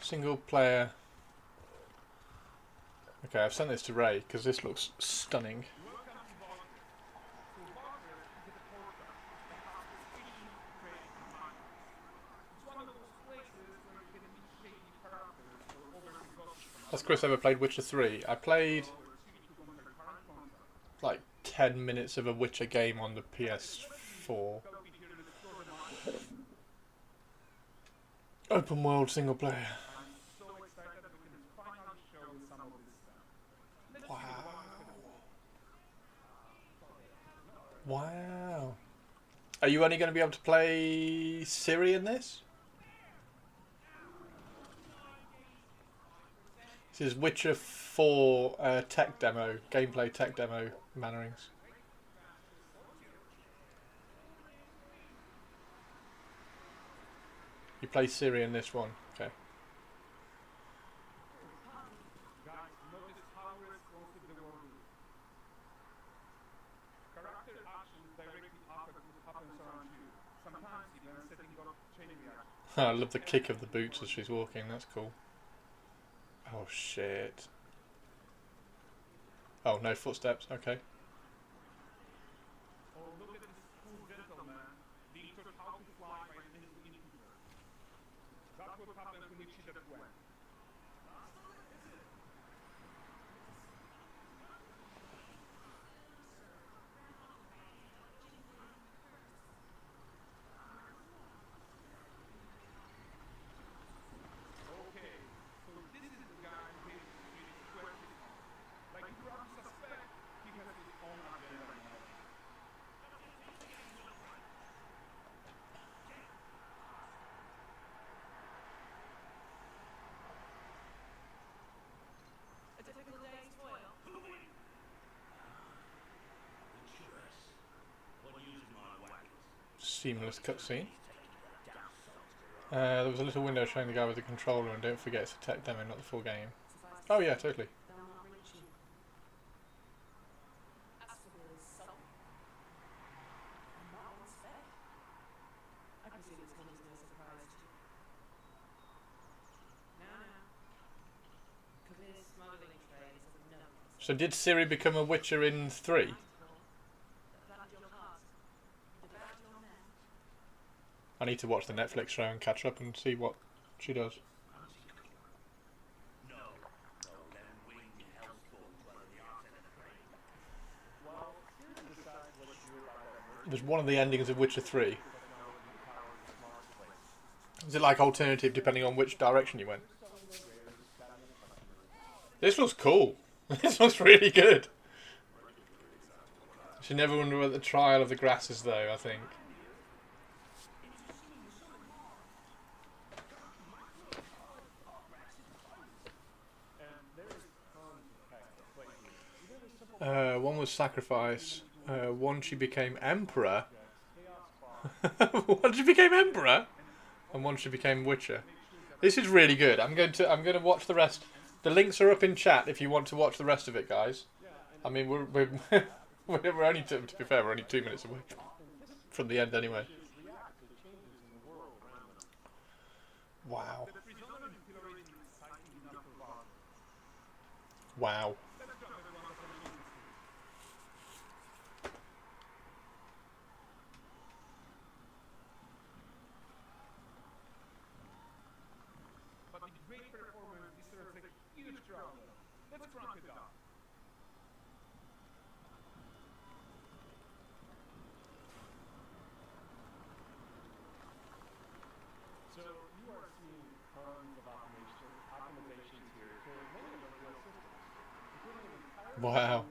Single player. Okay, I've sent this to Ray because this looks stunning. Has Chris ever played Witcher 3? I played like 10 minutes of a Witcher game on the PS4. Open world single player. Wow. Wow. Are you only going to be able to play Ciri in this? This is Witcher 4 tech demo, gameplay tech demo mannerings. You play Ciri in this one, okay. Guys, notice how responsive the world is. Character actions directly after what happens around you. Sometimes even setting up chain reactions. I love the kick of the boots as she's walking, that's cool. Oh shit. Oh, no footsteps, okay. Oh, look at this cool gentleman being taught how to fly by an innkeeper. That's what happens when you cheat at Gwen. Okay, so this is the guy who hates the street square people. Like you probably suspect, he has his own agenda now. A typical day's toil. Seamless cutscene. There was a little window showing the guy with the controller, and don't forget it's a tech demo, not the full game. Oh yeah, totally. So did Ciri become a Witcher in 3? I need to watch the Netflix show and catch up and see what she does. There's one of the endings of Witcher 3. Is it like alternative depending on which direction you went? This looks cool. This looks really good. I should never wonder what the trial of the grasses though, I think. One was sacrifice. One she became emperor. One she became emperor, and one she became witcher. This is really good. I'm going to watch the rest. The links are up in chat if you want to watch the rest of it, guys. I mean, we're only to be fair, we're only 2 minutes away from the end anyway. Wow. Wow. But the great performance deserves a huge round. Let's crank it up. So you are seeing tons of optimizations here for many of our real systems, including an entire Wow.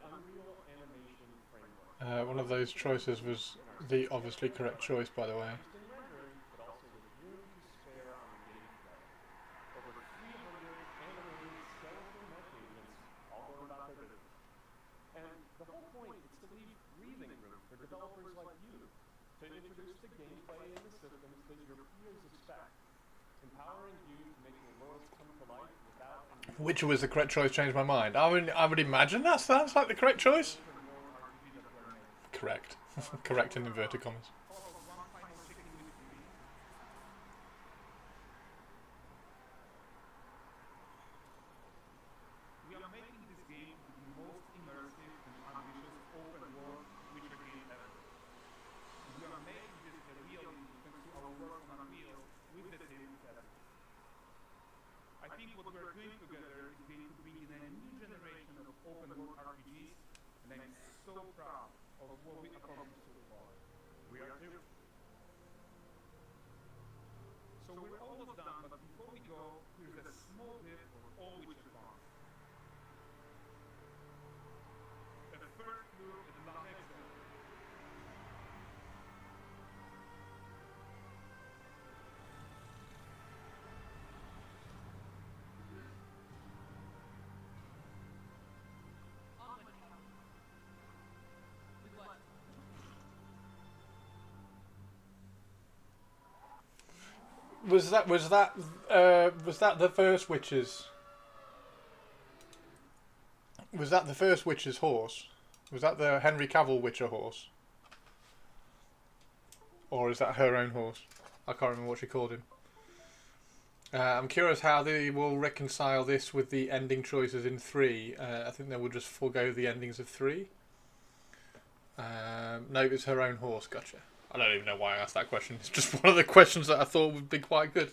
Unreal animation framework. One of those choices was the obviously correct choice, by the way. Just in rendering, but also with room to spare on the game flow. Over 300 animated skeletal mech agents, all going about their business. And the whole point is to leave breathing room for developers like you to introduce the gameplay and the systems that your peers expect, empowering you to make your worlds come to life without. Which was the correct choice? Changed my mind. I would imagine that's like the correct choice. Correct. Correct in inverted commas. We are making this game the most immersive and ambitious open world Witcher game ever. We are making this a reality thanks to our work on Unreal with the team together. I think what we are doing together is going to bring in a new generation of open world RPGs, and I'm so proud of what we accomplished so far. We are too. So we're almost done, but before we go, here's a small bit of all Witcher fans. A first look at La Hexa. Onward, Cal. With what? Was that the first Witcher's? Was that the first Witcher's horse? Was that the Henry Cavill Witcher horse? Or is that her own horse? I can't remember what she called him. I'm curious how they will reconcile this with the ending choices in 3. I think they will just forego the endings of 3. No, it's her own horse. Gotcha. I don't even know why I asked that question. It's just one of the questions that I thought would be quite good.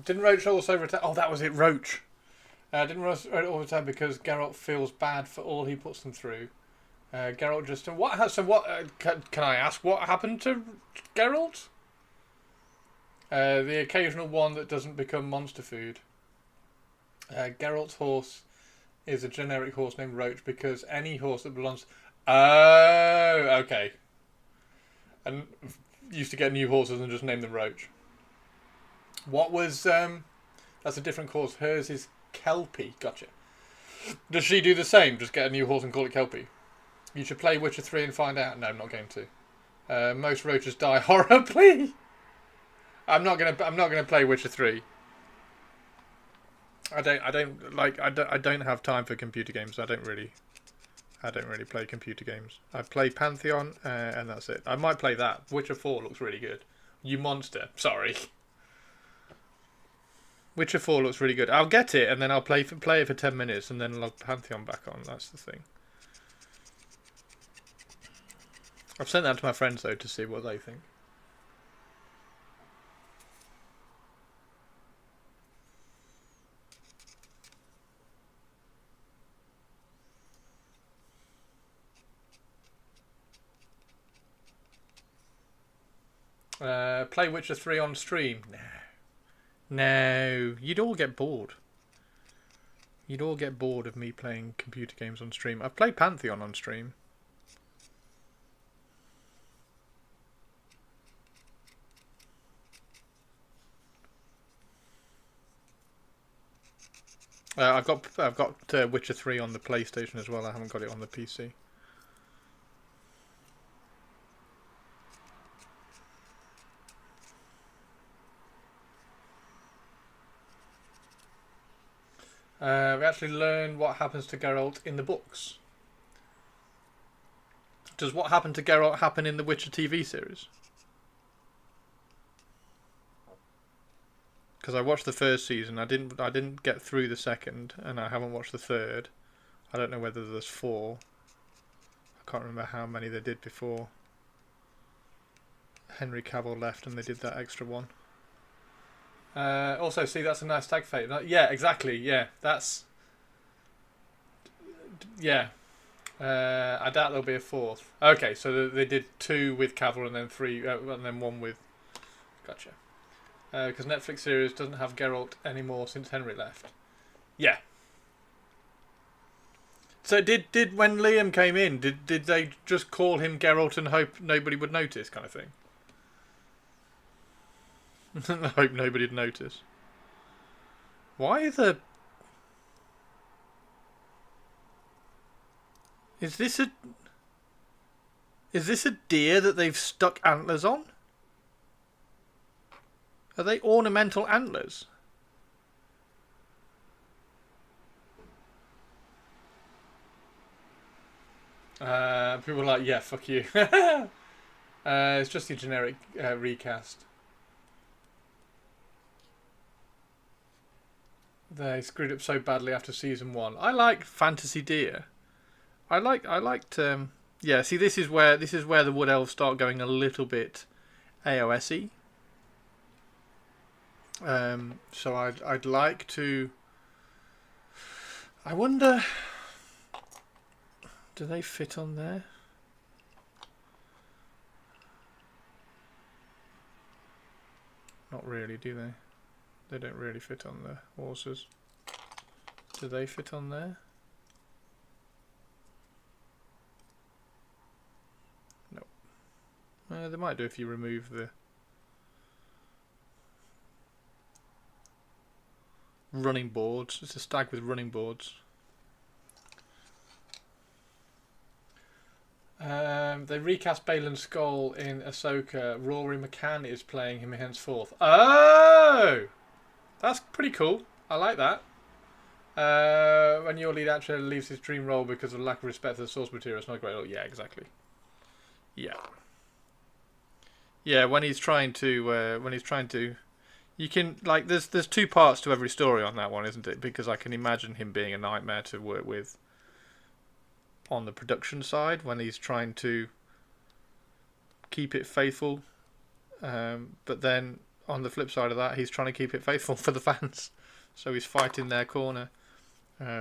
Didn't Roach also return? Oh, that was it, Roach. Didn't Roach return because Geralt feels bad for all he puts them through. Geralt just... What? So what? Can I ask what happened to Geralt? The occasional one that doesn't become monster food. Geralt's horse is a generic horse named Roach because any horse that belongs... Oh, okay. And used to get new horses and just name them Roach. What was... That's a different horse. Hers is Kelpie. Gotcha. Does she do the same? Just get a new horse and call it Kelpie? You should play Witcher 3 and find out. No, I'm not going to. Most roaches die horribly. I'm not gonna play Witcher 3. I don't have time for computer games. I don't really play computer games. I play Pantheon and that's it. I might play that. Witcher 4 looks really good. You monster. Sorry. Witcher 4 looks really good. I'll get it and then I'll play it for 10 minutes and then log Pantheon back on. That's the thing. I've sent that to my friends though to see what they think. Play Witcher 3 on stream. No, you'd all get bored. You'd all get bored of me playing computer games on stream. I've played Pantheon on stream. I've got Witcher 3 on the PlayStation as well. I haven't got it on the PC. We actually learn what happens to Geralt in the books. Does what happened to Geralt happen in the Witcher TV series? Because I watched the first season, I didn't get through the second, and I haven't watched the third. I don't know whether there's 4. I can't remember how many they did before Henry Cavill left and they did that extra one. Also, see, that's a nice tag fate. Yeah, exactly. Yeah, that's... Yeah. I doubt there'll be a 4th. Okay, so they did 2 with Cavill and then 3, and then 1 with... Gotcha. Because Netflix series doesn't have Geralt anymore since Henry left. Yeah. So did when Liam came in, did they just call him Geralt and hope nobody would notice, kind of thing? I hope nobody'd notice. Why the... Is this a deer that they've stuck antlers on? Are they ornamental antlers? People are like, yeah, fuck you. It's just a generic recast. They screwed up so badly after season 1. I like Fantasy Deer. I liked yeah, see, this is where the Wood Elves start going a little bit AOS-y. So I'd like to... I wonder... Do they fit on there? Not really, do they? They don't really fit on the horses. Do they fit on there? No. They might do if you remove the... running boards. It's a stag with running boards. They recast Balin Skull in Ahsoka. Rory McCann is playing him henceforth. Oh! That's pretty cool. I like that. When your lead actor leaves his dream role because of lack of respect for the source material, it's not great. Oh, yeah, exactly. Yeah. Yeah, when he's trying to... You can, like, there's 2 parts to every story on that one, isn't it? Because I can imagine him being a nightmare to work with on the production side when he's trying to keep it faithful. But then on the flip side of that, he's trying to keep it faithful for the fans. So he's fighting their corner,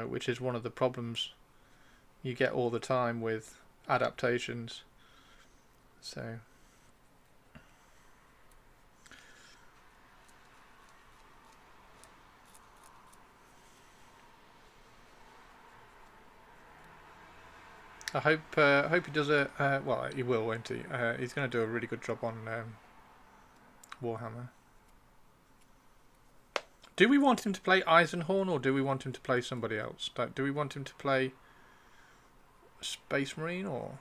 which is one of the problems you get all the time with adaptations. So... I hope he does a well, he will, won't he? He's going to do a really good job on Warhammer. Do we want him to play Eisenhorn, or do we want him to play somebody else? Do we want him to play Space Marine, or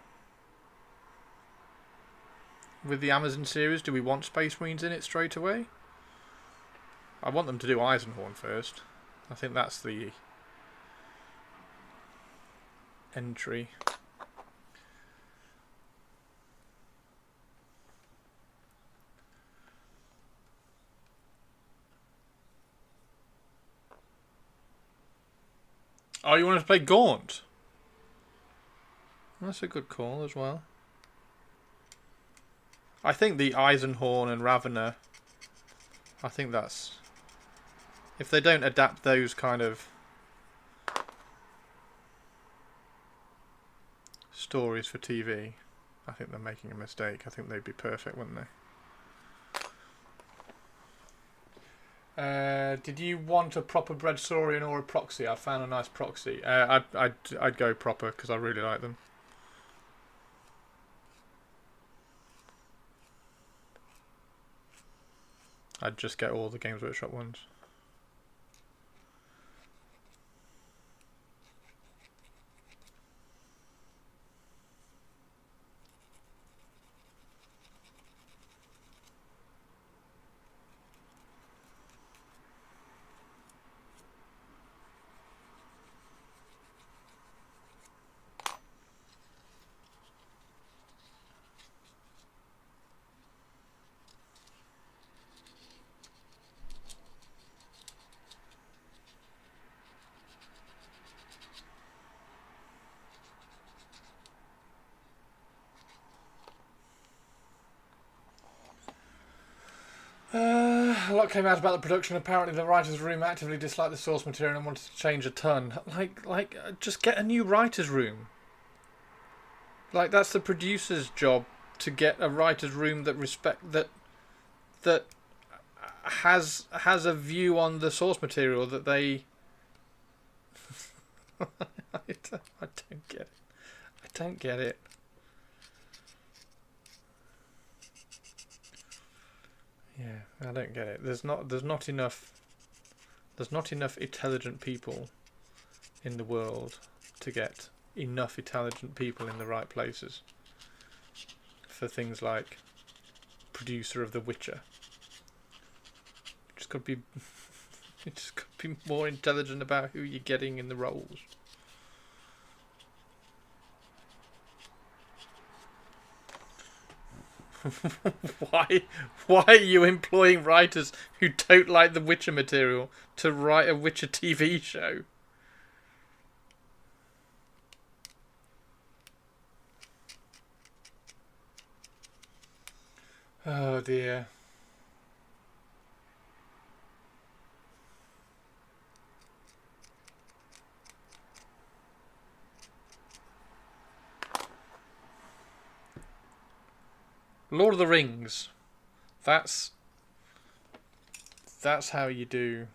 with the Amazon series, do we want Space Marines in it straight away? I want them to do Eisenhorn first. I think that's the entry. Oh, you want to play Gaunt? That's a good call as well. I think the Eisenhorn and Ravener, I think that's... If they don't adapt those kind of stories for TV, I think they're making a mistake. I think they'd be perfect, wouldn't they? Did you want a proper bred Saurian or a proxy? I found a nice proxy. I'd go proper because I really like them. I'd just get all the Games Workshop ones. A lot came out about the production. Apparently the writer's room actively disliked the source material and wanted to change a ton. Like, just get a new writer's room. Like, that's the producer's job, to get a writer's room that has a view on the source material that they... I don't get it. I don't get it. Yeah, I don't get it. There's not enough intelligent people in the world to get enough intelligent people in the right places for things like producer of The Witcher. You just got to be more intelligent about who you're getting in the roles. Why are you employing writers who don't like the Witcher material to write a Witcher TV show? Oh dear. Lord of the Rings. That's how you do.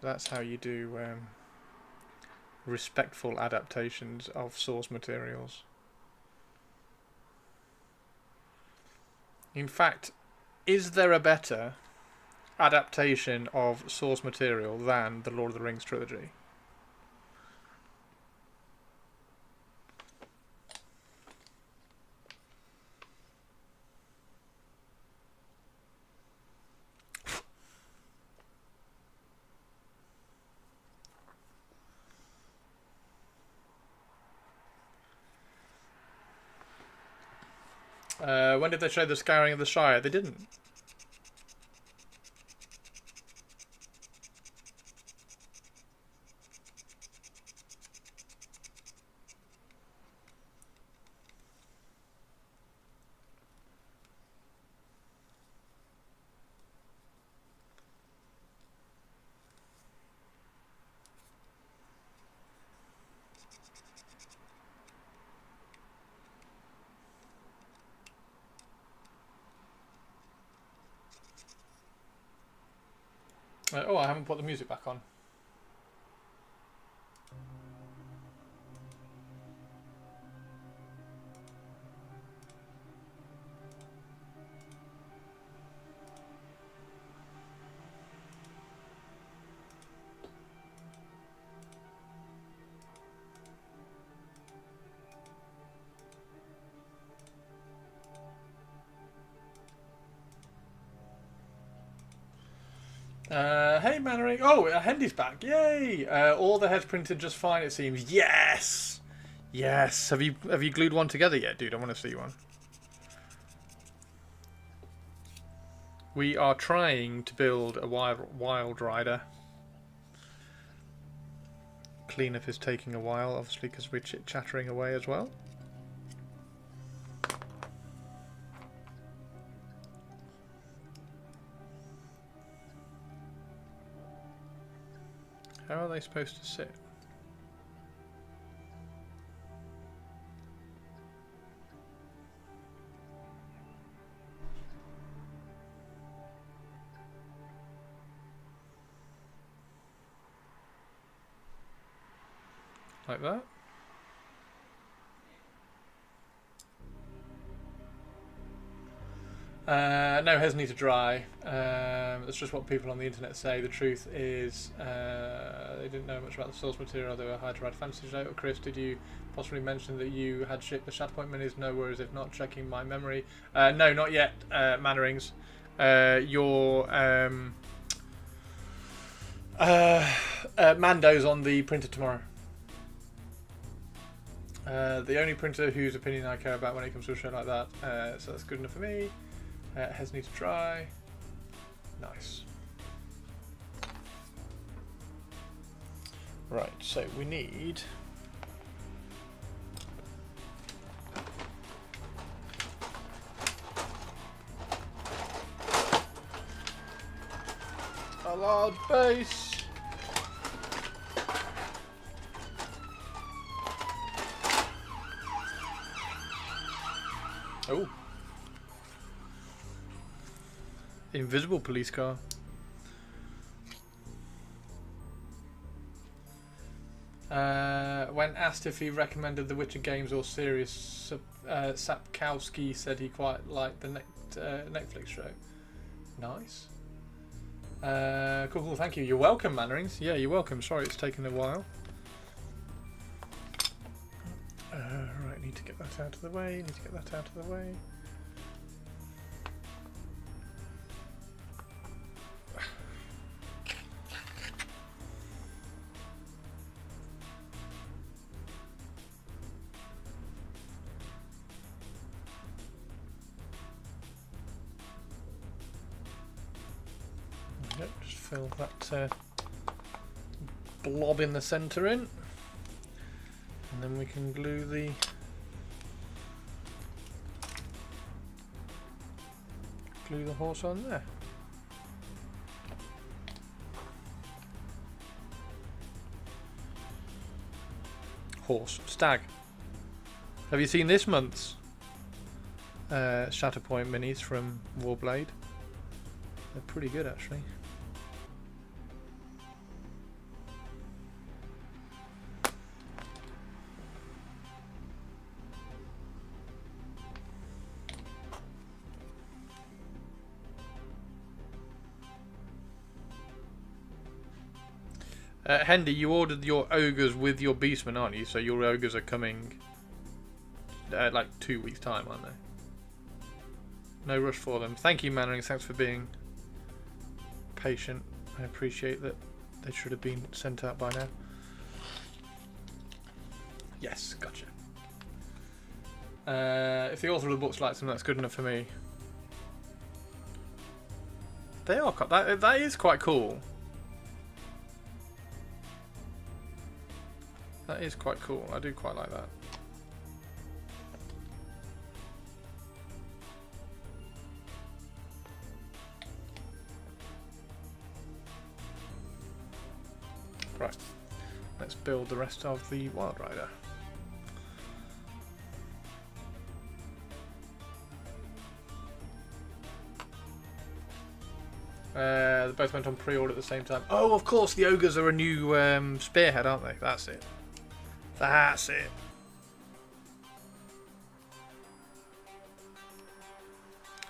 That's how you do respectful adaptations of source materials. In fact, is there a better adaptation of source material than the Lord of the Rings trilogy? When did they show the Scouring of the Shire? They didn't. Oh, I haven't put the music back on. Hey Mannering. Oh, Hendy's back. Yay! All the heads printed just fine, it seems. Yes! Yes. Have you glued one together yet, dude? I want to see one. We are trying to build a wild rider. Cleanup is taking a while, obviously, because we're chit-chattering away as well. How are they supposed to sit? Like that? No, heads need to dry. That's just what people on the internet say. The truth is, they didn't know much about the source material. They were hired to write fantasy note. Chris, did you possibly mention that you had shipped the Shatterpoint minis? No worries if not. Checking my memory. No, not yet, Mannerings. Mando's on the printer tomorrow. The only printer whose opinion I care about when it comes to a show like that. So that's good enough for me. Heads need to dry. Nice. Right, so we need a large base. Oh. Invisible police car. When asked if he recommended the Witcher games or series, Sapkowski said he quite liked the Netflix show. Nice. Cool, thank you. You're welcome, Mannerings. Yeah, you're welcome. Sorry it's taken a while. Right, need to get that out of the way. Yep, just fill that blob in the centre in, and then we can glue the horse on there. Horse, stag. Have you seen this month's Shatterpoint minis from Warblade? They're pretty good, actually. Hendy, you ordered your ogres with your beastmen, aren't you? So your ogres are coming like 2 weeks' time, aren't they? No rush for them. Thank you, Mannering. Thanks for being patient. I appreciate that. They should have been sent out by now. Yes, gotcha. If the author of the books likes them, that's good enough for me. They are. That is quite cool. That is quite cool. I do quite like that. Right. Let's build the rest of the Wild Rider. They both went on pre-order at the same time. Oh, of course, the ogres are a new spearhead, aren't they? That's it. That's it.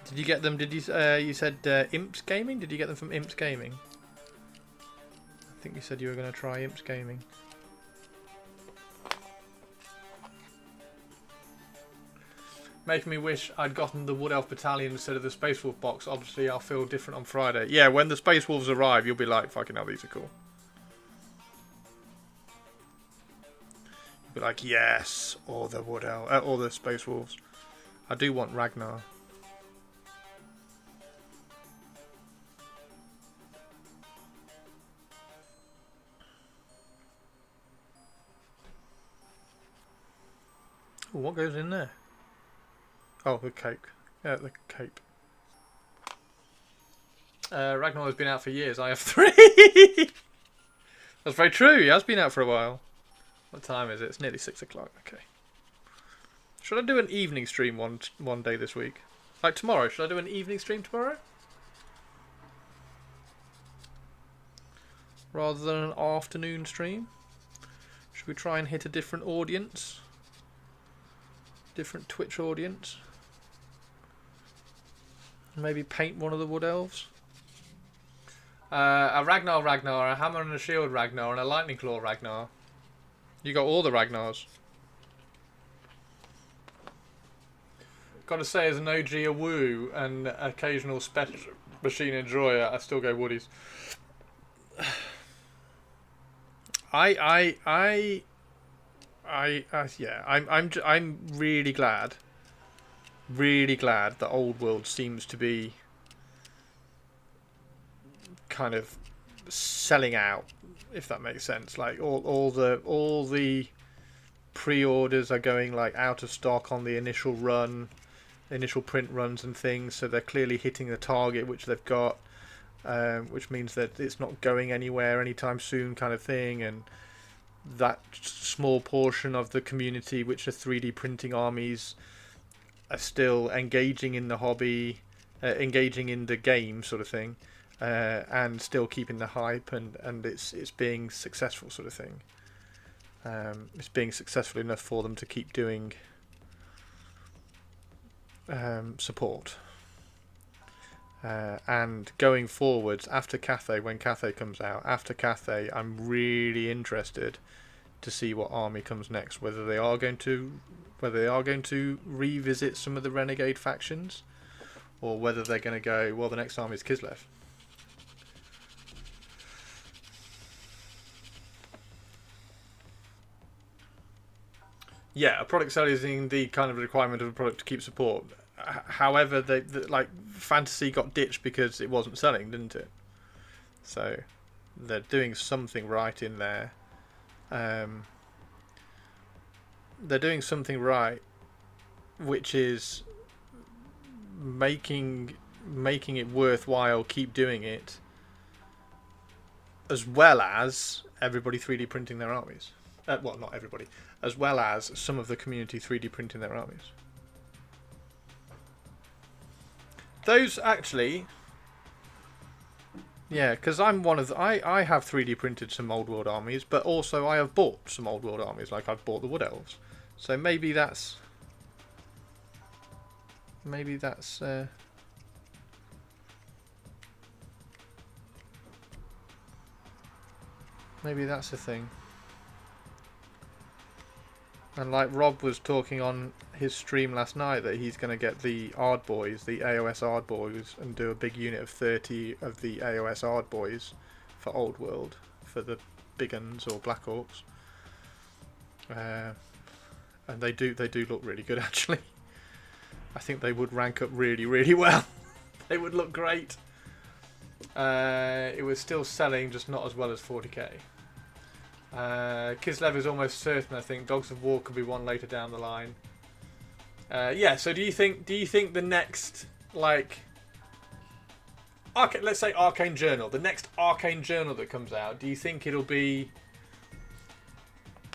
Did you get them? Did you? You said Imps Gaming. Did you get them from Imps Gaming? I think you said you were going to try Imps Gaming. Making me wish I'd gotten the Wood Elf Battalion instead of the Space Wolf box. Obviously, I'll feel different on Friday. Yeah, when the Space Wolves arrive, you'll be like, fucking hell, these are cool. You'll be like, yes, or the Wood Elf, or the Space Wolves. I do want Ragnar. Ooh, what goes in there? Oh, the cape. Yeah, the cape. Ragnar has been out for years. I have 3. That's very true. He has been out for a while. What time is it? It's nearly 6 o'clock. Okay. Should I do an evening stream one day this week? Like tomorrow. Should I do an evening stream tomorrow? Rather than an afternoon stream? Should we try and hit a different audience? Different Twitch audience? Maybe paint one of the Wood Elves? A Ragnar, a Hammer and a Shield Ragnar, and a Lightning Claw Ragnar. You got all the Ragnars. Gotta say, as an OG a Woo and occasional special machine enjoyer, I still go Woodies. I'm really glad that Old World seems to be kind of selling out, if that makes sense. Like all the pre-orders are going like out of stock on the initial print runs and things, so they're clearly hitting the target which they've got, which means that it's not going anywhere anytime soon, kind of thing. And that small portion of the community which are 3D printing armies are still engaging in the hobby, engaging in the game sort of thing, and still keeping the hype, and it's being successful sort of thing. It's being successful enough for them to keep doing support. And going forwards, after Cathay, when Cathay comes out, after Cathay, I'm really interested to see what army comes next. Whether they are going to revisit some of the Renegade factions, or whether they're going to go, well, the next army is Kislev. Yeah, a product sale is indeed kind of a requirement of a product to keep support. However, like Fantasy got ditched because it wasn't selling, didn't it? So they're doing something right in there. They're doing something right, which is making it worthwhile. Keep doing it, as well as everybody 3D printing their armies. Well, not everybody, as well as some of the community 3D printing their armies. Those actually, yeah, because I'm one of the, I have 3D printed some Old World armies, but also I have bought some Old World armies, like I've bought the Wood Elves. So maybe that's a thing. And like Rob was talking on his stream last night, that he's going to get the Ard Boys, the AOS Ard Boys, and do a big unit of 30 of the AOS Ard Boys for Old World, for the Big Uns or Black Orcs. And they do look really good, actually. I think they would rank up really, really well. They would look great. It was still selling, just not as well as 40k. Kislev is almost certain. I think Dogs of War could be one later down the line. Yeah. So do you think the next, like, let's say Arcane Journal, the next Arcane Journal that comes out, do you think it'll be,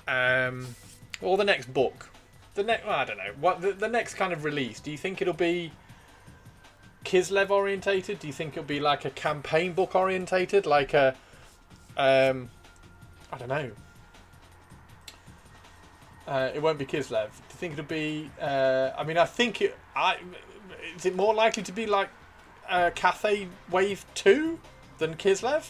or the next book, I don't know, what the next kind of release? Do you think it'll be Kislev orientated? Do you think it'll be like a campaign book orientated, like a I don't know. It won't be Kislev. Do you think it'll be? I mean, I think it. Is it more likely to be like Cathay Wave 2 than Kislev?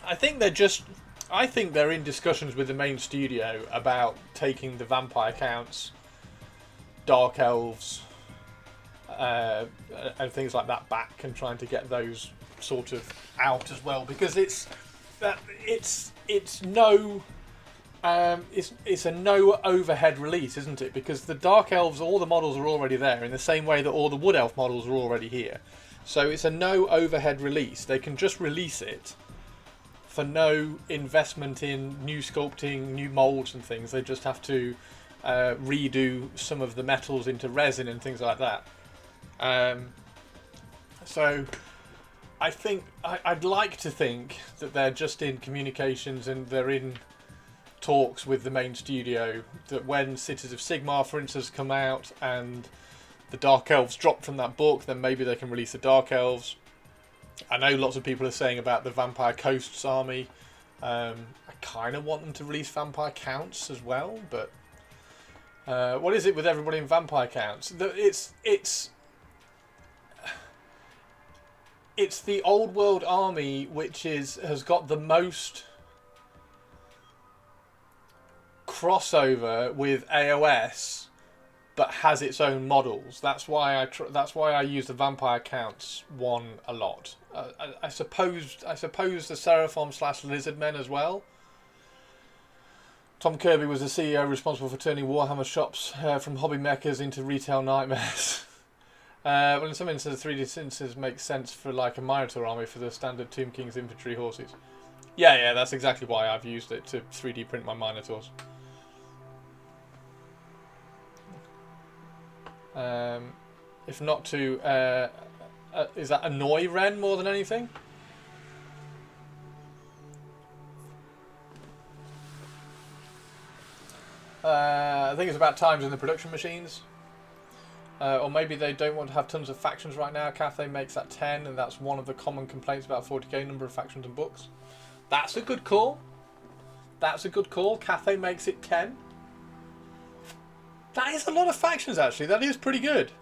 I think they're just. I think they're in discussions with the main studio about taking the vampire counts, dark elves, and things like that back, and trying to get those sort of out as well, because it's a no overhead release, isn't it? Because the dark elves, all the models are already there, in the same way that all the wood elf models are already here. So it's a no overhead release. They can just release it for no investment in new sculpting, new molds and things. They just have to redo some of the metals into resin and things like that. So I think I'd like to think that they're just in communications and they're in talks with the main studio, that when Cities of Sigmar, for instance, come out and the Dark Elves drop from that book, then maybe they can release the Dark Elves. I know lots of people are saying about the Vampire Coasts army. I kind of want them to release Vampire Counts as well, but what is it with everybody in Vampire Counts? It's the old world army which has got the most crossover with AOS, but has its own models. That's why I use the Vampire Counts one a lot. I suppose the Seraphon / Lizardmen as well. Tom Kirby was the CEO responsible for turning Warhammer shops from hobby mechas into retail nightmares. Well, in some instances, 3D instances make sense for like a Minotaur army for the standard Tomb King's infantry horses. Yeah, that's exactly why I've used it to 3D print my Minotaurs. If not to, is that annoy Ren more than anything? I think it's about times in the production machines. Or maybe they don't want to have tons of factions right now. Cathay makes that 10, and that's one of the common complaints about 40k number of factions and books. That's a good call. That's a good call. Cathay makes it 10. That is a lot of factions, actually. That is pretty good.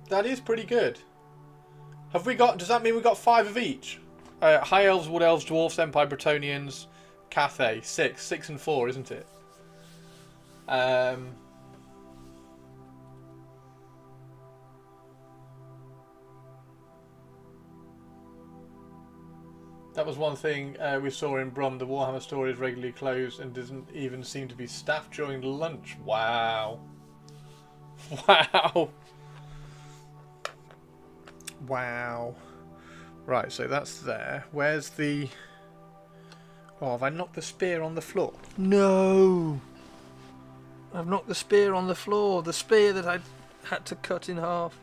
That is pretty good. Have we got... Does that mean we've got 5 of each? High Elves, Wood Elves, Dwarfs, Empire, Bretonnians, Cathay. 6. 6 and 4, isn't it? That was one thing we saw in Brum. The Warhammer store is regularly closed and doesn't even seem to be staffed during lunch. Wow. Wow. Wow. Right, so that's there. Where's the... Oh, have I knocked the spear on the floor? No! I've knocked the spear on the floor. The spear that I had to cut in half.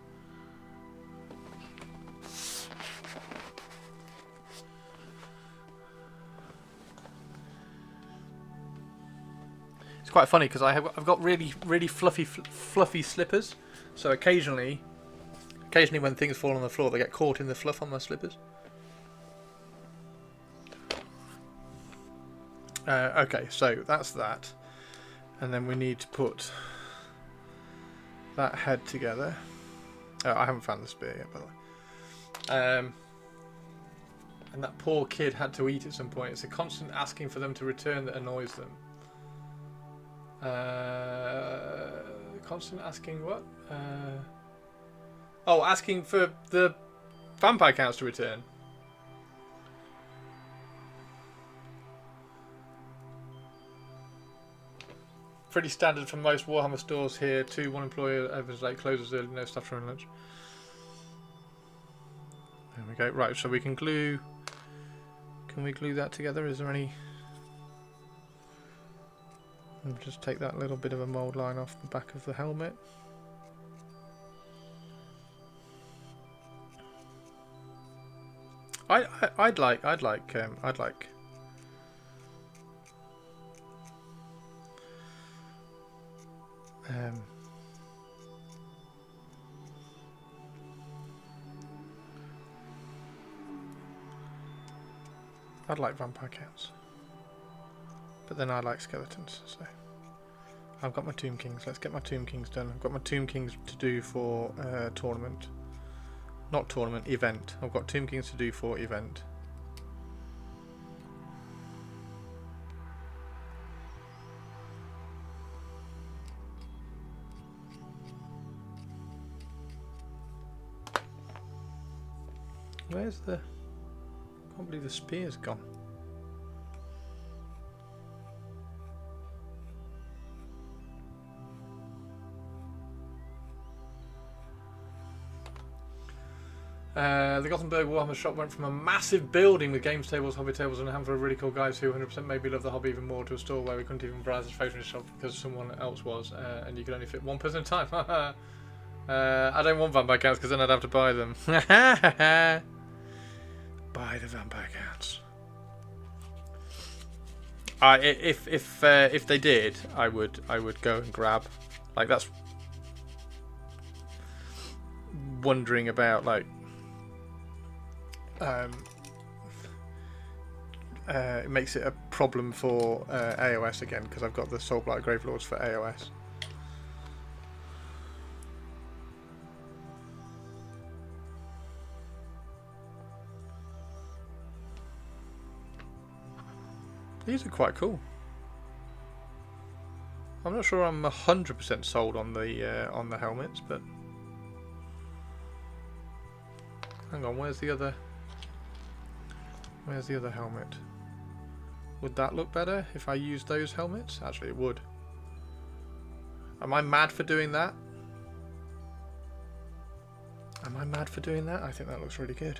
It's quite funny because I've got really fluffy slippers. So occasionally when things fall on the floor, they get caught in the fluff on my slippers. Okay, so that's that. And then we need to put that head together. Oh, I haven't found the spear yet, by the way. And that poor kid had to eat at some point. It's a constant asking for them to return that annoys them. Constant asking what? Oh, asking for the vampire counts to return. Pretty standard for most Warhammer stores here. 2, 1 employee opens late, closes early, no staff during lunch. There we go. Right, so we can glue. Can we glue that together? Is there any? I'll just take that little bit of a mold line off the back of the helmet. I'd like. I'd like vampire counts, but then I like skeletons. So I've got my Tomb Kings. Let's get my Tomb Kings done. I've got my Tomb Kings to do for tournament. Not tournament, event. I've got Tomb Kings to do for event. Where's the... I can't believe the spear's gone. The Gothenburg Warhammer shop went from a massive building with games tables, hobby tables, and a handful of really cool guys who 100% made me love the hobby even more, to a store where we couldn't even browse the photo shop because someone else was, and you could only fit one person at a time. I don't want vampire cats because then I'd have to buy them. Buy the vampire cats. If they did, I would go and grab. Like, that's wondering about, like, it makes it a problem for AOS again because I've got the Soulblight Gravelords for AOS. These are quite cool. I'm not sure I'm 100% sold on the helmets, but hang on, where's the other helmet? Would that look better if I used those helmets? Actually, it would. Am I mad for doing that? Am I mad for doing that? I think that looks really good.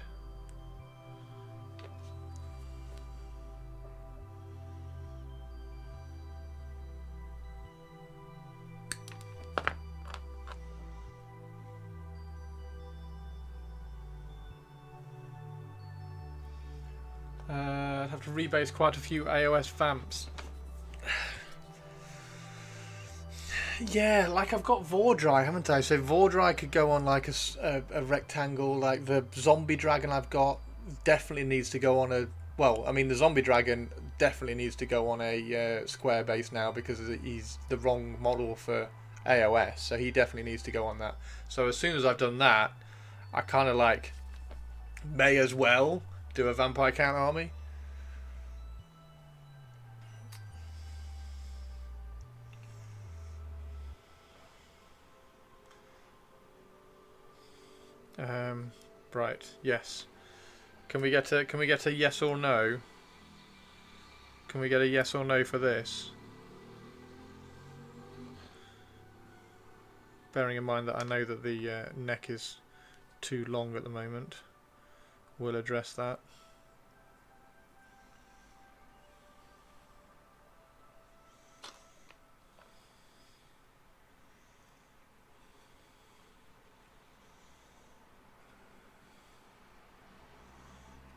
I'd have to rebase quite a few AOS vamps. Yeah, like I've got Vordry, haven't I? So Vordry could go on like a rectangle. Like the zombie dragon I've got definitely needs to go on a... Well, I mean the zombie dragon definitely needs to go on a square base now because he's the wrong model for AOS. So he definitely needs to go on that. So as soon as I've done that, I kind of like may as well do a vampire count army. Right. Yes. Can we get a yes or no? Can we get a yes or no for this? Bearing in mind that I know that the neck is too long at the moment. We'll address that.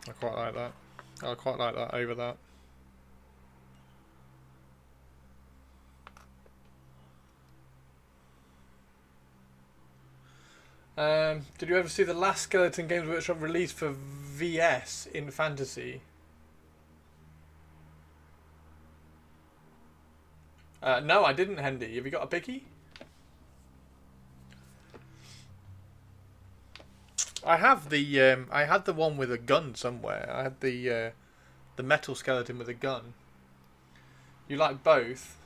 I quite like that. I quite like that over that. Did you ever see the last Skeleton Games Workshop release for VS in Fantasy? No, I didn't, Hendy. Have you got a picky? I have the I had the one with a gun somewhere. I had the metal skeleton with a gun. You like both?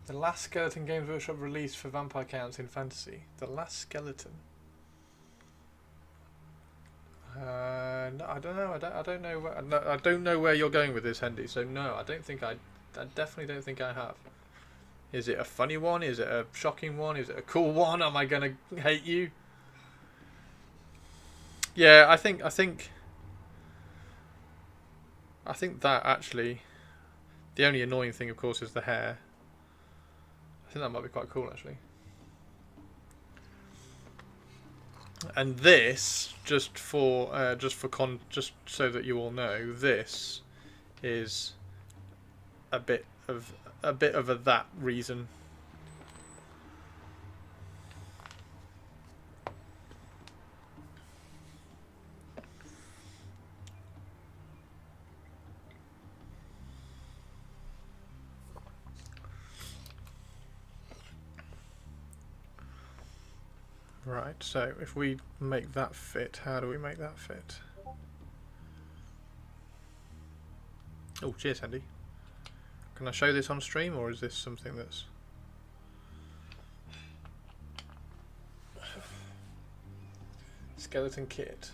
The last Skeleton Games Workshop release for vampire counts in Fantasy. The last skeleton. No, I don't know. I don't know. I don't know where you're going with this, Hendy. So no, I definitely don't think I have. Is it a funny one? Is it a shocking one? Is it a cool one? Am I gonna hate you? Yeah, I think that actually, the only annoying thing, of course, is the hair. I think that might be quite cool, actually. And this, just so that you all know, this is a bit of that reason. Right, so if we make that fit, how do we make that fit? Oh, cheers, Andy. Can I show this on stream, or is this something that's... Skeleton kit.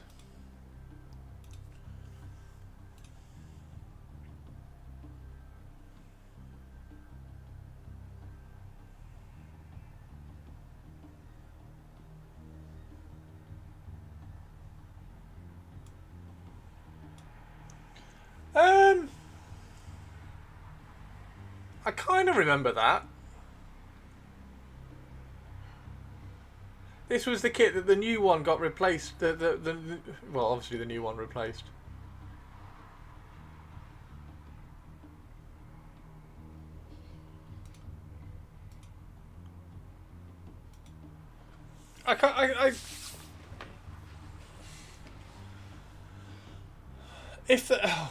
I kind of remember that. This was the kit that the new one got replaced. Well, obviously the new one replaced. Oh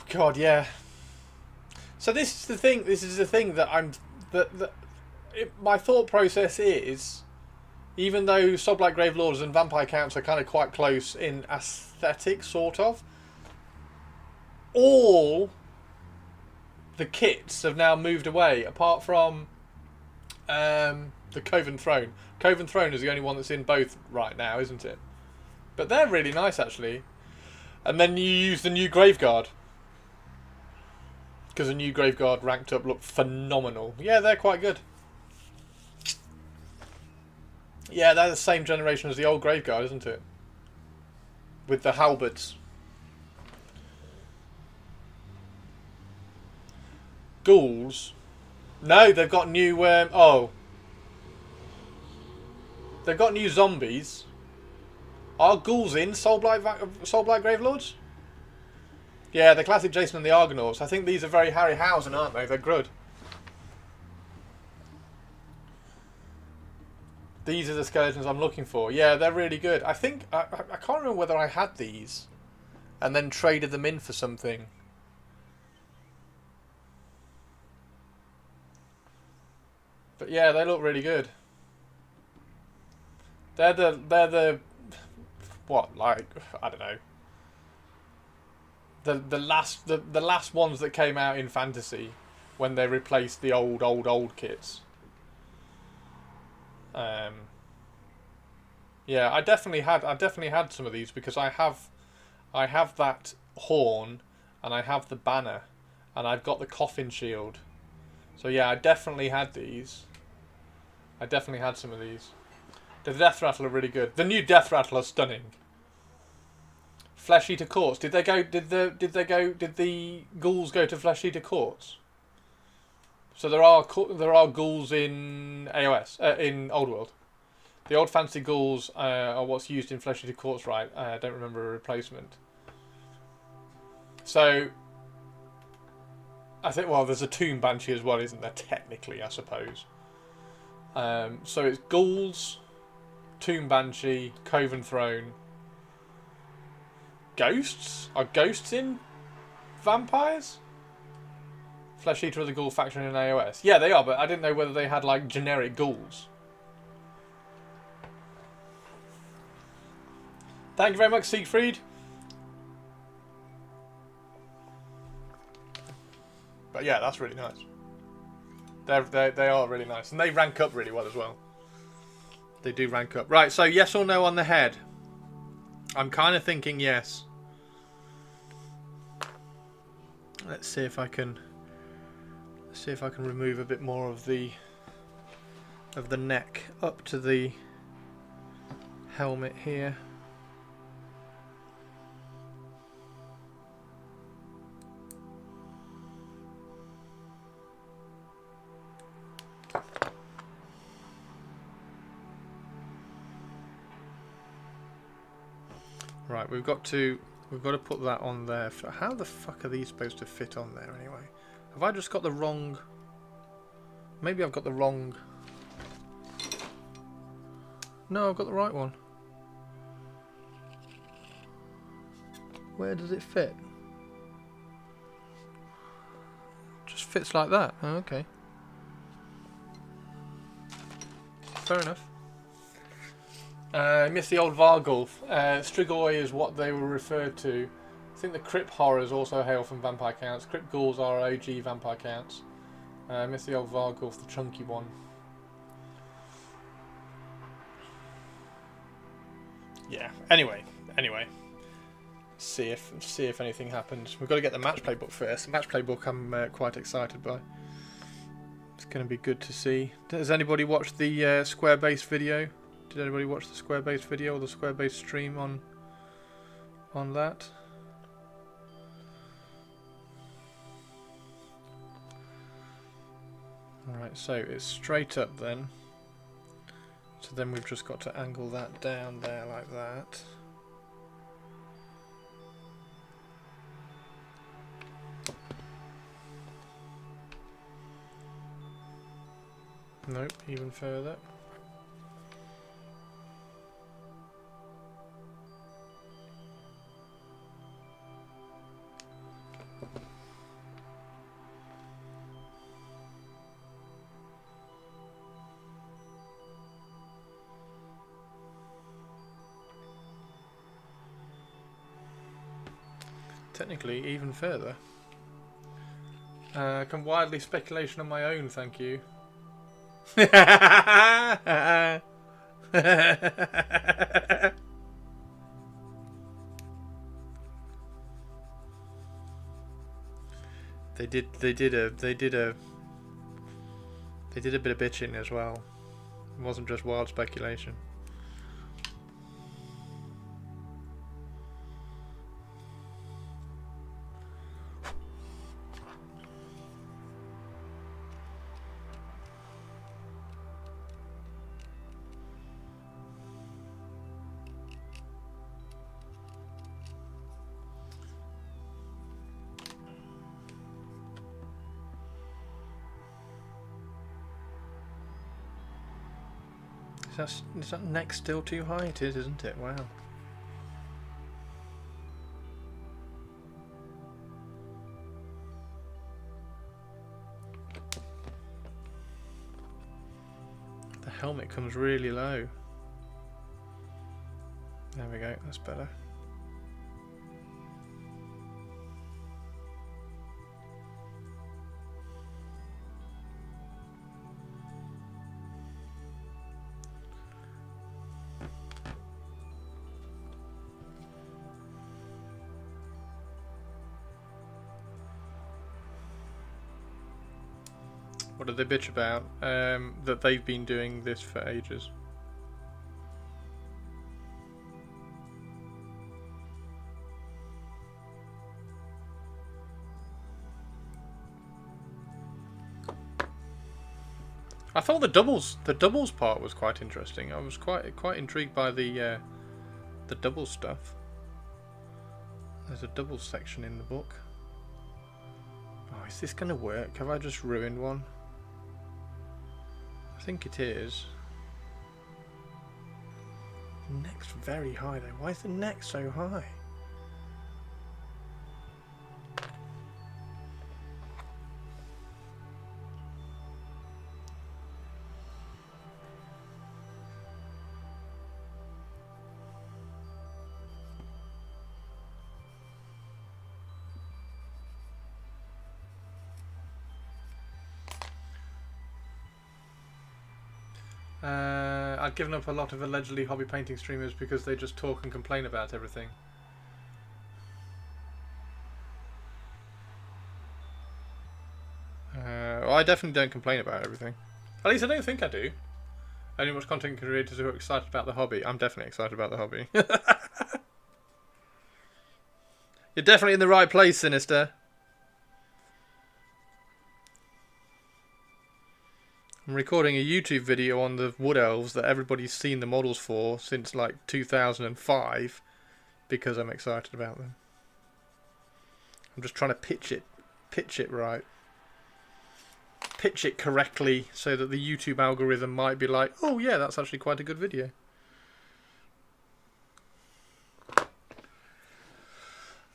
god, yeah. So this is the thing. This is the thing that my thought process is, even though Soulblight Gravelords and Vampire Counts are kind of quite close in aesthetic, sort of, all the kits have now moved away, apart from the Coven Throne. Coven Throne is the only one that's in both right now, isn't it? But they're really nice, actually. And then you use the new Graveguard, because the new Graveguard ranked up looked phenomenal. Yeah, they're quite good. Yeah, they're the same generation as the old Graveguard, isn't it? With the halberds. Ghouls? No, they've got new... They've got new zombies. Are ghouls in Soulblight Gravelords? Yeah, the classic Jason and the Argonauts. I think these are very Harryhausen, aren't they? They're good. These are the skeletons I'm looking for. Yeah, they're really good. I think... I can't remember whether I had these and then traded them in for something. But yeah, they look really good. They're the what, like, I don't know. The last ones that came out in Fantasy when they replaced the old kits. Yeah, I definitely had some of these, because I have that horn and I have the banner and I've got the coffin shield. So yeah, I definitely had these. I definitely had some of these. The Death Rattle are really good. The new Death Rattle are stunning. Flesh Eater Courts. Did the ghouls go to Flesh Eater Courts? So there are ghouls in AOS, in Old World. The old fancy ghouls are what's used in Flesh Eater Courts, right? I don't remember a replacement. So I think, well, there's a Tomb Banshee as well, isn't there? Technically, I suppose. So it's ghouls, Tomb Banshee, Coven Throne. Ghosts? Are ghosts in vampires? Flesh Eater of the Ghoul faction in AOS. Yeah, they are, but I didn't know whether they had, like, generic ghouls. Thank you very much, Siegfried. But yeah, that's really nice. They are really nice. And they rank up really well as well. They do rank up. Right, so yes or no on the head? I'm kind of thinking yes. Let's see if I can remove a bit more of the neck up to the helmet here. Right, we've got to put that on there. How the fuck are these supposed to fit on there anyway? Have I just got the wrong... Maybe I've got the wrong... No, I've got the right one. Where does it fit? Just fits like that. Oh, okay. Fair enough. Missed the old Vargulf. Strigoi is what they were referred to. I think the Crypt Horrors also hail from Vampire Counts. Crypt Ghouls are OG Vampire Counts. Missed the old Vargulf, the chunky one. Yeah. Anyway. See if anything happens. We've got to get the match play book first. The match play book I'm quite excited by. It's going to be good to see. Has anybody watched the Square-based video? Did anybody watch the Square-based video or the Square-based stream on that? Alright, so it's straight up then. So then we've just got to angle that down there like that. Nope, even further. Technically, even further. I can wildly speculation on my own, thank you. They did a bit of bitching as well. It wasn't just wild speculation. Is that neck still too high? It is, isn't it? Wow. The helmet comes really low. There we go, that's better. What did they bitch about? That they've been doing this for ages. I thought the doubles part was quite interesting. I was quite intrigued by the doubles stuff. There's a doubles section in the book. Oh, is this gonna work? Have I just ruined one? I think it is. The neck's very high though. Why is the neck so high? I've given up a lot of allegedly hobby painting streamers because they just talk and complain about everything. Well, I definitely don't complain about everything. At least I don't think I do. Only much content creators who are excited about the hobby. I'm definitely excited about the hobby. You're definitely in the right place, Sinister. I'm recording a YouTube video on the Wood Elves that everybody's seen the models for since like 2005 because I'm excited about them. I'm just trying to pitch it right. Pitch it correctly so that the YouTube algorithm might be like, oh yeah, that's actually quite a good video.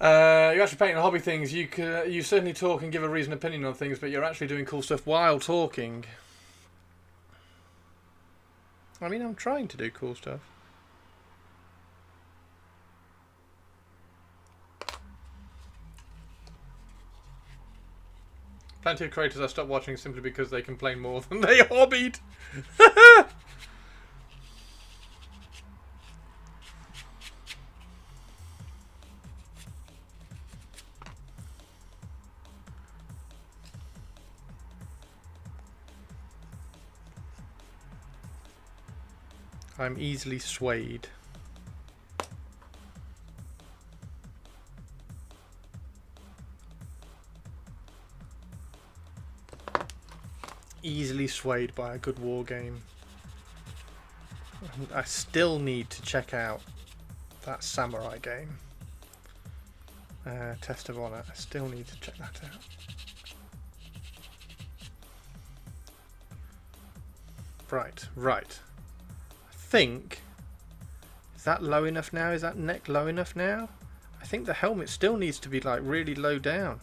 You're actually painting hobby things. You certainly talk and give a reasoned opinion on things, but you're actually doing cool stuff while talking. I mean, I'm trying to do cool stuff. Plenty of creators I stopped watching simply because they complain more than they hobbied. I'm easily swayed. Easily swayed by a good war game. I still need to check out that samurai game. Test of Honor. I still need to check that out. Right. I think, is that low enough now? Is that neck low enough now? I think the helmet still needs to be like really low down.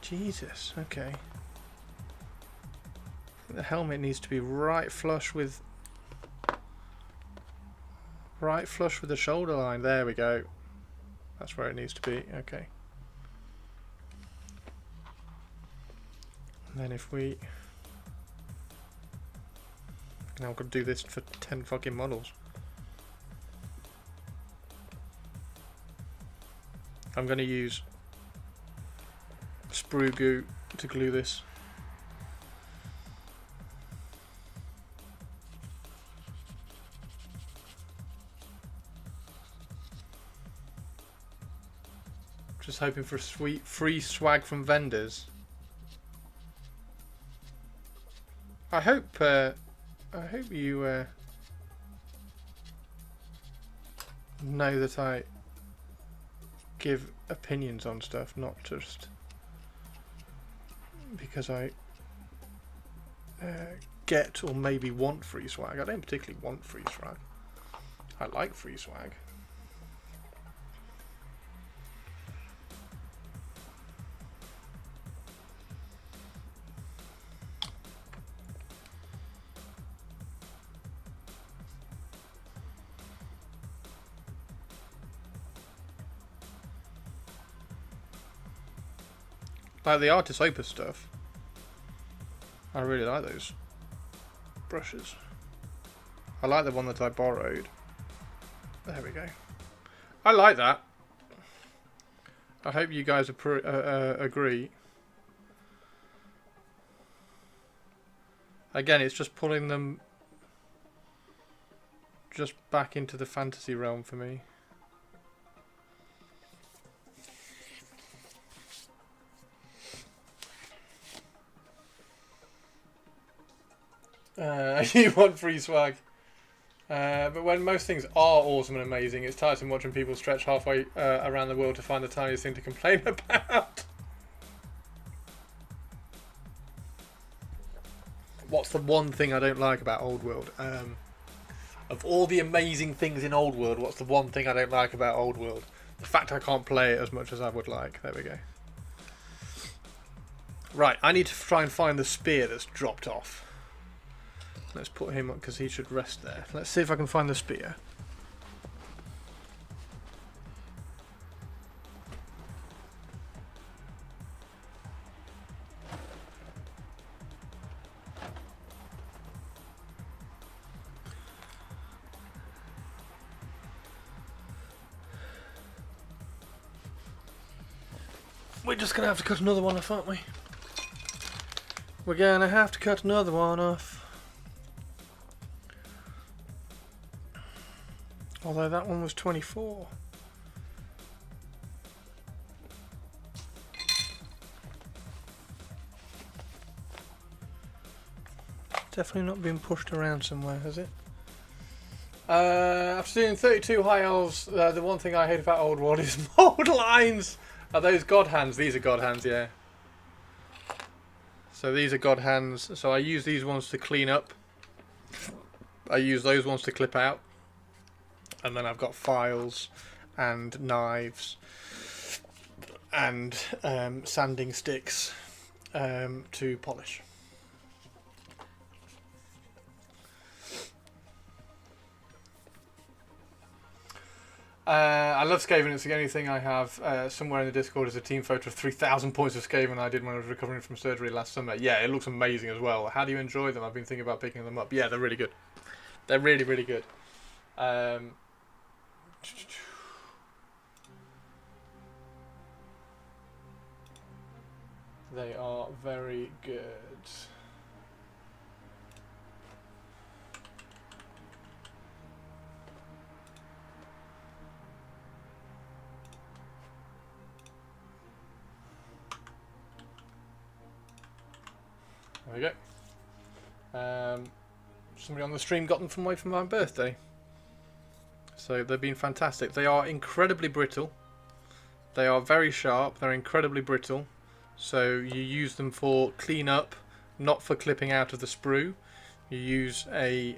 Jesus, okay. The helmet needs to be right flush with the shoulder line. There we go. That's where it needs to be. Okay. And then if we now I've got to do this for 10 fucking models. I'm going to use sprue goo to glue this. Just hoping for a sweet free swag from vendors. I hope you know that I give opinions on stuff, not just because I get or maybe want free swag. I don't particularly want free swag. I like free swag. Like the Artis Opus stuff. I really like those brushes. I like the one that I borrowed. There we go. I like that. I hope you guys agree. Again, it's just pulling them just back into the fantasy realm for me. You want free swag. But when most things are awesome and amazing, it's tiresome watching people stretch halfway around the world to find the tiniest thing to complain about. What's the one thing I don't like about Old World? Of all the amazing things in Old World, what's the one thing I don't like about Old World? The fact I can't play it as much as I would like. There we go. Right, I need to try and find the spear that's dropped off. Let's put him up because he should rest there. Let's see if I can find the spear. We're just going to have to cut another one off, aren't we? We're going to have to cut another one off. Although that one was 24. Definitely not been pushed around somewhere, has it? After doing 32 high elves, the one thing I hate about Old World is mold lines. Are those god hands? These are god hands, yeah. So these are god hands. So I use these ones to clean up. I use those ones to clip out. And then I've got files and knives and sanding sticks to polish. I love Skaven. It's the only thing I have somewhere in the Discord is a team photo of 3,000 points of Skaven I did when I was recovering from surgery last summer. Yeah, it looks amazing as well. How do you enjoy them? I've been thinking about picking them up. Yeah, they're really good. They're really, really good. They are very good. There we go. Somebody on the stream got them from away from my birthday. So they've been fantastic. They are incredibly brittle. They are very sharp. They're incredibly brittle. So you use them for cleanup, not for clipping out of the sprue. You use a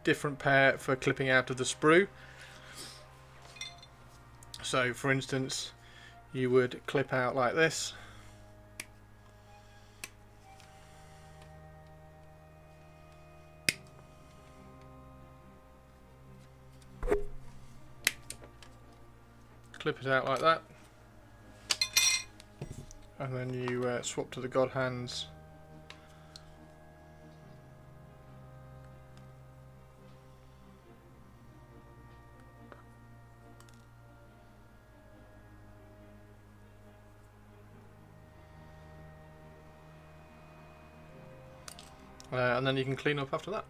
different pair for clipping out of the sprue. So for instance, you would clip out like this. Clip it out like that, and then you swap to the God Hands. And then you can clean up after that.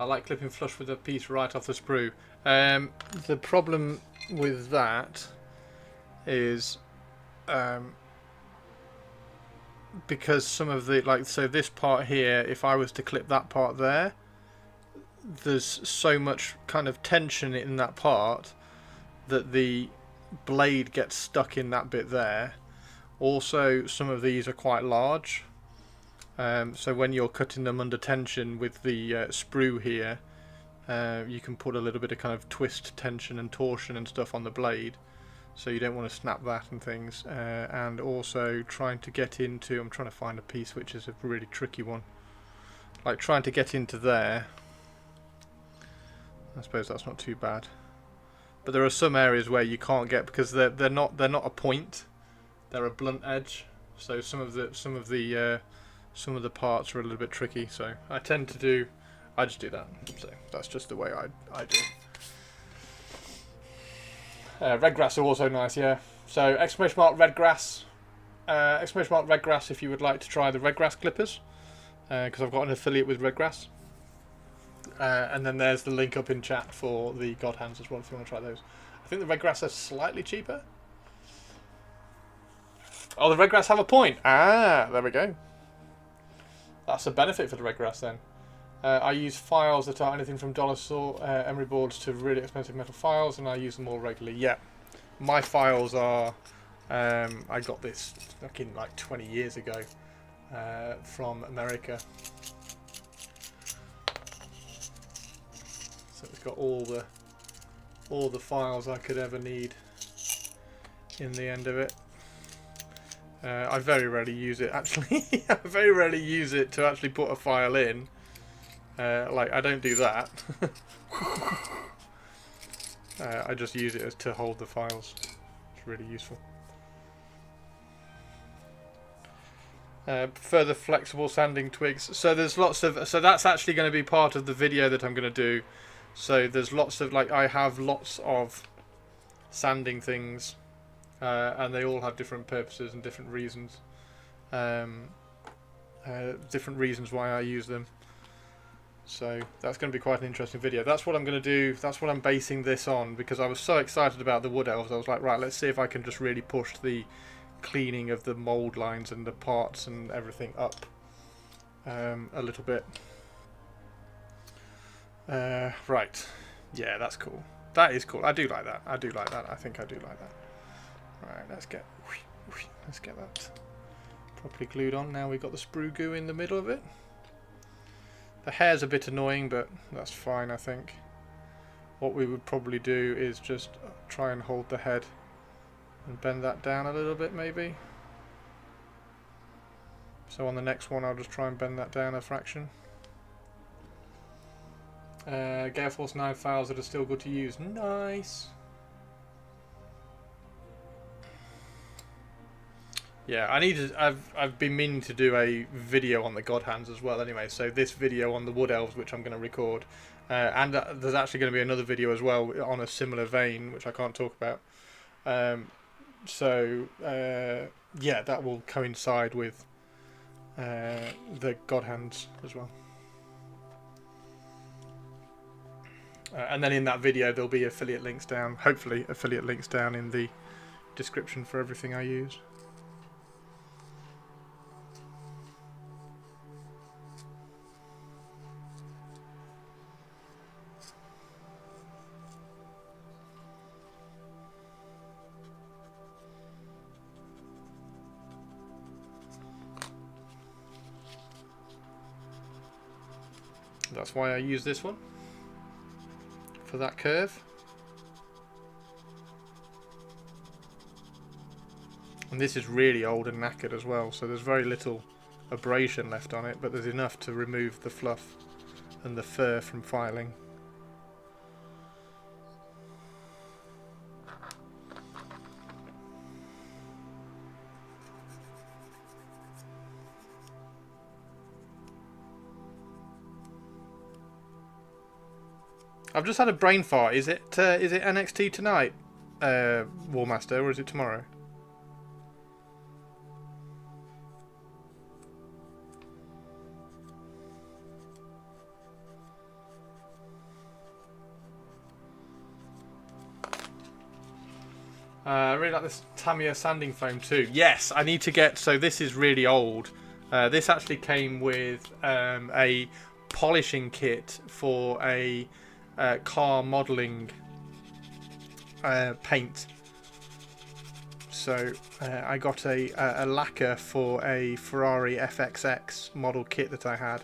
I like clipping flush with a piece right off the sprue. The problem with that is because some of the, like, so this part here, if I was to clip that part there, there's so much kind of tension in that part that the blade gets stuck in that bit there. Also, some of these are quite large. So when you're cutting them under tension with the sprue here, you can put a little bit of kind of twist, tension and torsion and stuff on the blade, so you don't want to snap that and things. And also trying to get into, I'm trying to find a piece which is a really tricky one, like trying to get into there. I suppose that's not too bad, but there are some areas where you can't get because they're not a point, they're a blunt edge. So some of the parts are a little bit tricky, so I just do that. So that's just the way I do. Redgrass are also nice, yeah. So exclamation mark redgrass, exclamation mark redgrass if you would like to try the redgrass clippers, because I've got an affiliate with Redgrass. And then there's the link up in chat for the God Hands as well if you want to try those. I think the Redgrass are slightly cheaper. Oh, the Redgrass have a point. Ah, there we go. That's a benefit for the Redgrass then. I use files that are anything from dollar store emery boards to really expensive metal files, and I use them all regularly. Yeah, my files are. I got this fucking like 20 years ago from America. So it's got all the files I could ever need in the end of it. I very rarely use it actually. I very rarely use it to actually put a file in. Like I don't do that. I just use it to hold the files. It's really useful. Further flexible sanding twigs. So there's lots of. So that's actually going to be part of the video that I'm going to do. So there's lots of I have lots of sanding things. And they all have different purposes and different reasons. Different reasons why I use them. So that's going to be quite an interesting video. That's what I'm going to do. That's what I'm basing this on, because I was so excited about the Wood Elves. I was like, right, let's see if I can just really push the cleaning of the mould lines and the parts and everything up a little bit. Right. Yeah, that's cool. That is cool. I do like that. I do like that. I think I do like that. Right, let's get that properly glued on. Now we've got the sprue goo in the middle of it. The hair's a bit annoying, but that's fine, I think. What we would probably do is just try and hold the head and bend that down a little bit, maybe. So on the next one, I'll just try and bend that down a fraction. Gale Force 9 files that are still good to use. Nice. Yeah, I've been meaning to do a video on the God Hands as well. Anyway, so this video on the Wood Elves, which I'm going to record, and there's actually going to be another video as well on a similar vein, which I can't talk about. Yeah, that will coincide with the God Hands as well. And then in that video there'll be affiliate links down, hopefully affiliate links down in the description for everything I use. That's why I use this one for that curve. And this is really old and knackered as well, so there's very little abrasion left on it, but there's enough to remove the fluff and the fur from filing. I've just had a brain fart. Is it NXT tonight, Warmaster, or is it tomorrow? I really like this Tamiya sanding foam too. Yes, I need to get. So this is really old. This actually came with a polishing kit for a car modelling paint. So I got a lacquer for a Ferrari FXX model kit that I had,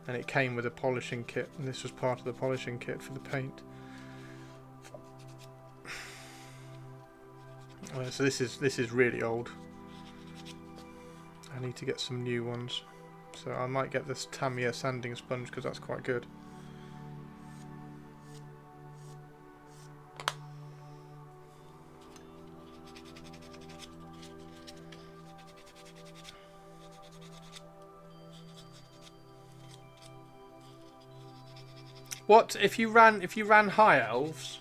and it came with a polishing kit, and this was part of the polishing kit for the paint. So this is really old. I need to get some new ones, so I might get this Tamiya sanding sponge because that's quite good. What if you ran High Elves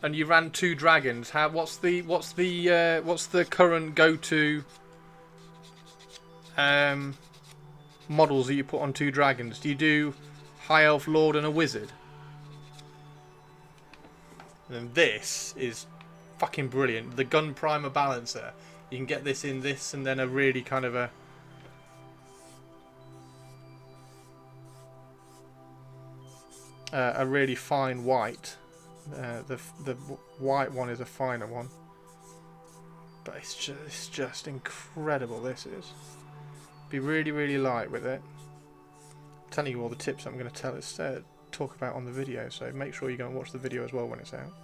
and you ran 2 dragons? What's the current go-to models that you put on 2 dragons? Do you do High Elf, Lord, and a Wizard? And this is fucking brilliant. The Gun Primer Balancer. You can get this in this, and then a really kind of a really fine white. The white one is a finer one, but it's just incredible. This is be really light with it. I'm telling you all the tips I'm going to talk about on the video, so make sure you go and watch the video as well when it's out.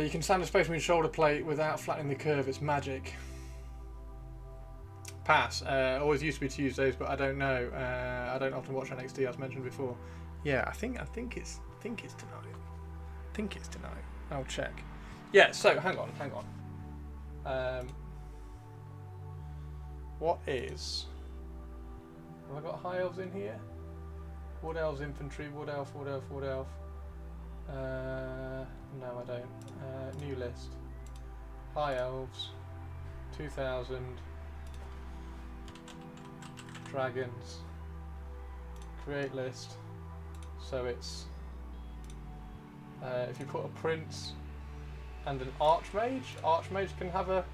You can sand a Space Marine shoulder plate without flattening the curve. It's magic. Pass. Always used to use those, but I don't know. I don't often watch NXT, as mentioned before. Yeah, I think it's tonight. I think it's tonight. I'll check. Yeah. So hang on. What is? Have I got High Elves in here? Wood Elves Infantry. Wood Elf. No, I don't. New list. High Elves. 2000. Dragons. Create list. So it's if you put a prince and an archmage. Archmage can have a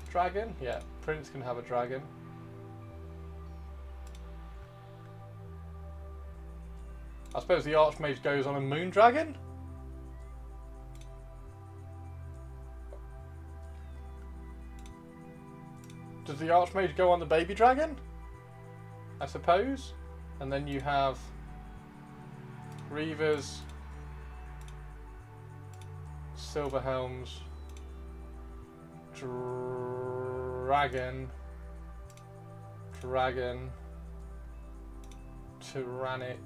dragon. Yeah, prince can have a dragon. I suppose the archmage goes on a moon dragon. Does the archmage go on the baby dragon? I suppose. And then you have Reavers, Silverhelms, Dragon, tyrannic.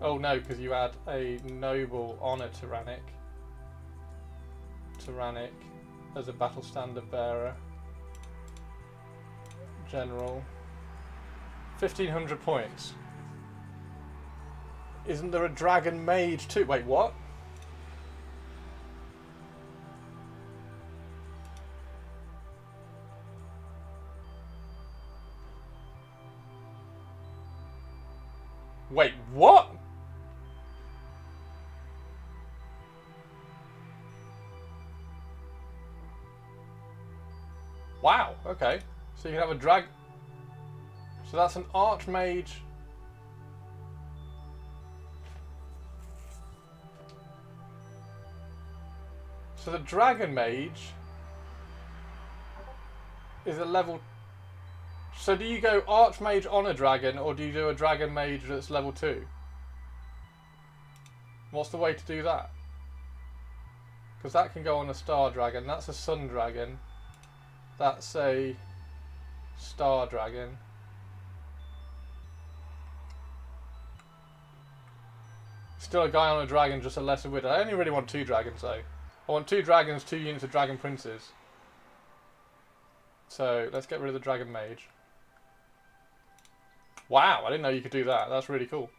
Oh no, because you add a noble on a tyrannic. Tyrannic as a battle standard bearer. General. 1500 points. Isn't there a dragon mage too? Wait, what? Wait, what? Wow, okay. So you can have a drag... So that's an archmage. So the dragon mage is a level... So do you go archmage on a dragon, or do you do a dragon mage that's level 2? What's the way to do that? Because that can go on a star dragon. That's a sun dragon. That's a star dragon. Still a guy on a dragon, just a lesser widow. I only really want 2 dragons though. I want 2 dragons, 2 units of dragon princes. So let's get rid of the dragon mage. Wow, I didn't know you could do that. That's really cool.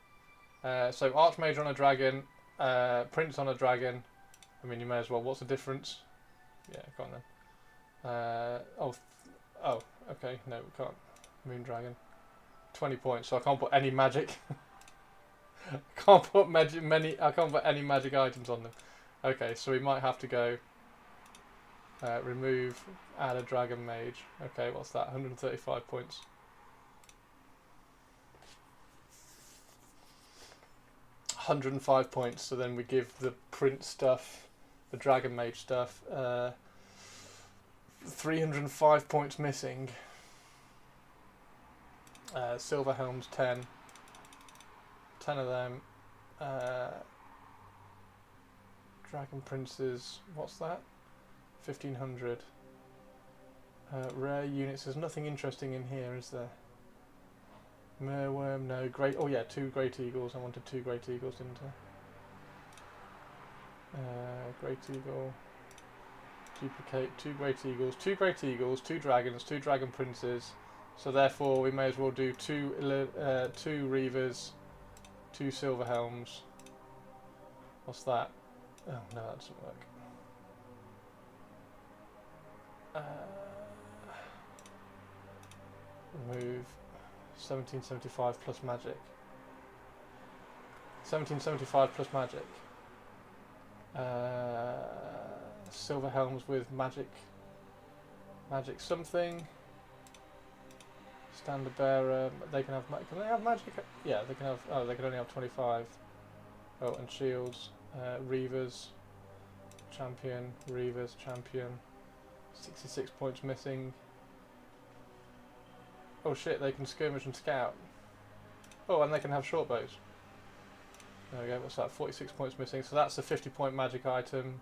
So archmage on a dragon, prince on a dragon. I mean, you may as well. What's the difference? Yeah, go on then. Oh, okay. No, we can't. Moon dragon. 20 points. So I can't put any magic. I can't put I can't put any magic items on them. Okay, so we might have to go remove, add a dragon mage. Okay, what's that? 135 points. £105 points. So then we give the prince stuff, the dragon mage stuff, 305 points missing. Silver helms 10. 10 of them. Dragon princes, what's that? 1500. Rare units, there's nothing interesting in here, is there? Merworm, no. Great, oh yeah, 2 great eagles. I wanted 2 great eagles, didn't I? Great eagle. Duplicate, 2 great eagles, 2 great eagles, 2 dragons, 2 dragon princes. So therefore we may as well do 2 reavers, 2 silver helms. What's that? Oh no, that doesn't work. Remove 1775 plus magic. 1775 plus magic. Silver helms with magic. Magic something. Standard bearer. They can have. Can they have magic? Yeah, they can have. Oh, they can only have 25. Oh, and shields. Reavers. Champion. Reavers. Champion. 66 points missing. Oh shit! They can skirmish and scout. Oh, and they can have short bows. There we go. What's that? 46 points missing. So that's a 50-point magic item.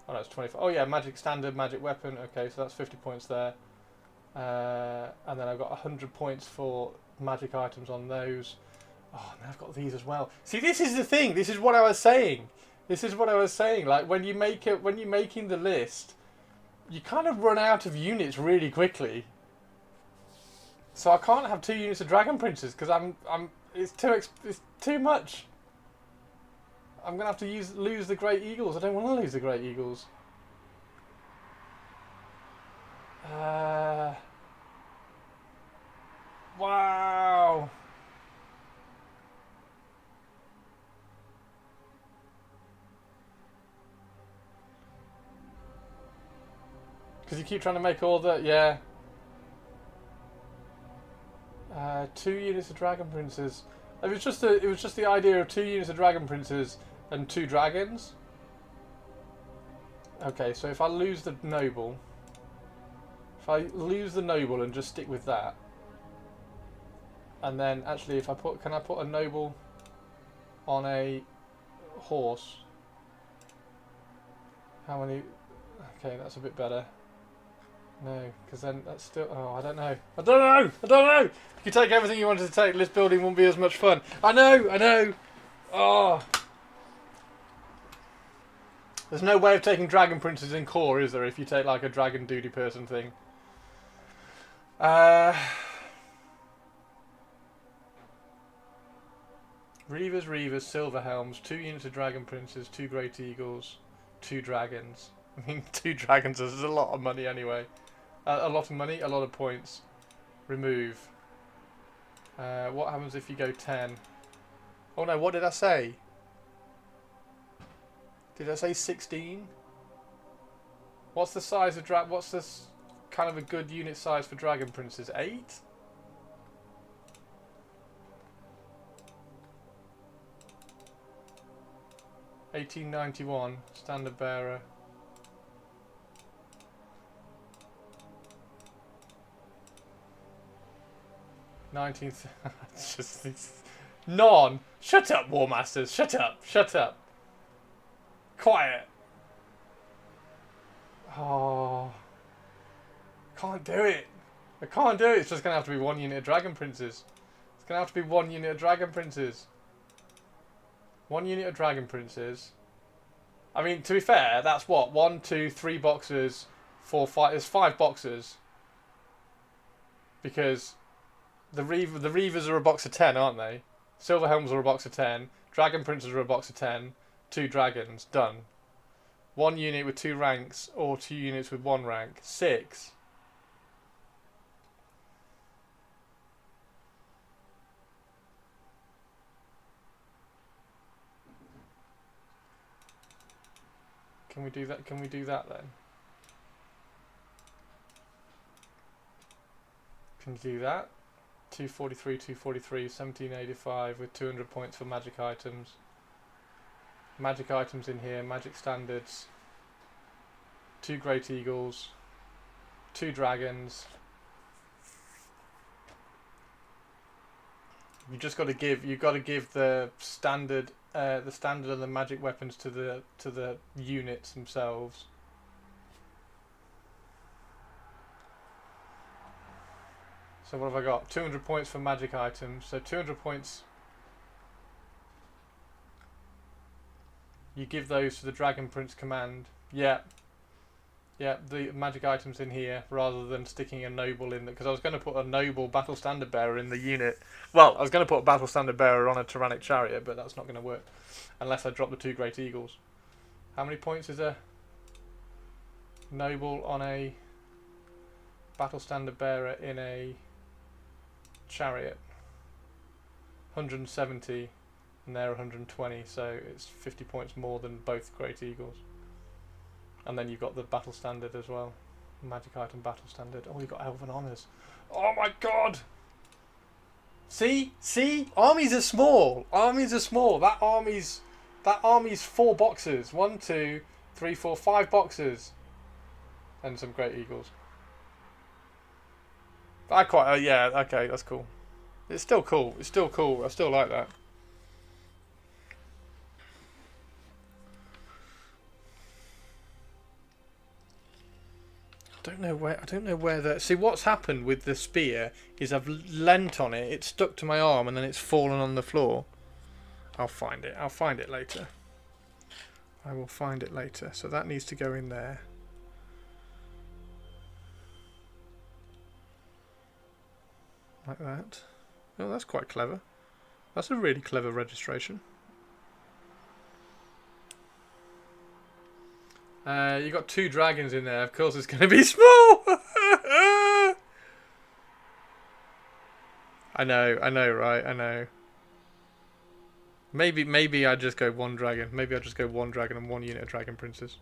Oh no, it's 25. Oh yeah, magic standard, magic weapon. Okay, so that's 50 points there. And then I've got 100 points for magic items on those. Oh, and I've got these as well. See, this is the thing. This is what I was saying. This is what I was saying. Like when you make it, when you're making the list, you kind of run out of units really quickly. So I can't have 2 units of dragon princes because it's too much. I'm gonna have to lose the great eagles. I don't want to lose the great eagles. Wow. Because you keep trying to make all the, yeah. 2 units of dragon princes. It was just the idea of 2 units of dragon princes and 2 dragons. Okay, so if I lose the noble, and just stick with that, and then actually if I can I put a noble on a horse? How many? Okay, that's a bit better. No, because then that's still... Oh, I don't know. I don't know! I don't know! If you take everything you wanted to take, list building won't be as much fun. I know! Oh! There's no way of taking dragon princes in core, is there, if you take like a dragon duty person thing? Reavers, Silver Helms, 2 units of Dragon Princes, 2 Great Eagles, 2 Dragons. I mean, 2 Dragons is a lot of money anyway. A lot of money, a lot of points. Remove. What happens if you go 10? Oh no, what did I say? Did I say 16? What's the size of what's this kind of a good unit size for Dragon Princes? 8? $18.91 standard bearer. 19th. It's just these. None. Shut up, War Masters. Shut up. Shut up. Quiet. Oh. Can't do it. I can't do it. It's just going to have to be 1 unit of Dragon Princes. It's going to have to be 1 unit of Dragon Princes. 1 unit of Dragon Princes. I mean, to be fair, that's what? 1, 2, 3 boxes, 4, 5. There's 5 boxes. Because the Reavers are a box of 10, aren't they? Silver Helms are a box of 10. Dragon Princes are a box of 10. 2 Dragons. Done. 1 unit with 2 ranks, or 2 units with 1 rank. 6. Can we do that? Can we do that then? Can you do that? 243, 243, 1785 with 200 points for magic items. Magic items in here, magic standards. 2 Great Eagles. 2 Dragons. You just got to give. You got to give the standard of the magic weapons to the units themselves. So what have I got? 200 points for magic items. So 200 points. You give those to the Dragon Prince command. Yeah. Yeah, the magic items in here rather than sticking a noble in there. Because I was going to put a noble battle standard bearer in the unit. Well, I was going to put a battle standard bearer on a tyrannic chariot, but that's not going to work. Unless I drop the 2 Great Eagles. How many points is a noble on a battle standard bearer in a chariot? 170, and they're 120, so it's 50 points more than both Great Eagles. And then you've got the battle standard as well. Magic item battle standard. Oh, you've got Elven Honours. Oh my god! See? See? Armies are small. Armies are small. That army's 4 boxes. 1, 2, 3, 4, 5 boxes. And some Great Eagles. I quite, yeah, okay, that's cool. It's still cool. It's still cool. I still like that. I don't know where the... See, what's happened with the spear is I've leant on it, it's stuck to my arm, and then it's fallen on the floor. I'll find it. I'll find it later. I will find it later. So that needs to go in there. Like that. Oh, that's quite clever. That's a really clever registration. You got 2 dragons in there. Of course, it's going to be small. I know, right? I know. Maybe I just go 1 dragon. Maybe I just go 1 dragon and 1 unit of Dragon Princes.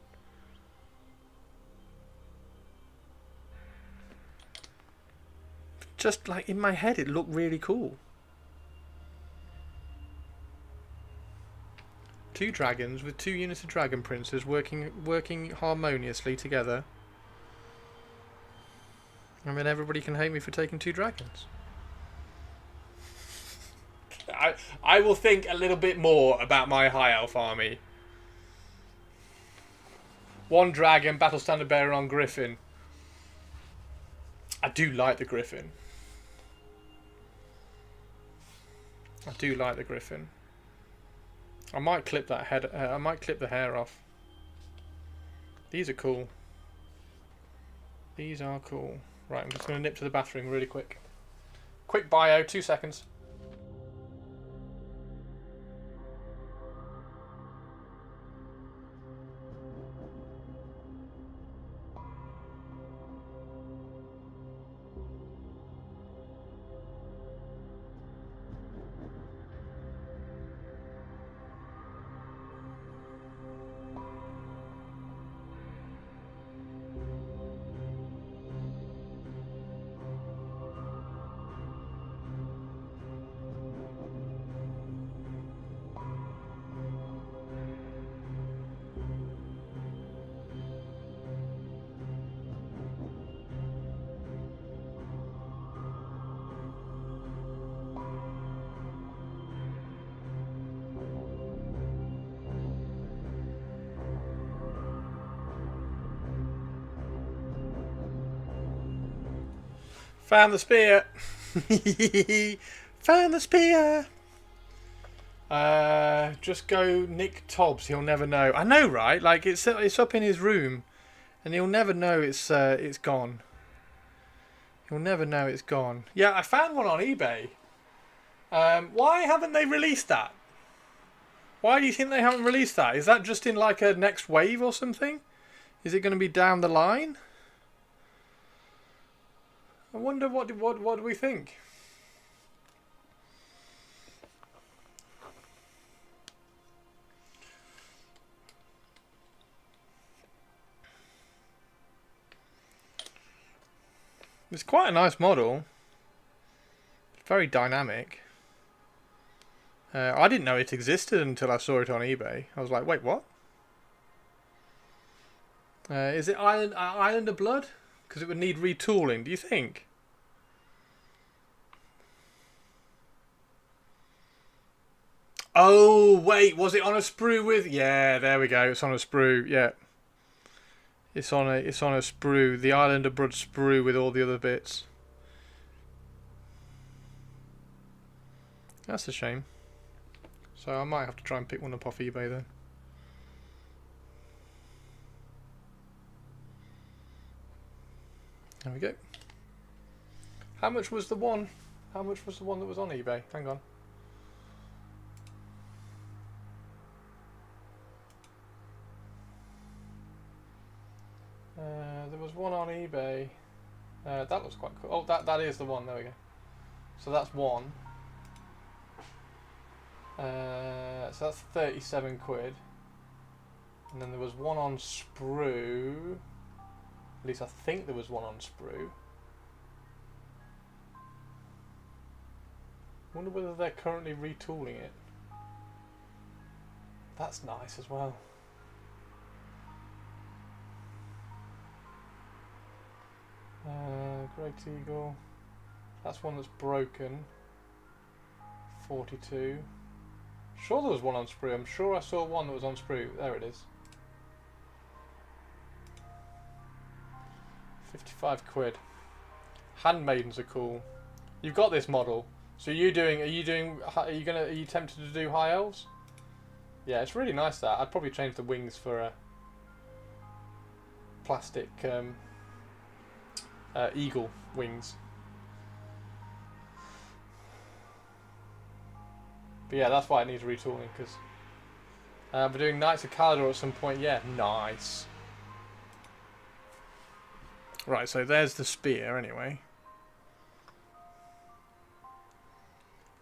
Just like in my head, it looked really cool. 2 dragons with 2 units of Dragon Princes working harmoniously together. And then everybody can hate me for taking 2 dragons. I will think a little bit more about my High Elf army. 1 dragon, battle standard bearer on Griffin. I do like the Griffin. I do like the Griffin. I might clip that head. I might clip the hair off. These are cool. These are cool. Right, I'm just going to nip to the bathroom really quick. Quick bio, 2 seconds. Found the spear. Found the spear. Just go Nick Tobbs. He'll never know. I know, right? Like it's up in his room, and he'll never know it's gone. He'll never know it's gone. Yeah, I found one on eBay. Why haven't they released that? Why do you think they haven't released that? Is that just in like a next wave or something? Is it going to be down the line? I wonder what do we think? It's quite a nice model. It's very dynamic. I didn't know it existed until I saw it on eBay. I was like, wait, what? Is it Island of Blood? Because it would need retooling, do you think? Oh, wait, was it on a sprue with... Yeah, there we go, it's on a sprue, yeah. It's on a sprue, the Island of Blood sprue with all the other bits. That's a shame. So I might have to try and pick one up off eBay then. There we go. How much was the one? How much was the one that was on eBay? Hang on. There was one on eBay. That was quite cool. Oh, that is the one. There we go. So that's one. So that's 37 quid. And then there was one on sprue. At least I think there was one on sprue. Wonder whether they're currently retooling it. That's nice as well. Great Eagle. That's one that's broken. 42. Sure there was one on sprue. I'm sure I saw one that was on sprue. There it is. 55 quid. Handmaidens are cool. You've got this model. So are you tempted to do High Elves? Yeah, it's really nice that. I'd probably change the wings for a plastic eagle wings. But yeah, that's why it needs retooling, because we're doing Knights of Caledor at some point. Yeah, nice. Right, so there's the spear anyway.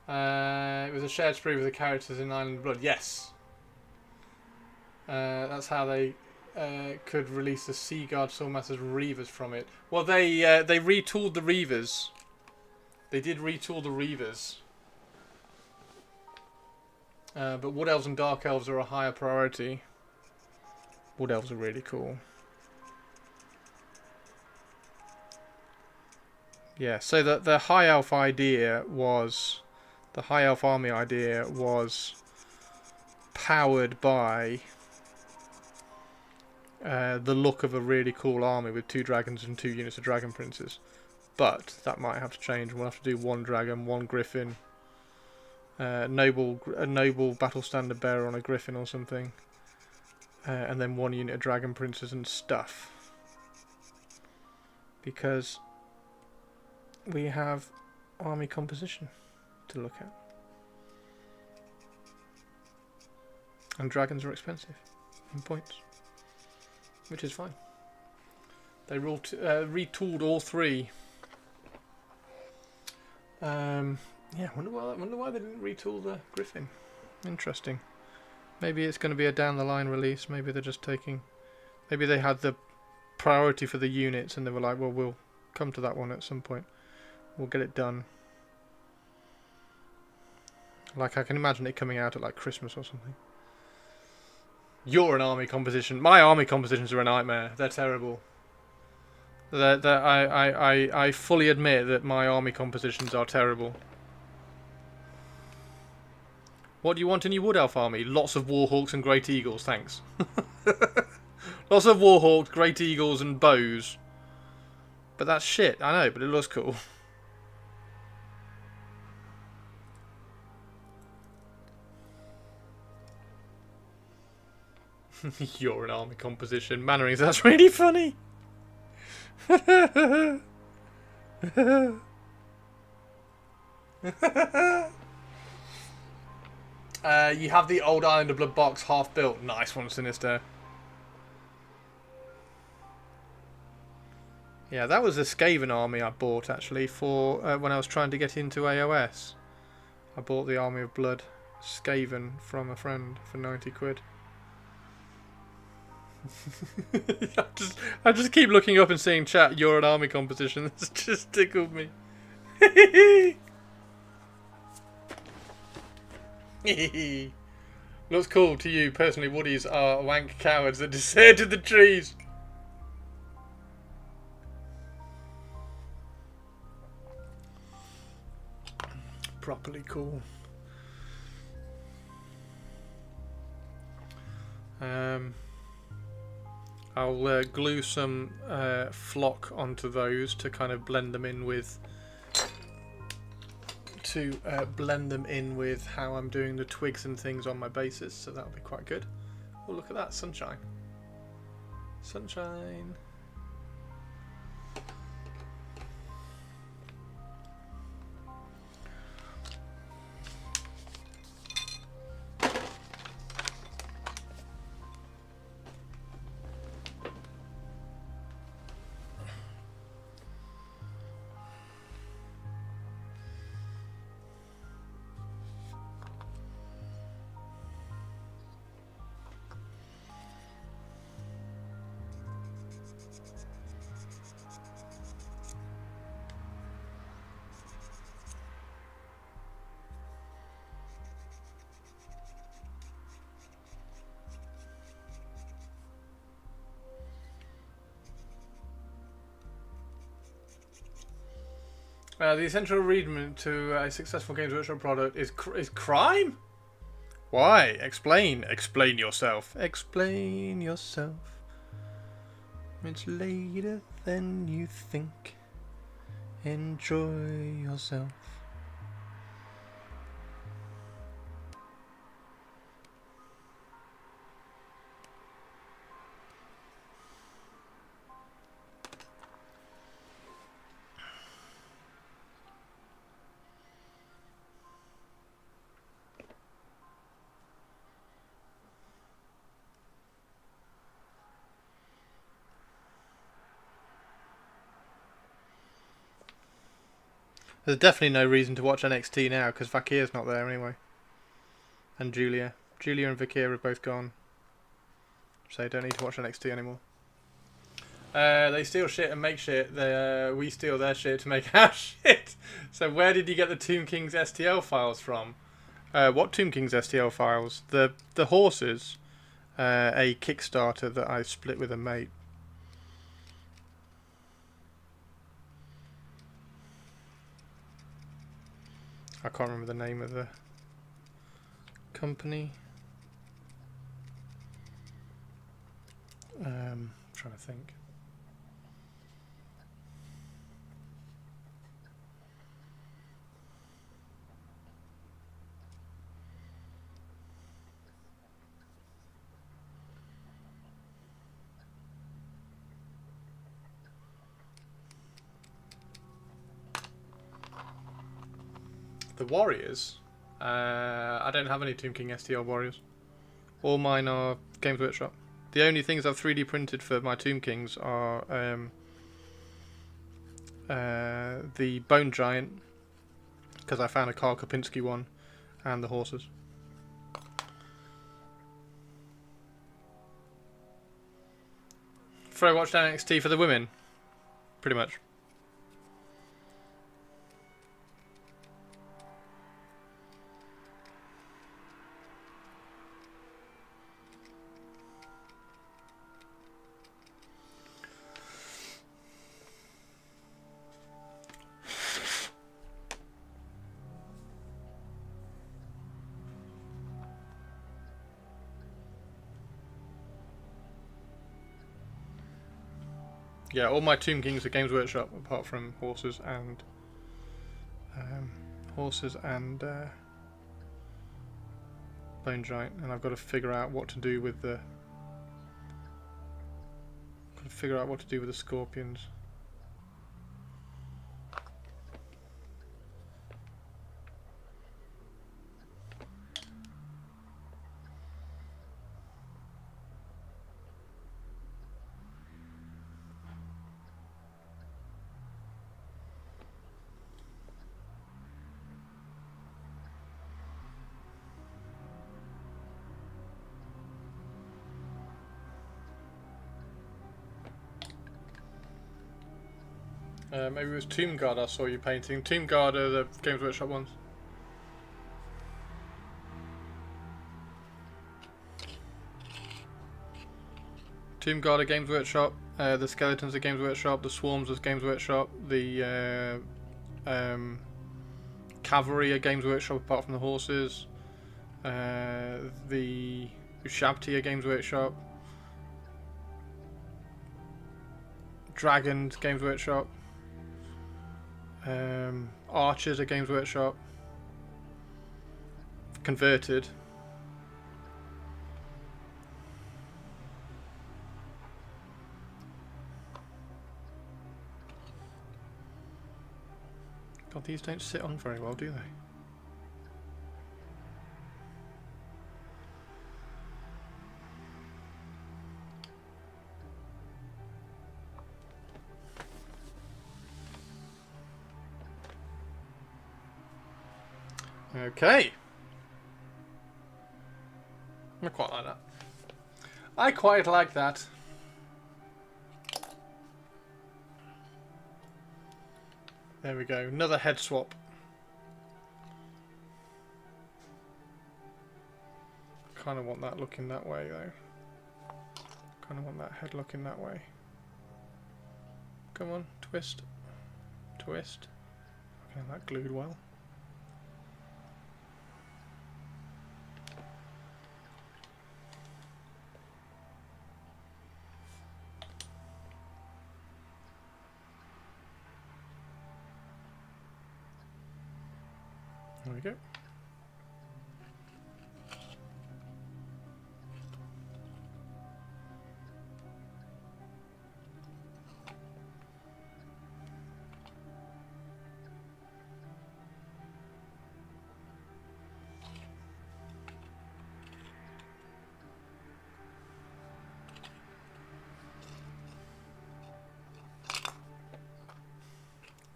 It was a shared sprue with the characters in Island of Blood. Yes. That's how they could release the Seaguard Swordmasters Reavers from it. Well, they retooled the Reavers. They did retool the Reavers. But Wood Elves and Dark Elves are a higher priority. Wood Elves are really cool. Yeah, so the High Elf idea was... The High Elf army idea was powered by the look of a really cool army with 2 dragons and 2 units of Dragon Princes. but that might have to change. We'll have to do 1 dragon, 1 griffin, a noble battle standard bearer on a griffin or something, and then 1 unit of dragon princes and stuff. Because we have army composition to look at. And dragons are expensive in points, which is fine. They retooled all 3. Yeah, wonder why they didn't retool the Griffin. Interesting. Maybe it's going to be a down the line release. Maybe they're just taking. Maybe they had the priority for the units, and they were like, "Well, we'll come to that one at some point. We'll get it done." Like I can imagine it coming out at like Christmas or something. You're an army composition. My army compositions are a nightmare. They're terrible. I fully admit that my army compositions are terrible. What do you want in your Wood Elf army? Lots of Warhawks and Great Eagles, thanks. Lots of Warhawks, Great Eagles and bows. But that's shit, I know, but it looks cool. You're an army composition. Mannerings, that's really funny. You have the old Island of Blood box half built. Nice one, Sinister. Yeah, that was a Skaven army I bought actually for when I was trying to get into AOS. I bought the Army of Blood Skaven from a friend for 90 quid. I just keep looking up and seeing chat, you're an army composition. It's just tickled me. Looks cool to you. Personally, woodies are wank cowards that deserted the trees. Properly cool. I'll glue some flock onto those to kind of blend them in with how I'm doing the twigs and things on my bases, so that'll be quite good. Oh, look at that, sunshine. Sunshine. The essential ingredient to a successful Games Workshop product is crime? Why? Explain. Explain yourself. Explain yourself. It's later than you think. Enjoy yourself. There's definitely no reason to watch NXT now because Vakir's not there anyway. And Julia. Julia and Vakir are both gone. So you don't need to watch NXT anymore. They steal shit and make shit. We steal their shit to make our shit. So where did you get the Tomb King's STL files from? What Tomb King's STL files? The horses. A Kickstarter that I split with a mate. I can't remember the name of the company. Trying to think. The Warriors? I don't have any Tomb King STL Warriors. All mine are Games Workshop. The only things I've 3D printed for my Tomb Kings are the Bone Giant, because I found a Karl Kopinski one, and the horses. Throw watch down NXT for the women, pretty much. Yeah, all my Tomb Kings are Games Workshop, apart from horses and Bone Giant, and I've got to figure out what to do with the scorpions. Maybe it was Tomb Guard I saw you painting. Tomb Guard are the Games Workshop ones. Tomb Guard are Games Workshop. The Skeletons are Games Workshop. The Swarms are Games Workshop. The Cavalry are Games Workshop, apart from the horses. The Ushabti are Games Workshop. Dragons, Games Workshop. Archers are Games Workshop. Converted. God, these don't sit on very well, do they? Okay. I quite like that. I quite like that. There we go. Another head swap. Kind of want that looking that way though. Kind of want that head looking that way. Come on, twist. Twist. Okay, that glued well. There we go.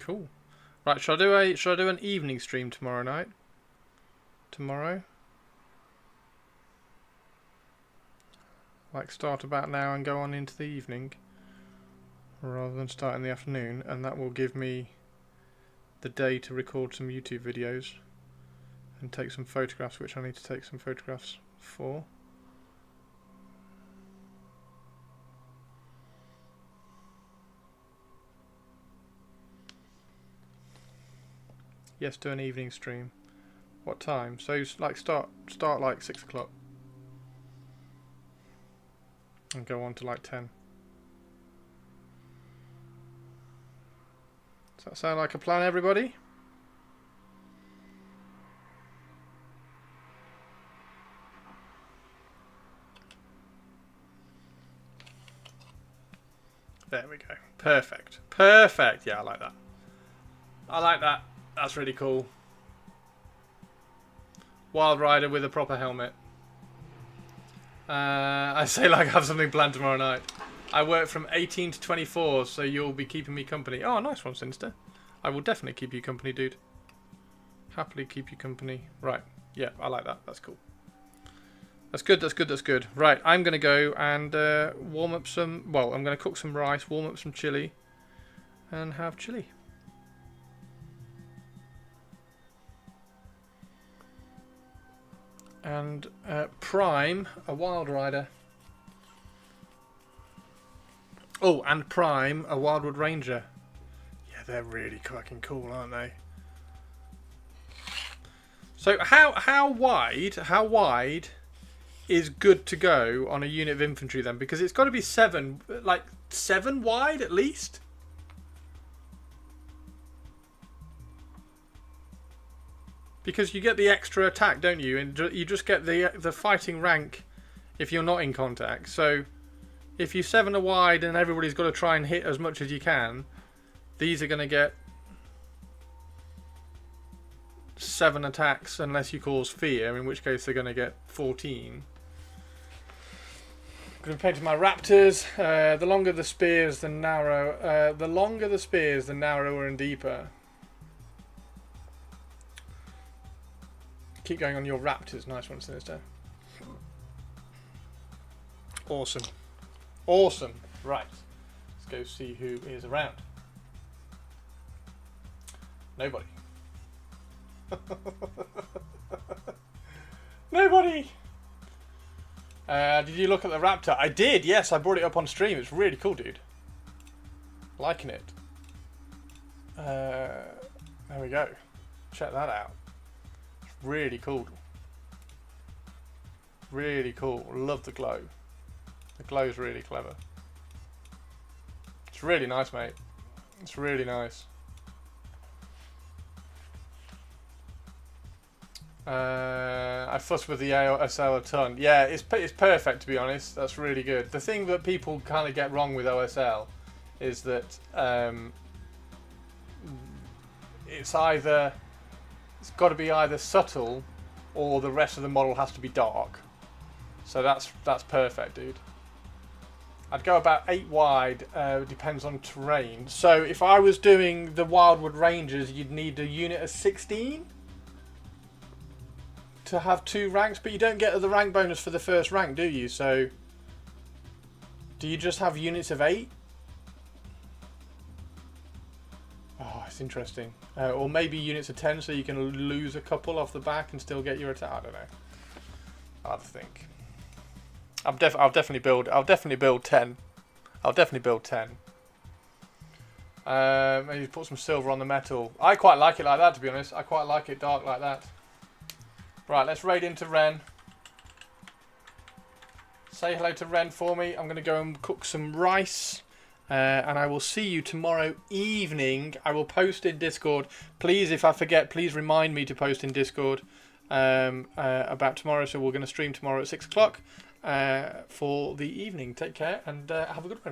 Cool. Right, shall I do an evening stream tomorrow night? Tomorrow? Like start about now and go on into the evening rather than start in the afternoon, and that will give me the day to record some YouTube videos and take some photographs, which I need to take some photographs for. Yes, do an evening stream. What time? So like start like 6 o'clock and go on to like 10. Does that sound like a plan, everybody? There we go. Perfect. Perfect. Yeah, I like that. I like that. That's really cool. Wild Rider with a proper helmet. I say like I have something planned tomorrow night. I work from 18 to 24, so you'll be keeping me company. Oh, nice one, Sinister. I will definitely keep you company, dude. Happily keep you company. Right. Yeah, I like that. That's cool. That's good, that's good, that's good. Right, I'm going to go and warm up some... Well, I'm going to cook some rice, warm up some chili, and have chili. And prime a Wild Rider. Oh, and prime a Wildwood Ranger. Yeah, they're really fucking cool, aren't they? So how wide is good to go on a unit of infantry then? Because it's got to be 7 wide at least. Because you get the extra attack, don't you? And you just get the fighting rank if you're not in contact. So if you 7 wide and everybody's got to try and hit as much as you can, these are going to get 7 attacks unless you cause fear, in which case they're going to get 14. I'm going to paint my raptors. The longer the spears, the narrow. The longer the spears, the narrower and deeper. Keep going on your raptors. Nice one, Sinister. Awesome. Awesome. Right. Let's go see who is around. Nobody. Nobody. Did you look at the raptor? I did. Yes, I brought it up on stream. It's really cool, dude. Liking it. There we go. Check that out. Really cool. Really cool. Love the glow. The glow's really clever. It's really nice, mate. It's really nice. I fuss with the OSL a ton. Yeah, it's perfect, to be honest. That's really good. The thing that people kind of get wrong with OSL is that it's got to be either subtle or the rest of the model has to be dark. So that's perfect, dude. I'd go about 8 wide, depends on terrain. So if I was doing the Wildwood Rangers, you'd need a unit of 16 to have 2 ranks, but you don't get the rank bonus for the first rank, do you? So do you just have units of 8? Oh, it's interesting. Or maybe units of 10, so you can lose a couple off the back and still get your attack. I don't know. I'll have to think. I'll definitely build 10. I'll definitely build 10. Maybe put some silver on the metal. I quite like it like that, to be honest. I quite like it dark like that. Right, let's raid into Ren. Say hello to Ren for me. I'm going to go and cook some rice. And I will see you tomorrow evening. I will post in Discord. Please, if I forget, please remind me to post in Discord about tomorrow. So we're going to stream tomorrow at 6 o'clock for the evening. Take care and have a good one.